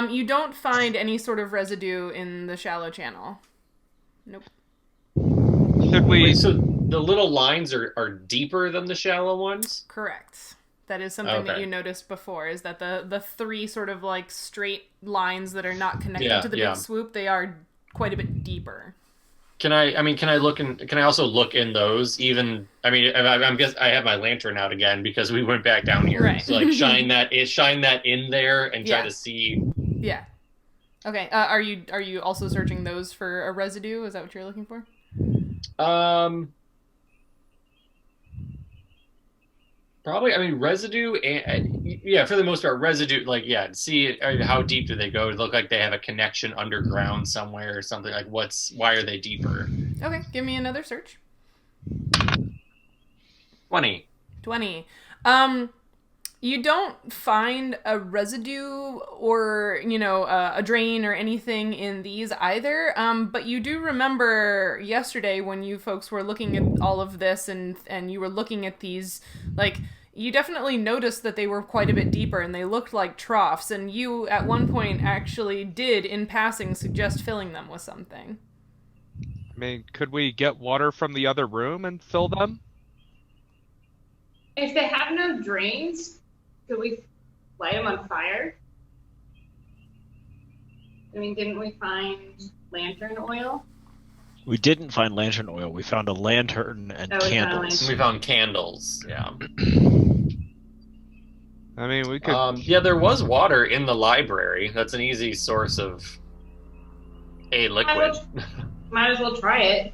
You don't find any sort of residue in the shallow channel. Nope. Should we? Wait, so the little lines are deeper than the shallow ones? Correct. That is something that Okay. you noticed before, is that the three sort of like straight lines that are not connected to the Yeah. big swoop, they are quite a bit deeper. Can I also look in those? Even I'm guess I have my lantern out again because we went back down here. Right. So like shine that in there and try Yeah. to see. Yeah. Okay. Are you also searching those for a residue? Is that what you're looking for? Probably. I mean, residue and yeah, for the most part, residue. Like, yeah, see how deep do they go? It look like they have a connection underground somewhere or something. Like, why are they deeper? Okay. Give me another search. 20. 20. You don't find a residue or, a drain or anything in these either. But you do remember yesterday when you folks were looking at all of this and you were looking at these, like, you definitely noticed that they were quite a bit deeper and they looked like troughs. And you, at one point, actually did, in passing, suggest filling them with something. I mean, could we get water from the other room and fill them? If they have no drains, could we light them on fire? I mean, didn't we find lantern oil? We didn't find lantern oil. We found a lantern and Oh, we found a candles. lantern. We found candles. Yeah. I mean, we could. Yeah, there was water in the library. That's an easy source of a liquid. Might as well try it.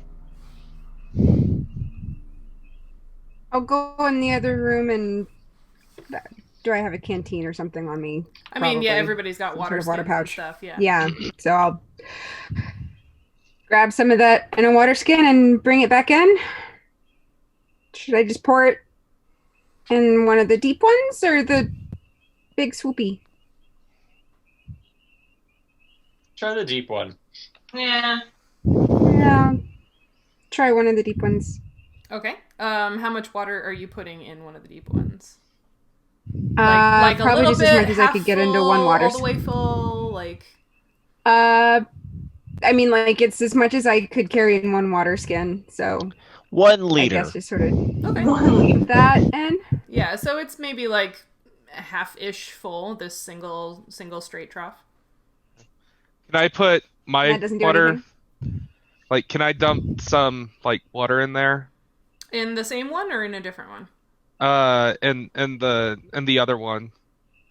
I'll go in the other room and do I have a canteen or something on me? I mean, yeah, Probably. everybody's got Some water, sort of water skins and pouch. stuff. Yeah. Yeah, so I'll grab some of that in a water skin and bring it back in. Should I just pour it in one of the deep ones or the big swoopy? Try the deep one. Yeah. Yeah, try one of the deep ones. Okay. How much water are you putting in one of the deep ones? Like a Probably little just bit, as much as I half could get into full, one water all the way full, like. I mean, like it's as much as I could carry in one water skin. So 1 I liter. guess just sort of Okay. put that in. Yeah, so it's maybe like half-ish full, this single straight trough. Can I put my That doesn't do water? anything. Like, can I dump some like water in there? In the same one or in a different one? And the other one.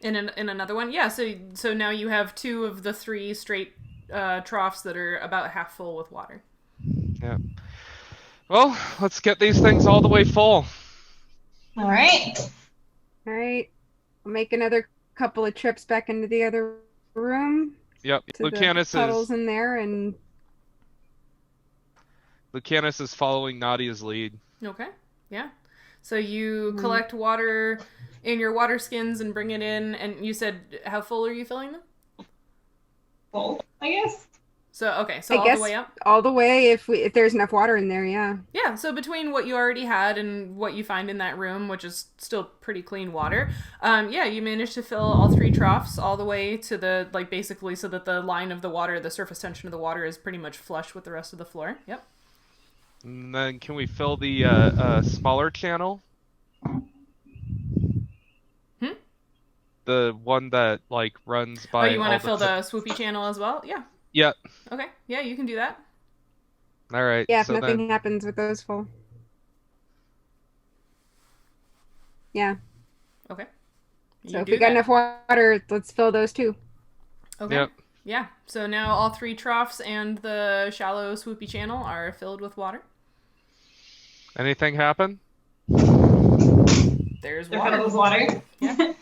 In another one? Yeah, so now you have 2 of the 3 straight troughs that are about half full with water. Yeah. Well, let's get these things all the way full. All right. All right, I'll make another couple of trips back into the other room Yep. to the Lucanus puddles is in there and Lucanus is following Nadia's lead. Okay. Yeah. So you collect water in your water skins and bring it in, and you said how full are you filling them? Full, I guess. So okay, so I all guess the way up. all the way if there's enough water in there, yeah. Yeah, so between what you already had and what you find in that room, which is still pretty clean water, yeah, you managed to fill all 3 troughs all the way to the, like, basically so that the line of the water, the surface tension of the water is pretty much flush with the rest of the floor. Yep. And then can we fill the smaller channel? The one that, like, runs by... Oh, you want to fill the swoopy channel as well? Yeah. Yep. Okay, yeah, you can do that. All right. Yeah, if so nothing then... happens with those full. Yeah. Okay. You So if do we got that. enough water, let's fill those too. Okay. Yep. Yeah, so now all 3 troughs and the shallow swoopy channel are filled with water. Anything happen? There's They're water. filled with water. Yeah.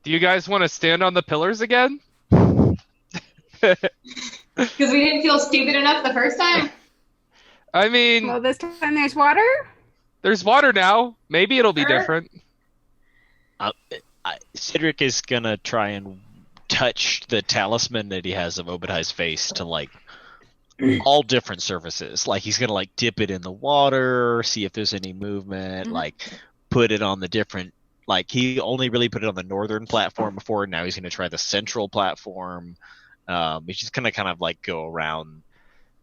Do you guys want to stand on the pillars again? Because we didn't feel stupid enough the first time. I mean, Well, this time there's water? there's water now. Maybe it'll be Sure. different. Cedric is gonna try and touch the talisman that he has of Obadiah's face to like all different surfaces. Like he's gonna like dip it in the water, see if there's any movement, like put it on the different. Like he only really put it on the northern platform before. Now he's gonna try the central platform. He's just gonna kind of like go around.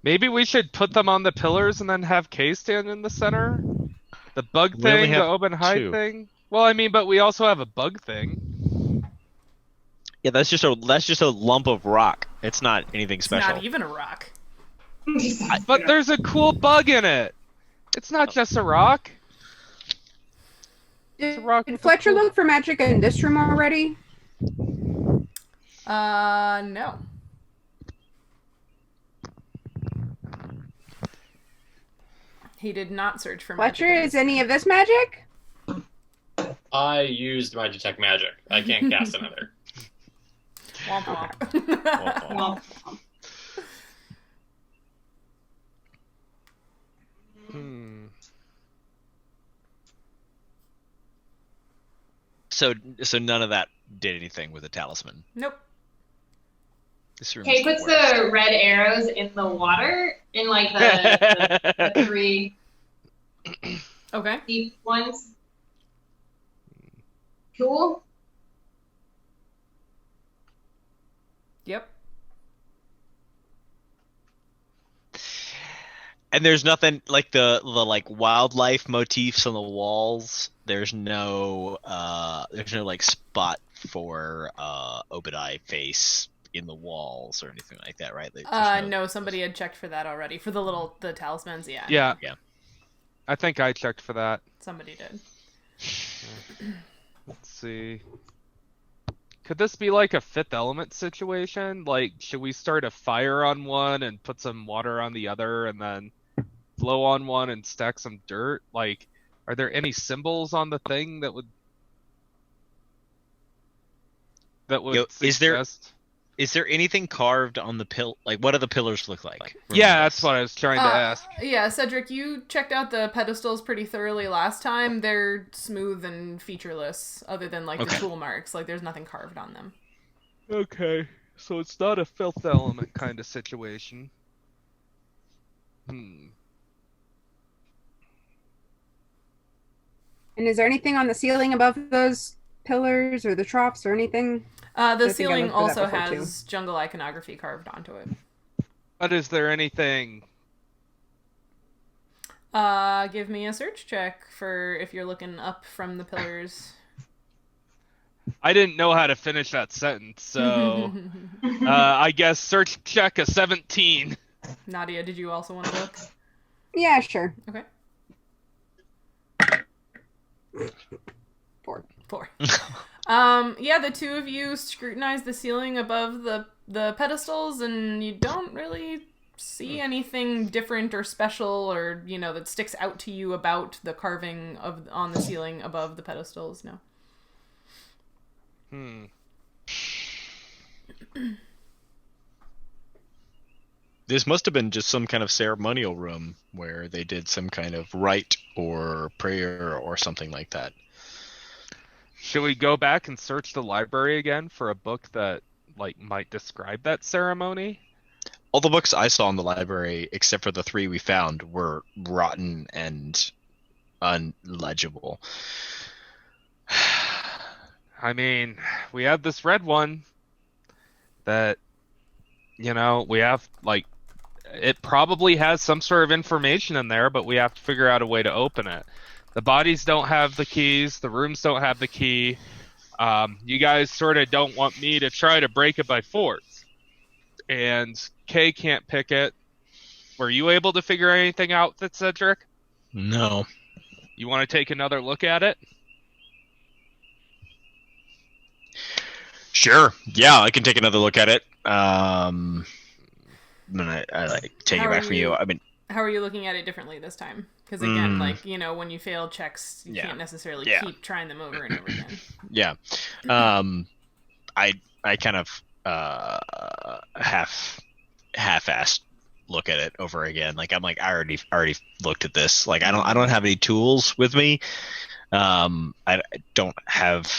Maybe we should put them on the pillars and then have Kay stand in the center. The bug We only thing, the have open hide 2. thing. Well, I mean, but we also have a bug thing. Yeah, that's just a lump of rock. It's not anything It's special. not even a rock. But there's a cool bug in it. It's not just a rock. It's a rock Did with a Fletcher cool- look for magic in this room already? No. He did not search for magic. Fletcher, is any of this magic? I used my detect magic. I can't cast another. Womp womp. Well, So none of that did anything with the talisman. Nope. This room Kay is puts worst. the red arrows in the water, in like the 3 Okay. deep ones. Cool. Yep. And there's nothing like the like wildlife motifs on the walls. There's no like spot for Obadiah face in the walls or anything like that, right? Like, there's No, somebody had checked for that already. For the talismans, yeah. Yeah. Yeah. I think I checked for that. Somebody did. Let's see. Could this be like a fifth element situation? Like, should we start a fire on one and put some water on the other and then blow on one and stack some dirt? Like, are there any symbols on the thing that would Yo, suggest? Is there anything carved on the Like, what do the pillars look like? Yeah, that's what I was trying to ask. Yeah, Cedric, you checked out the pedestals pretty thoroughly last time. They're smooth and featureless, other than like the tool marks. Like there's nothing carved on them. Okay, so it's not a fifth element kind of situation. And is there anything on the ceiling above those pillars or the troughs or anything? The I think I ceiling looked for that also before, has jungle iconography carved onto it. But is there anything? Give me a search check for if you're looking up from the pillars. I didn't know how to finish that sentence, so I guess search check a 17. Nadia, did you also want to look? Yeah, sure. Okay. 4. 4. Yeah, the two of you scrutinize the ceiling above the pedestals, and you don't really see anything different or special or, that sticks out to you about the carving on the ceiling above the pedestals, no. This must have been just some kind of ceremonial room where they did some kind of rite or prayer or something like that. Should we go back and search the library again for a book that might describe that ceremony? All the books I saw in the library, except for the 3 we found, were rotten and unlegible. I mean, we have this red one that, we have, it probably has some sort of information in there, but we have to figure out a way to open it. The bodies don't have the keys. The rooms don't have the key. You guys sort of don't want me to try to break it by force. And Kay can't pick it. Were you able to figure anything out, Cedric? No. You want to take another look at it? Sure. Yeah, I can take another look at it. I take it back from you. I mean, how are you looking at it differently this time? Because again, when you fail checks, you can't necessarily keep trying them over and over again. Yeah. I kind of half-assed look at it over again. I already looked at this. I don't have any tools with me. I don't have.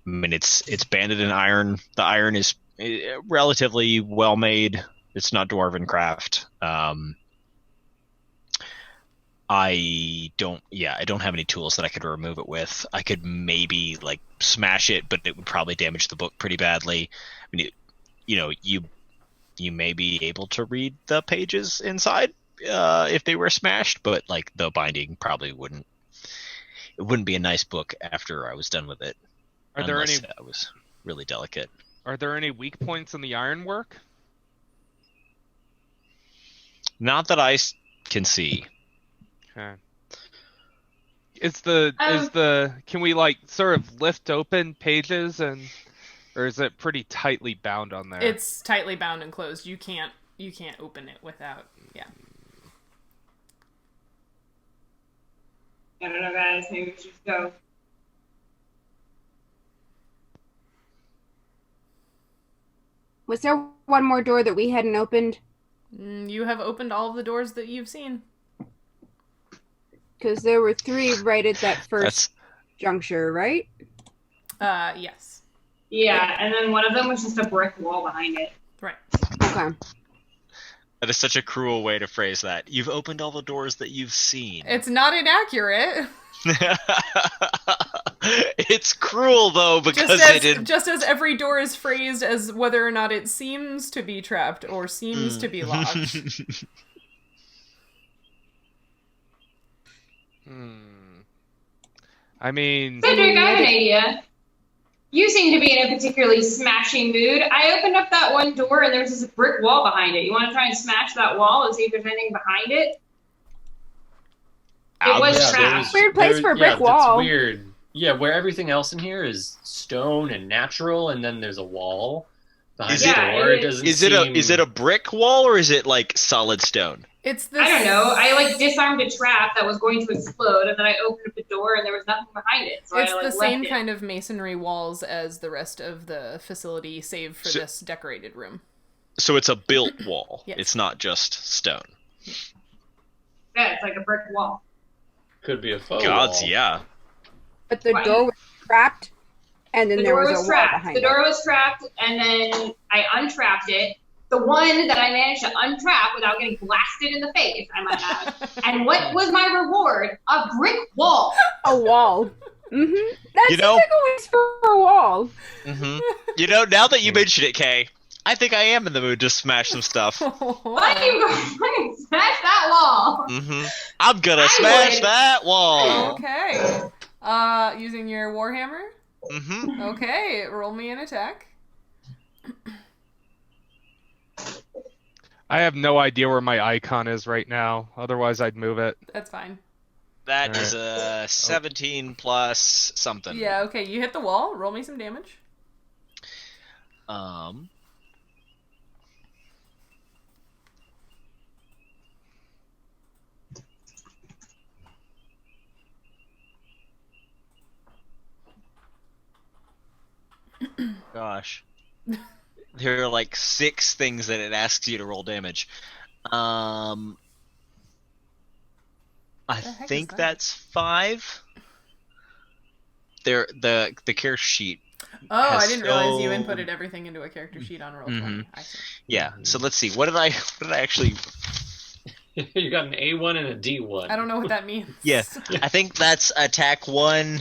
I mean, it's banded in iron. The iron is relatively well made. It's not dwarven craft. I don't have any tools that I could remove it with. I could maybe smash it, but it would probably damage the book pretty badly. I mean, you may be able to read the pages inside if they were smashed, but the binding probably wouldn't. It wouldn't be a nice book after I was done with it. Unless that was really delicate. Are there any weak points in the ironwork? Not that I can see. Okay. Can we sort of lift open pages or is it pretty tightly bound on there? It's tightly bound and closed. You can't open it without. Yeah. I don't know, guys. Maybe we should just go. Was there one more door that we hadn't opened? You have opened all of the doors that you've seen. Because there were 3 right at that first juncture, right? Yes. Yeah, and then one of them was just a brick wall behind it. Right. Okay. That is such a cruel way to phrase that. You've opened all the doors that you've seen. It's not inaccurate. It's cruel though because just as every door is phrased as whether or not it seems to be trapped or seems to be locked. I mean, Cedric, I have an idea. You seem to be in a particularly smashing mood. I opened up that one door and there's this brick wall behind it. You want to try and smash that wall and see if there's anything behind it? It was trapped. Weird place for a brick wall. That's weird. Yeah, where everything else in here is stone and natural, and then there's a wall behind the door. Is it a brick wall or is it solid stone? It's this. I don't know. I disarmed a trap that was going to explode, and then I opened up the door, and there was nothing behind it. So it's I the same left it. kind of masonry walls as the rest of the facility, save for this decorated room. So it's a built wall. Yes. It's not just stone. Yeah, it's like a brick wall. Could be a faux Gods, wall. yeah. But the door was trapped, and then there was a wall behind it. The door was trapped, and then I untrapped it. The one that I managed to untrap without getting blasted in the face, I might add. And what was my reward? A brick wall. A wall. Mm-hmm. That's the takeaways for a wall. Mm-hmm. Now that you mention it, Kay, I think I am in the mood to smash some stuff. Why do you fucking smash that wall? Mm-hmm. I'm gonna smash that wall. Okay. Using your warhammer? Mm-hmm. Okay, roll me an attack. I have no idea where my icon is right now. Otherwise, I'd move it. That's fine. That is a 17 plus something. Yeah, okay, you hit the wall. Roll me some damage. Gosh. There are like 6 things that it asks you to roll damage. I heck think is that? that's 5. The character sheet. Oh, I has didn't realize you so- inputted everything into a character sheet on Roll20. I see. Yeah. So let's see. What did I actually? You got an A1 and a D1. I don't know what that means. Yeah. I think that's attack 1.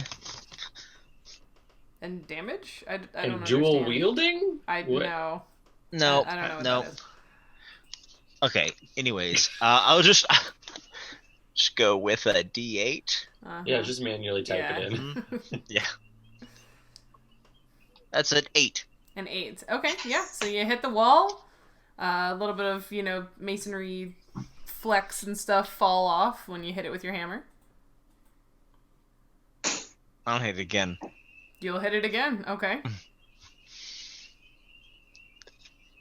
And damage? I don't And understand. dual wielding? I What? know. No. I don't know what no. that is. Okay. Anyways, I'll just go with a D8. Uh-huh. Yeah, just manually type it in. Yeah. That's an 8. An 8. Okay, yeah. So you hit the wall. A little bit of, masonry flecks and stuff fall off when you hit it with your hammer. I'll hit it again. You'll hit it again. Okay.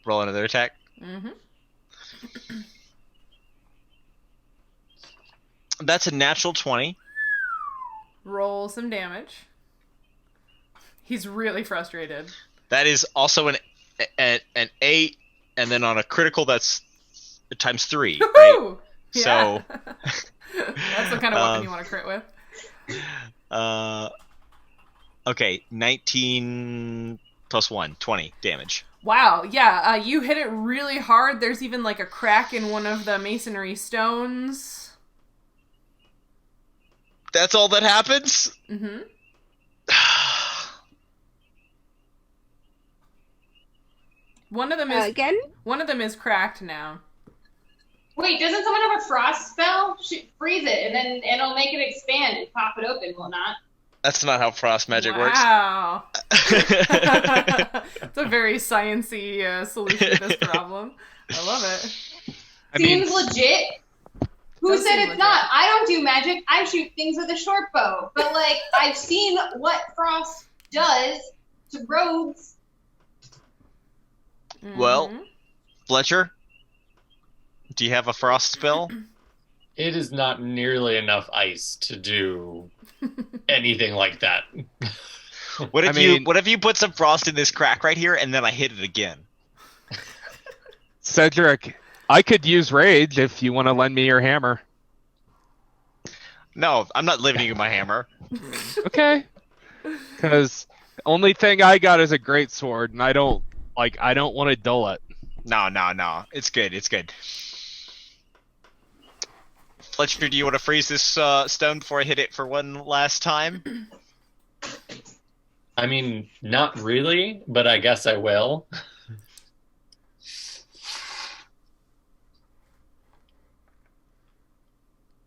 Roll another attack. Mm-hmm. That's a natural 20. Roll some damage. He's really frustrated. That is also an 8, and then on a critical that's times 3. Right? Woohoo! So That's the kind of weapon you want to crit with. Okay, 19 plus 1, 20 damage. Wow, yeah, you hit it really hard. There's even like a crack in one of the masonry stones. That's all that happens? Mm-hmm. One of them is Again? One of them is cracked now. Wait, doesn't someone have a frost spell? Freeze it, and then it'll make it expand and pop it open, will not? That's not how frost magic Wow. works. It's a very sciencey solution to this problem. I love it. Seems legit. Who Does said seem it's legit. not? I don't do magic. I shoot things with a short bow. But, I've seen what frost does to rogues. Well, Mhm. Fletcher, do you have a frost spell? It is not nearly enough ice to do anything like that. What if I mean- what if you put some frost in this crack right here and then I hit it again? Cedric, I could use rage if you want to lend me your hammer. No, I'm not lending you my hammer. Okay. Because the only thing I got is a great sword, and I don't want to dull it. No. It's good. Fletcher, do you want to freeze this stone before I hit it for one last time? I mean, not really, but I guess I will.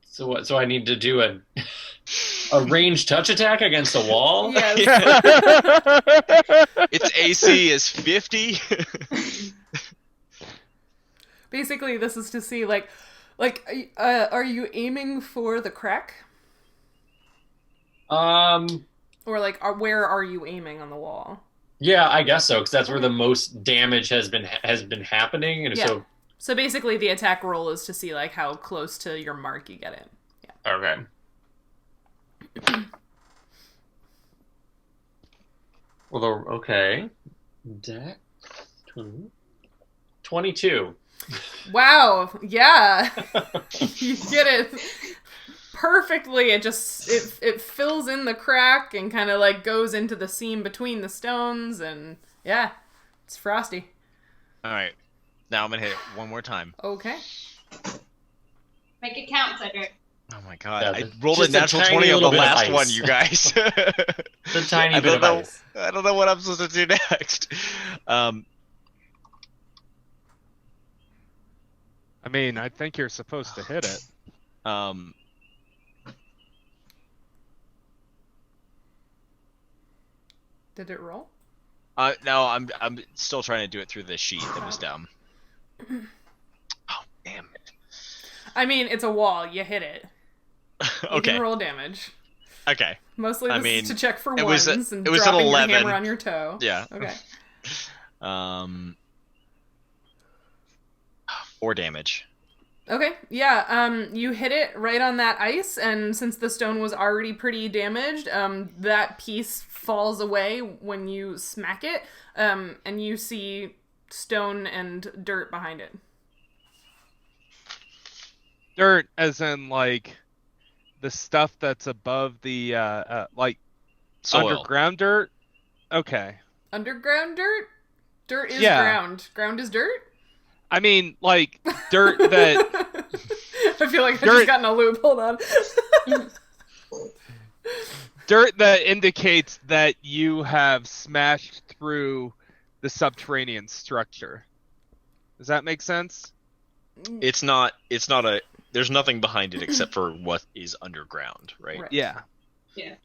So what? So I need to do a ranged touch attack against a wall? Yes. Its AC is 50. Basically, this is to see, are you aiming for the crack? Or, where are you aiming on the wall? Yeah, I guess so, because that's where the most damage has been happening, and Yeah. So basically, the attack roll is to see, how close to your mark you get it. Yeah. Okay. Okay. Dex 22. Wow. Yeah. You get it perfectly. It just it fills in the crack and kind of goes into the seam between the stones, and yeah, it's frosty. All right. Now I'm going to hit it one more time. Okay. Make it count, Cedric. Oh my god. Yeah, I rolled a just a natural tiny 20 on the little bit of last ice. one, you guys. It's a tiny I bit don't of know. ice. I don't know what I'm supposed to do next. I mean, I think you're supposed to hit it. Did it roll? No, I'm still trying to do it through the sheet that was dumb. Oh, damn it. I mean, it's a wall. You hit it. You Okay. can roll damage. Okay. Mostly I this mean, is to check for it was ones and it was an dropping your 11. hammer on your toe. Yeah. Okay. 4 damage. Okay, yeah, you hit it right on that ice, and since the stone was already pretty damaged, that piece falls away when you smack it, and you see stone and dirt behind it. Dirt, as in like the stuff that's above the like Soil. underground dirt. Okay. Underground dirt? Dirt is Yeah. ground. Ground is dirt? I mean, like dirt that I feel like I just got in a loop. Hold on. dirt that indicates that you have smashed through the subterranean structure. Does that make sense? It's not a. There's nothing behind it except for what is underground, right? Yeah. Yeah.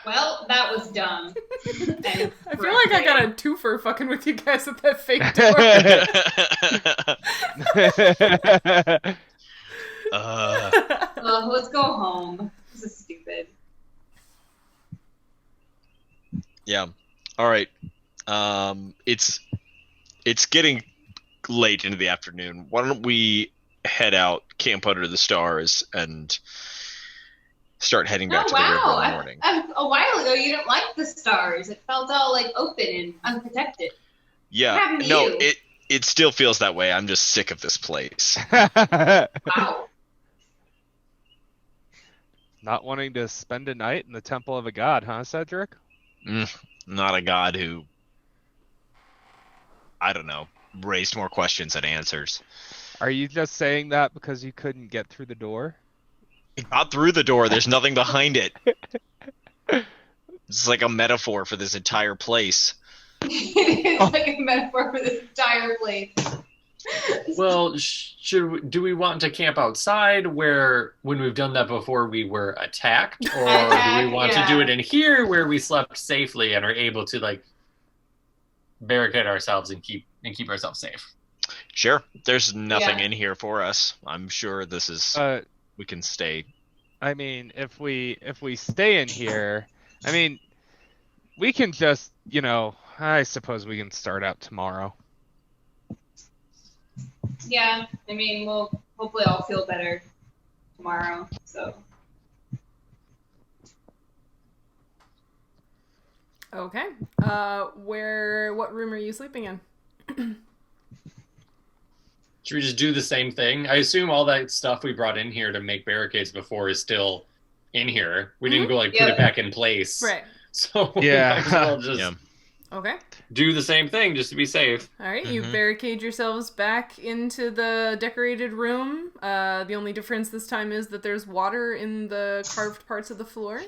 Well, that was dumb. I feel like I got a twofer fucking with you guys at that fake door. Let's go home. This is stupid. Yeah. All right. It's getting late into the afternoon. Why don't we head out, camp under the stars, and start heading back to the river in the morning? A while ago, you didn't like the stars. It felt all like open and unprotected. Yeah. What happened to No, you? it still feels that way. I'm just sick of this place. Wow. Not wanting to spend a night in the temple of a god, huh, Cedric? Not a god who, I don't know, raised more questions than answers. Are you just saying that because you couldn't get through the door? Not through the door. There's nothing behind it. It's like a metaphor for this entire place. It's like a metaphor for this entire place. Well, do we want to camp outside where, when we've done that before, we were attacked, or do we want to do it in here where we slept safely and are able to like barricade ourselves and keep ourselves safe? Sure. There's nothing in here for us. I'm sure this is. We can stay. I mean, if we stay in here, I mean, we can just, I suppose we can start out tomorrow. Yeah, I mean, we'll hopefully all feel better tomorrow. So. Okay. What room are you sleeping in? Should we just do the same thing? I assume all that stuff we brought in here to make barricades before is still in here. We didn't go put it back in place. Right. So yeah, we might as well just okay. do the same thing just to be safe. All right, you barricade yourselves back into the decorated room. The only difference this time is that there's water in the carved parts of the floor.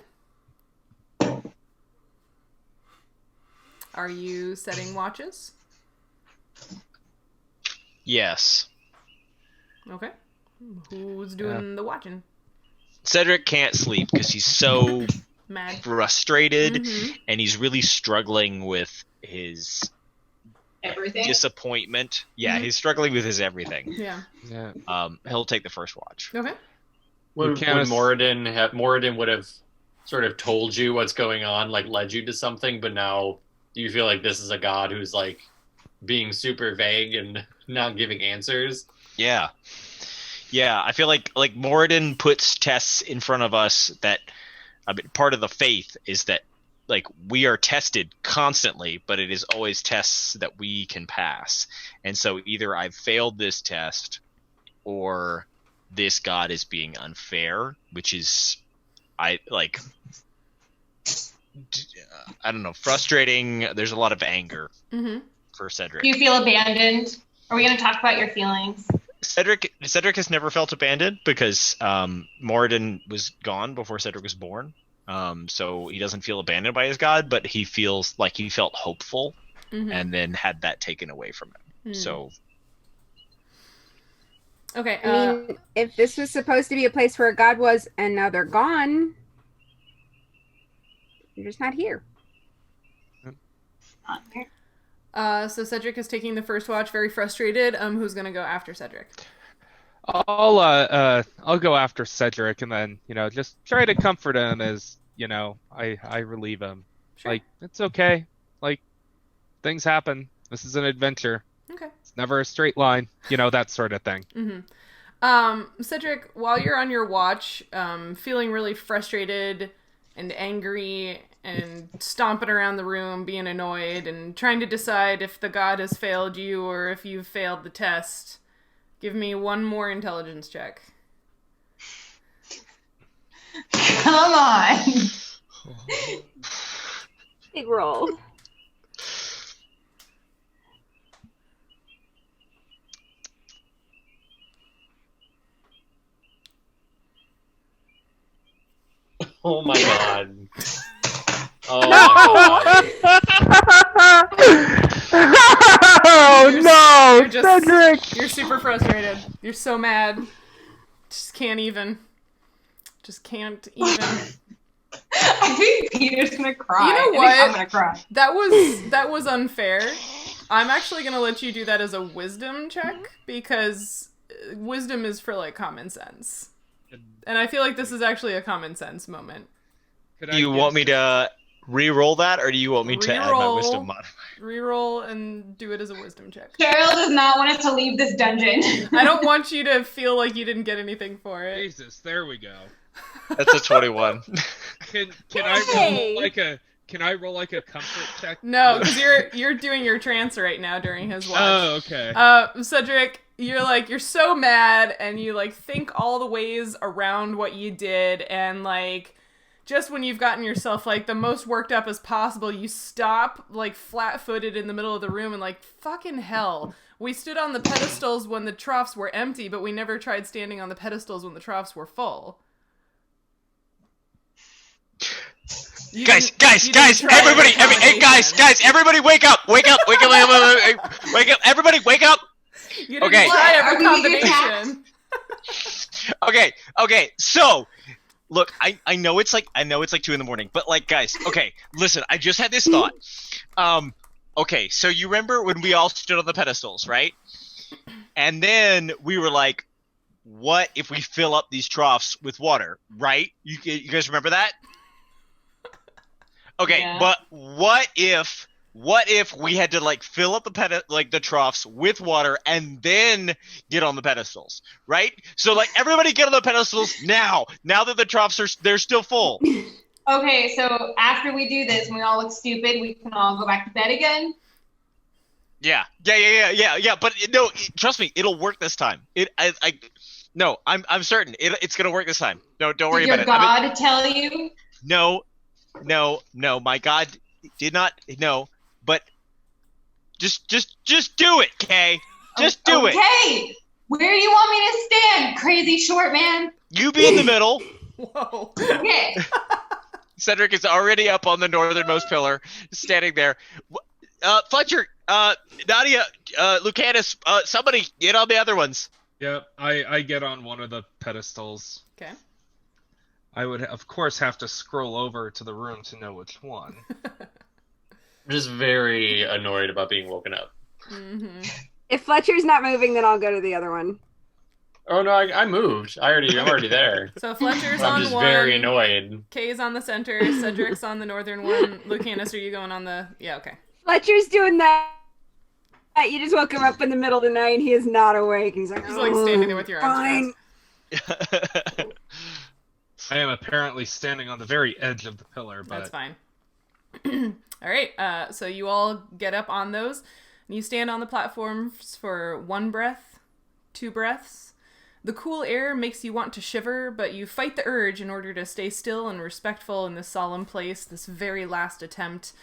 Are you setting watches? Yes. Okay. Who's doing the watching? Cedric can't sleep because he's so Mad. frustrated, and he's really struggling with his Everything. disappointment. Yeah, he's struggling with his everything. Yeah. He'll take the first watch. Okay. Would Moradin would have sort of told you what's going on, like led you to something, but now you feel like this is a god who's like being super vague and not giving answers? Yeah, I feel like Moradin puts tests in front of us that, I mean, part of the faith is that like we are tested constantly, but it is always tests that we can pass. And so either I've failed this test or this god is being unfair, which is I don't know, frustrating. There's a lot of anger for Cedric. Do you feel abandoned? Are we going to talk about your feelings? Cedric has never felt abandoned because Moradin was gone before Cedric was born. So he doesn't feel abandoned by his god, but he feels like he felt hopeful and then had that taken away from him. So. Okay. I mean, if this was supposed to be a place where a god was and now they're gone, they're just not here. Not here. So Cedric is taking the first watch, very frustrated. Who's gonna go after Cedric? I'll go after Cedric and then, just try to comfort him as, I relieve him. Sure. Like, it's okay. Like, things happen. This is an adventure. Okay. It's never a straight line. That sort of thing. Cedric, while you're on your watch, feeling really frustrated and angry and stomping around the room, being annoyed, and trying to decide if the god has failed you or if you've failed the test. Give me one more intelligence check. Come on. Big roll. Oh my god. Oh my god. Oh no, Cedric! You're super frustrated. You're so mad. Just can't even. Just can't even. I think Peter's gonna cry. You know I think what? I'm gonna cry. That was unfair. I'm actually gonna let you do that as a wisdom check because wisdom is for like common sense, and I feel like this is actually a common sense moment. Do you want me to re-roll that, or do you want me to add my wisdom modifier? Reroll and do it as a wisdom check. Sheryl does not want us to leave this dungeon. I don't want you to feel like you didn't get anything for it. Jesus, there we go. That's a 21. Can I roll like a comfort check? No, because you're doing your trance right now during his watch. Oh, okay. Cedric, you're so mad, and you like think all the ways around what you did, and like just when you've gotten yourself like the most worked up as possible, you stop like flat-footed in the middle of the room and like, fucking hell. We stood on the pedestals when the troughs were empty, but we never tried standing on the pedestals when the troughs were full. Guys, everybody, everybody wake up, everybody wake up. You didn't try every combination. Okay, so, look, I know it's like 2 a.m, but like, guys, okay, listen, I just had this thought. Okay, so you remember when we all stood on the pedestals, right? And then we were like, what if we fill up these troughs with water, right? You guys remember that? Okay, yeah. But what if we had to like fill up the troughs with water and then get on the pedestals, right? So like everybody get on the pedestals now that the troughs they're still full. Okay, so after we do this and we all look stupid, we can all go back to bed again? Yeah. But no, trust me, it'll work this time. I'm certain it's gonna work this time. No, don't worry about it. Did your God tell you? No, my God did not. No, but just do it, Kay. Just do it. Okay. Where do you want me to stand, crazy short man? You be in the middle. Whoa. Okay. Cedric is already up on the northernmost pillar, standing there. Fletcher, Nautia, Lucanus, somebody get on the other ones. Yep, I get on one of the pedestals. Okay. I would, of course, have to scroll over to the room to know which one. I'm just very annoyed about being woken up. Mm-hmm. If Fletcher's not moving, then I'll go to the other one. Oh no, I moved. I'm already there. So Fletcher's I'm on just one. very annoyed. Kay's on the center. Cedric's on the northern one. Lucanus, are you going on the? Yeah, okay. Fletcher's doing that. You just woke him up in the middle of the night. He is not awake. He's like standing there with your arms crossed. I am apparently standing on the very edge of the pillar, but... That's fine. All right, so you all get up on those, and you stand on the platforms for 1 breath, 2 breaths. The cool air makes you want to shiver, but you fight the urge in order to stay still and respectful in this solemn place, this very last attempt.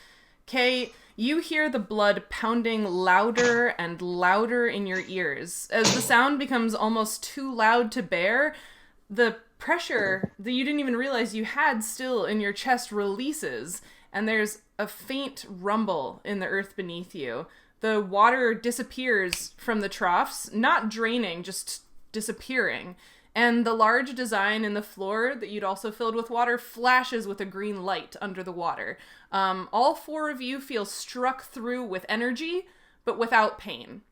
Kay, you hear the blood pounding louder and louder in your ears. As the sound becomes almost too loud to bear, the pressure that you didn't even realize you had still in your chest releases, and there's a faint rumble in the earth beneath you. The water disappears from the troughs, not draining, just disappearing, and the large design in the floor that you'd also filled with water flashes with a green light under the water. All 4 of you feel struck through with energy, but without pain.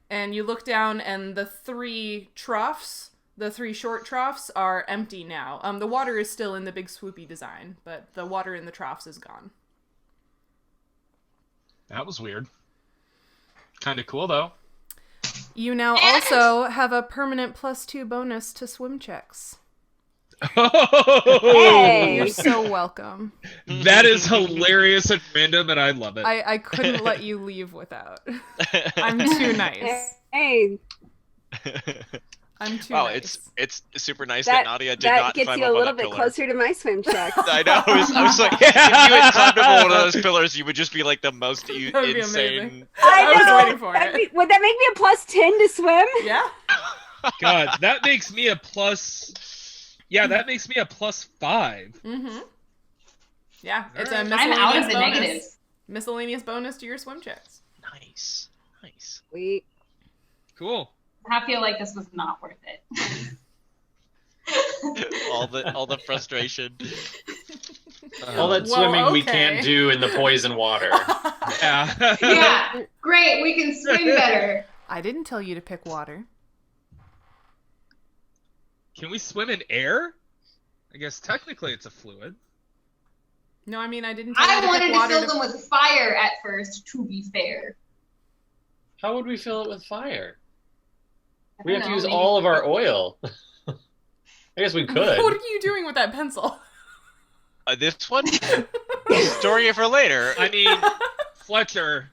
And you look down, and the 3 troughs, the 3 short troughs, are empty now. The water is still in the big swoopy design, but the water in the troughs is gone. That was weird. Kind of cool, though. You now also have a permanent +2 bonus to swim checks. Hey. You're so welcome. That is hilarious and random, and I love it. I couldn't let you leave without. I'm too nice. Hey, I'm too Wow, nice. it's super nice that Nautia did not that gets climb you up a on little that bit pillar. closer to my swim check. I know. I was like, if you had climbed up on one of those pillars, you would just be like the most That would be insane. amazing. I I was know. waiting for it. Would that make me a +10 to swim? Yeah. God, that makes me a plus. Yeah, that makes me a +5. Mm-hmm. Yeah, it's a I'm miscellaneous out of the bonus. negatives. Miscellaneous bonus to your swim checks. Nice. Sweet. Cool. I feel like this was not worth it. all the frustration. All that Well, swimming we okay. can't do in the poison water. Yeah. Yeah, great. We can swim better. I didn't tell you to pick water. Can we swim in air? I guess technically it's a fluid. No, I mean I didn't tell you I to wanted pick to water fill them with fire at first, to be fair. How would we fill it with fire? I We don't have to know, use maybe- all of our oil. I guess we could. What are you doing with that pencil? This one? Story for later. I mean, Fletcher,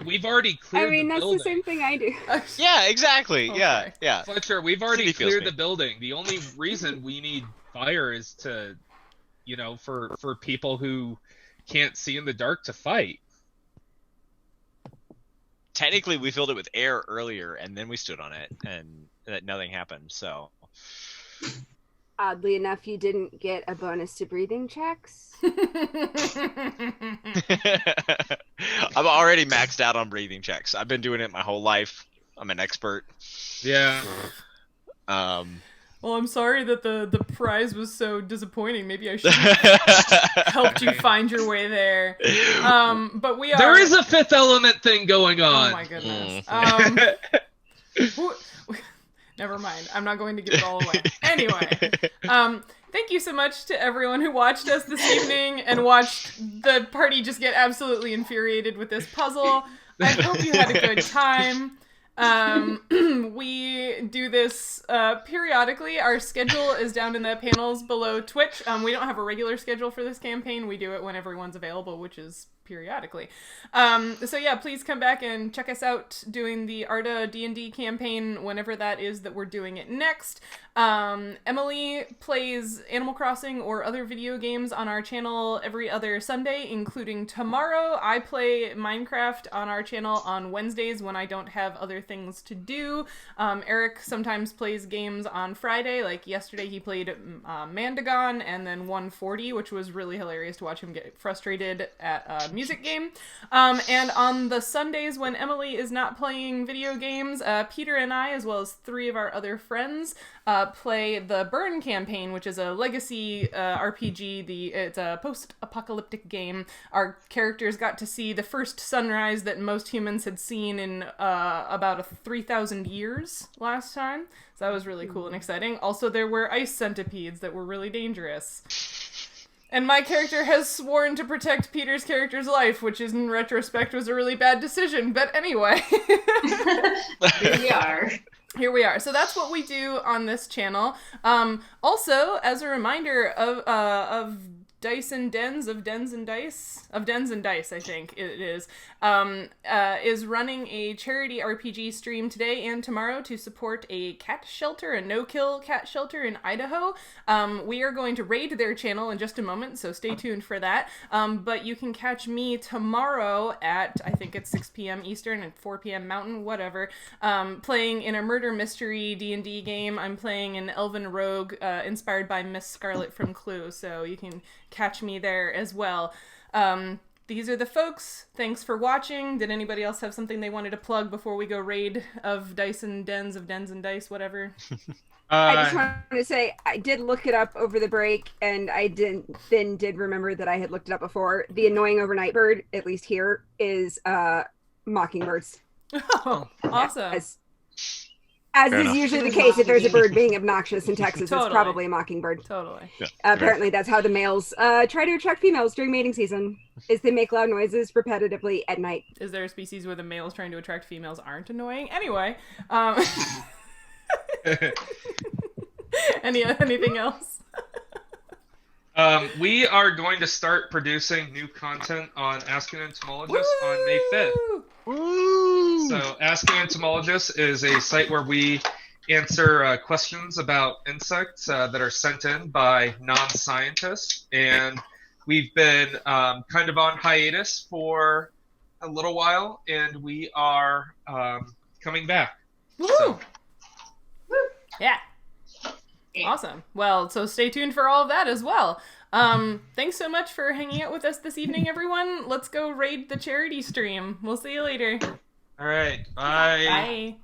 we've already cleared I mean, the that's building. the same thing I do. Yeah, exactly. Okay. Yeah. Fletcher, we've already City feels cleared me. the building. The only reason we need fire is to, for people who can't see in the dark to fight. Technically, we filled it with air earlier, and then we stood on it, and nothing happened. So. Oddly enough, you didn't get a bonus to breathing checks. I'm already maxed out on breathing checks. I've been doing it my whole life. I'm an expert. Yeah. Well, I'm sorry that the prize was so disappointing. Maybe I should have helped you find your way there. But we are. There is a Fifth Element thing going on. Oh my goodness. who- Never mind. I'm not going to give it all away. Anyway, thank you so much to everyone who watched us this evening and watched the party just get absolutely infuriated with this puzzle. I hope you had a good time. We do this periodically. Our schedule is down in the panels below Twitch. We don't have a regular schedule for this campaign. We do it when everyone's available, which is periodically. So yeah, please come back and check us out doing the Arda D&D campaign whenever that is that we're doing it next. Emily plays Animal Crossing or other video games on our channel every other Sunday, including tomorrow. I play Minecraft on our channel on Wednesdays when I don't have other things to do. Eric sometimes plays games on Friday, like yesterday he played Mandagon and then 140, which was really hilarious to watch him get frustrated at a music game. And on the Sundays when Emily is not playing video games, Peter and I, as well as 3 of our other friends, play the Burn Campaign, which is a legacy RPG. It's a post-apocalyptic game. Our characters got to see the first sunrise that most humans had seen in about 3,000 years last time. So that was really cool and exciting. Also, there were ice centipedes that were really dangerous. And my character has sworn to protect Peter's character's life, which in retrospect was a really bad decision. But anyway. Here we are. Here we are. So that's what we do on this channel. Also, as a reminder of Dice and Dens, of Dens and Dice, I think it is running a charity RPG stream today and tomorrow to support a cat shelter, a no-kill cat shelter in Idaho. We are going to raid their channel in just a moment, so stay tuned for that. But you can catch me tomorrow at, I think it's 6 p.m. Eastern and 4 p.m. Mountain, whatever, playing in a murder mystery D&D game. I'm playing an elven rogue inspired by Miss Scarlet from Clue, so you can catch me there as well. These are the folks. Thanks for watching. Did anybody else have something they wanted to plug before we go raid of Dice and Dens, of Dens and Dice, whatever? I just wanted to say I did look it up over the break, and I did remember that I had looked it up before. The annoying overnight bird, at least here, is mockingbirds. Oh, awesome. As Fair is enough. usually the case, if there's a bird being obnoxious in Texas, Totally. it's probably a mockingbird. Totally. Yeah. Apparently, that's how the males try to attract females during mating season, is they make loud noises repetitively at night. Is there a species where the males trying to attract females aren't annoying? Anyway. Anything else? We are going to start producing new content on Ask an Entomologist on May 5th. Woo! So Ask an Entomologist is a site where we answer questions about insects that are sent in by non-scientists. And we've been kind of on hiatus for a little while, and we are coming back. Woo! So. Yeah. Awesome. Well, so stay tuned for all of that as well. Thanks so much for hanging out with us this evening, everyone. Let's go raid the charity stream. We'll see you later. All right. Bye. Bye.